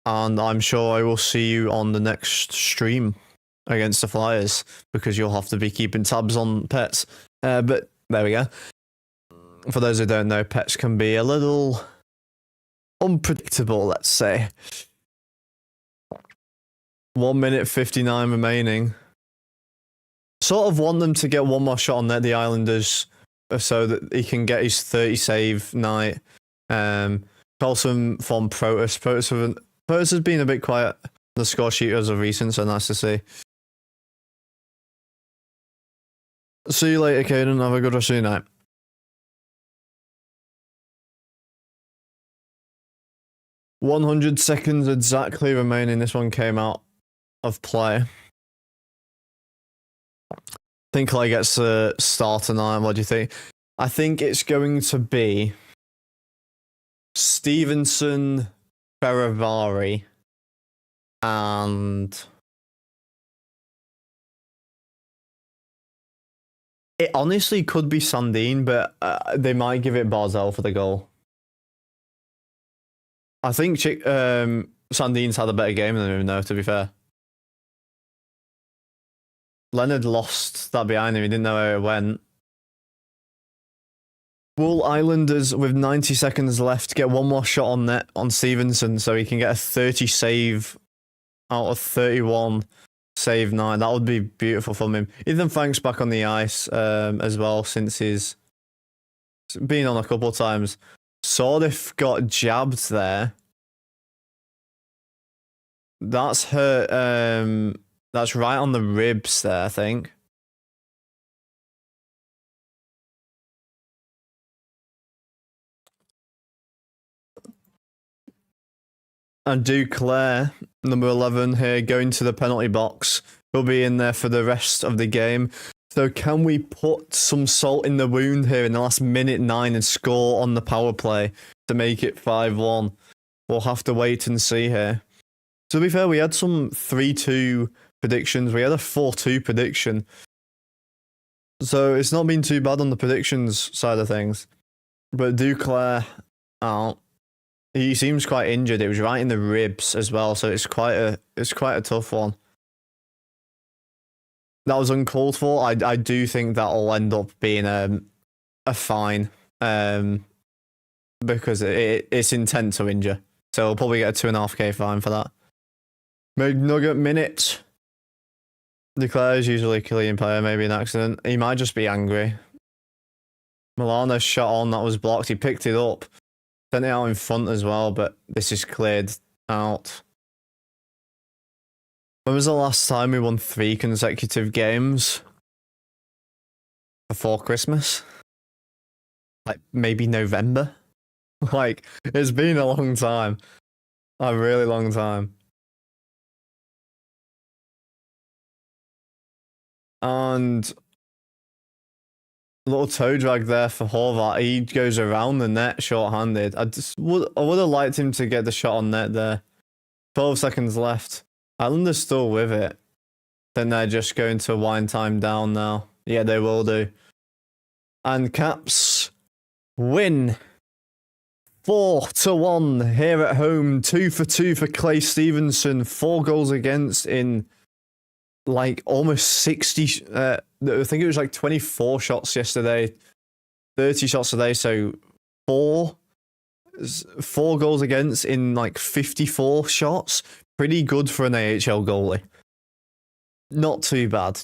S1: And I'm sure I will see you on the next stream against the Flyers, because you'll have to be keeping tabs on pets. But there we go. For those who don't know, pets can be a little unpredictable, let's say. 1 minute 59 remaining. Sort of want them to get one more shot on net, the Islanders, so that he can get his 30 save night. Carlson from Protus. Protus has been a bit quiet on the score sheet as of recent, so nice to see. See you later, Caden. Have a good rest of your night. 100 seconds exactly remaining. This one came out of play. I think Clay gets a start tonight. What do you think? I think it's going to be Stevenson, Ferravari, and it honestly could be Sandin, but they might give it Barzell for the goal. I think Sandin's had a better game than him, though, to be fair. Leonard lost that behind him. He didn't know where it went. Will Islanders, with 90 seconds left, get one more shot on net on Stevenson so he can get a 30 save out of 31 save 9? That would be beautiful from him. Ethan Frank's back on the ice as well, since he's been on a couple of times. Sordif got jabbed there. That's hurt. That's right on the ribs there, I think. And Duclair, number 11 here, going to the penalty box. He'll be in there for the rest of the game. So can we put some salt in the wound here in the last minute 9 and score on the power play to make it 5-1? We'll have to wait and see here. To be fair, we had some 3-2 predictions. We had a 4-2 prediction. So it's not been too bad on the predictions side of things. But Duclair out. He seems quite injured. It was right in the ribs as well, so it's quite a tough one. That was uncalled for. I do think that'll end up being a fine, because it's intent to injure. So we'll probably get a 2.5K fine for that. McNugget minute. Declares usually a clean player, maybe an accident. He might just be angry. Milano shot on, that was blocked. He picked it up. Sent it out in front as well, but this is cleared out. When was the last time we won 3 consecutive games? Before Christmas? Like, maybe November? Like, it's been a long time. A really long time. And a little toe drag there for Horvat. He goes around the net short-handed. I would have liked him to get the shot on net there. 12 seconds left. Islanders still with it. Then they're just going to wind time down now. Yeah, they will do. And Caps win 4-1 here at home. 2 for 2 for Clay Stevenson. 4 goals against in like almost 60. I think it was like 24 shots yesterday. 30 shots today. So 4 goals against in like 54 shots. Pretty good for an AHL goalie. Not too bad.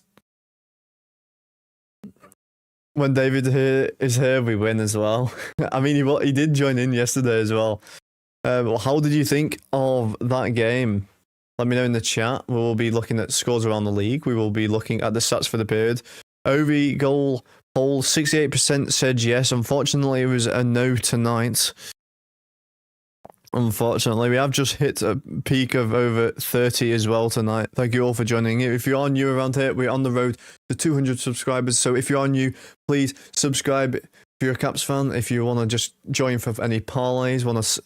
S1: When David is here, we win as well. I mean, he did join in yesterday as well. How did you think of that game? Let me know in the chat. We will be looking at scores around the league. We will be looking at the stats for the period. Ovi goal poll, 68% said yes. Unfortunately, it was a no tonight. Unfortunately, we have just hit a peak of over 30 as well tonight. Thank you all for joining. If you are new around here, we're on the road to 200 subscribers. So if you are new, please subscribe if you're a Caps fan. If you want to just join for any parlays, want to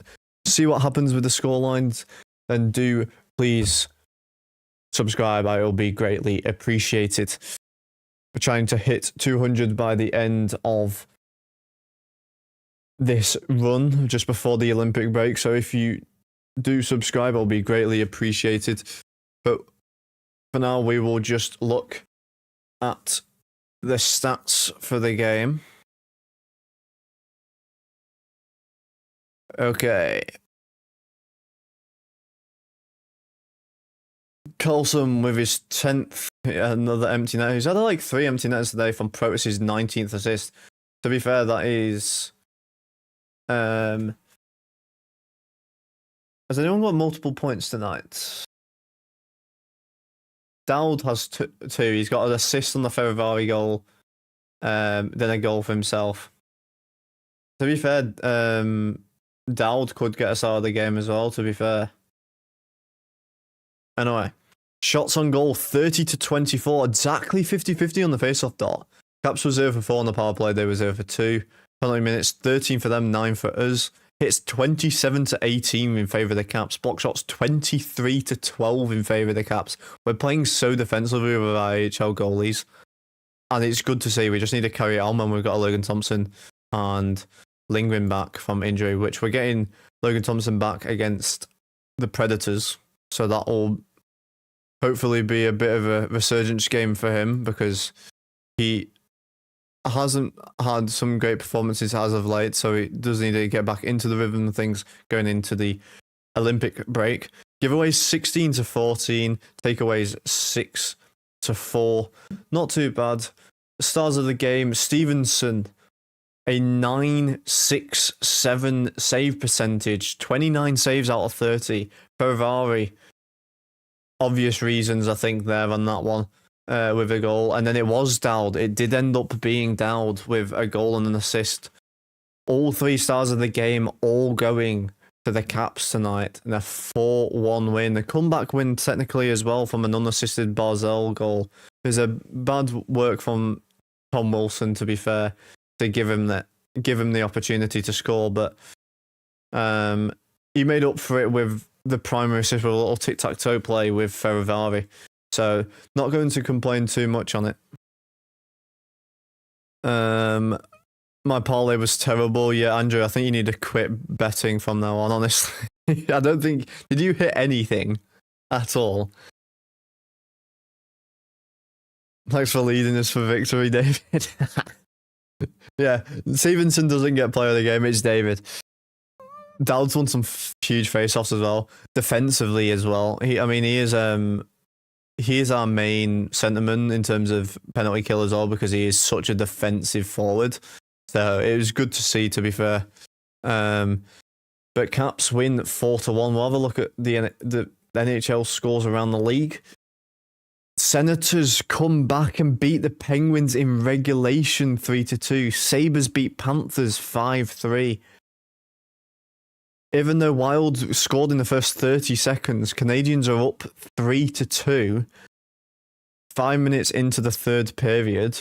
S1: see what happens with the scorelines, then do please subscribe. I will be greatly appreciated. We're trying to hit 200 by the end of this run, just before the Olympic break. So if you do subscribe, I'll be greatly appreciated. But for now, we will just look at the stats for the game. Okay. Coulson with his 10th, another empty net. He's had like 3 empty nets today from Protas' 19th assist. To be fair, that is... has anyone got multiple points tonight? Dowd has 2. He's got an assist on the Ferravari goal, then a goal for himself. To be fair, Dowd could get us out of the game as well, to be fair. Anyway, shots on goal 30-24, exactly 50-50 on the face-off dot. Caps were 0 for 4 on the power play, they were 0 for 2. Penalty minutes 13 for them, 9 for us. Hits 27-18 in favour of the Caps. Block shots 23-12 in favour of the Caps. We're playing so defensively with our AHL goalies, and it's good to see. We just need to carry it on when we've got Logan Thompson and Lindgren back from injury, which we're getting Logan Thompson back against the Predators. So that will hopefully be a bit of a resurgence game for him, because he hasn't had some great performances as of late, so he does need to get back into the rhythm of things going into the Olympic break. Giveaways 16-14, takeaways 6-4. Not too bad. Stars of the game, Stevenson, a 9.67 save percentage, 29 saves out of 30. Ferravari, obvious reasons I think there on that one. With a goal, and then it was Dowd. It did end up being Dowd with a goal and an assist. All 3 stars of the game, all going to the Caps tonight, and a 4-1 win. A comeback win technically as well from an unassisted Barzell goal. There's a bad work from Tom Wilson, to be fair, to give him the opportunity to score, but he made up for it with the primary assist with a little tic-tac-toe play with Ferravari. So, not going to complain too much on it. My parlay was terrible. Yeah, Andrew, I think you need to quit betting from now on, honestly. I don't think... Did you hit anything at all? Thanks for leading us for victory, David. Yeah, Stevenson doesn't get player of the game, it's David. Dowd's won some huge face-offs as well. Defensively as well. He is our main centerman in terms of penalty kill as well, because he is such a defensive forward. So it was good to see, to be fair. But Caps win 4-1. We'll have a look at the NHL scores around the league. Senators come back and beat the Penguins in regulation 3-2. Sabres beat Panthers 5-3. Even though Wild scored in the first 30 seconds, Canadians are up 3-2. 5 minutes into the third period.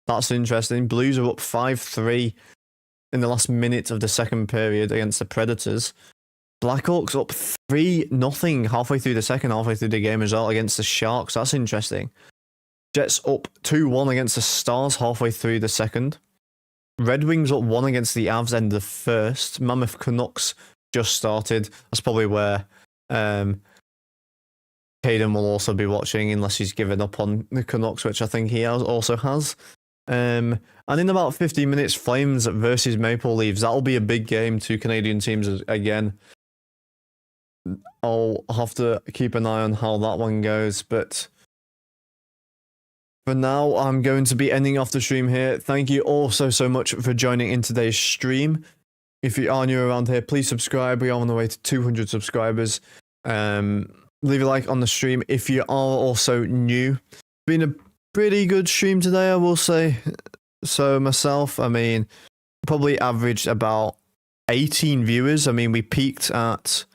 S1: That's interesting. Blues are up 5-3 in the last minute of the second period against the Predators. Blackhawks up 3-0 halfway through the second, halfway through the game as well against the Sharks. That's interesting. Jets up 2-1 against the Stars halfway through the second. Red Wings up 1 against the Avs end of the first. Mammoth Canucks just started. That's probably where Caden will also be watching, unless he's given up on the Canucks, which I think he also has. And in about 15 minutes, Flames versus Maple Leafs. That'll be a big game. 2 Canadian teams again. I'll have to keep an eye on how that one goes, but for now, I'm going to be ending off the stream here. Thank you all so much for joining in today's stream. If you are new around here, please subscribe. We are on the way to 200 subscribers. Leave a like on the stream if you are also new. It's been a pretty good stream today, I will say. So myself, I mean, probably averaged about 18 viewers. I mean, we peaked at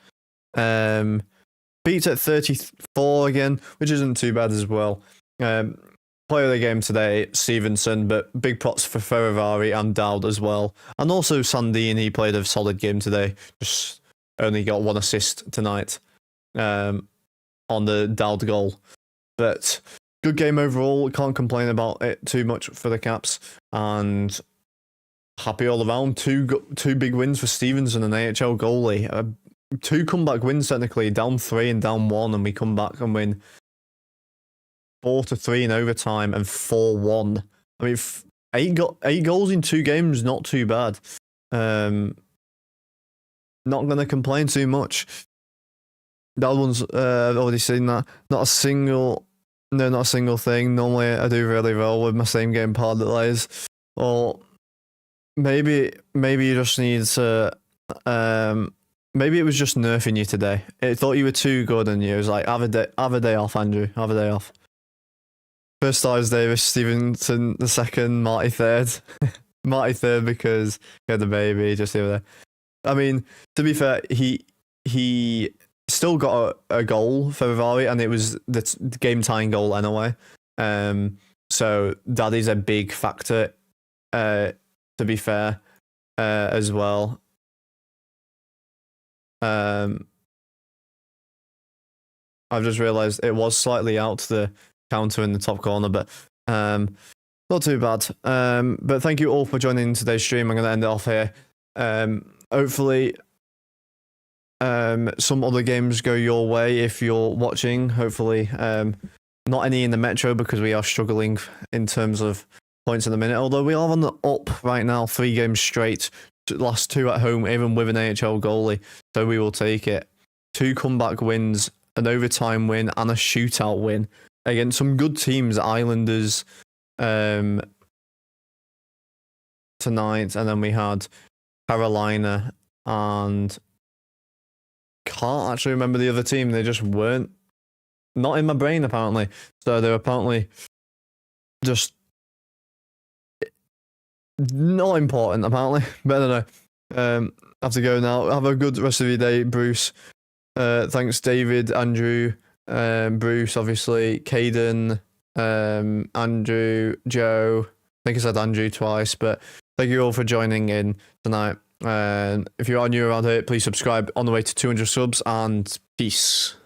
S1: 34 again, which isn't too bad as well. Player of the game today, Stevenson, but big props for Ferravari and Dowd as well. And also Sandine, he played a solid game today. Just only got 1 assist tonight on the Dowd goal. But good game overall. Can't complain about it too much for the Caps. And happy all around. Two big wins for Stevenson, an AHL goalie. 2 comeback wins technically, down 3 and down 1, and we come back and win 4-3 in overtime and 4-1. I mean, 8 goals in 2 games, not too bad. Not gonna complain too much. That one's I've already seen that. Not a single thing. Normally I do really well with my same game parlays. Delays. Or maybe you just need to maybe it was just nerfing you today. It thought you were too good and you was like, have a day off, Andrew. Have a day off. First star is Davis, Stevenson the second, Marty third. Marty third because he had the baby just the other day. I mean, to be fair, he still got a goal for Ferravari, and it was the game tying goal anyway. So that is a big factor. To be fair, as well. I've just realised it was slightly out to the counter in the top corner, but not too bad. But thank you all for joining today's stream. I'm going to end it off here. Hopefully some other games go your way if you're watching. Hopefully not any in the Metro because we are struggling in terms of points in the minute, although we are on the up right now, 3 games straight, last 2 at home, even with an AHL goalie, so we will take it. 2 comeback wins, an overtime win and a shootout win against some good teams, Islanders tonight, and then we had Carolina and can't actually remember the other team. They just weren't, not in my brain apparently, so they're apparently just not important apparently, but I don't know. I have to go now. Have a good rest of your day, Bruce. Thanks David, Andrew, Bruce obviously, Caden, Andrew, Joe. I think I said Andrew twice, but thank you all for joining in tonight. If you are new around here, please subscribe on the way to 200 subs, and peace.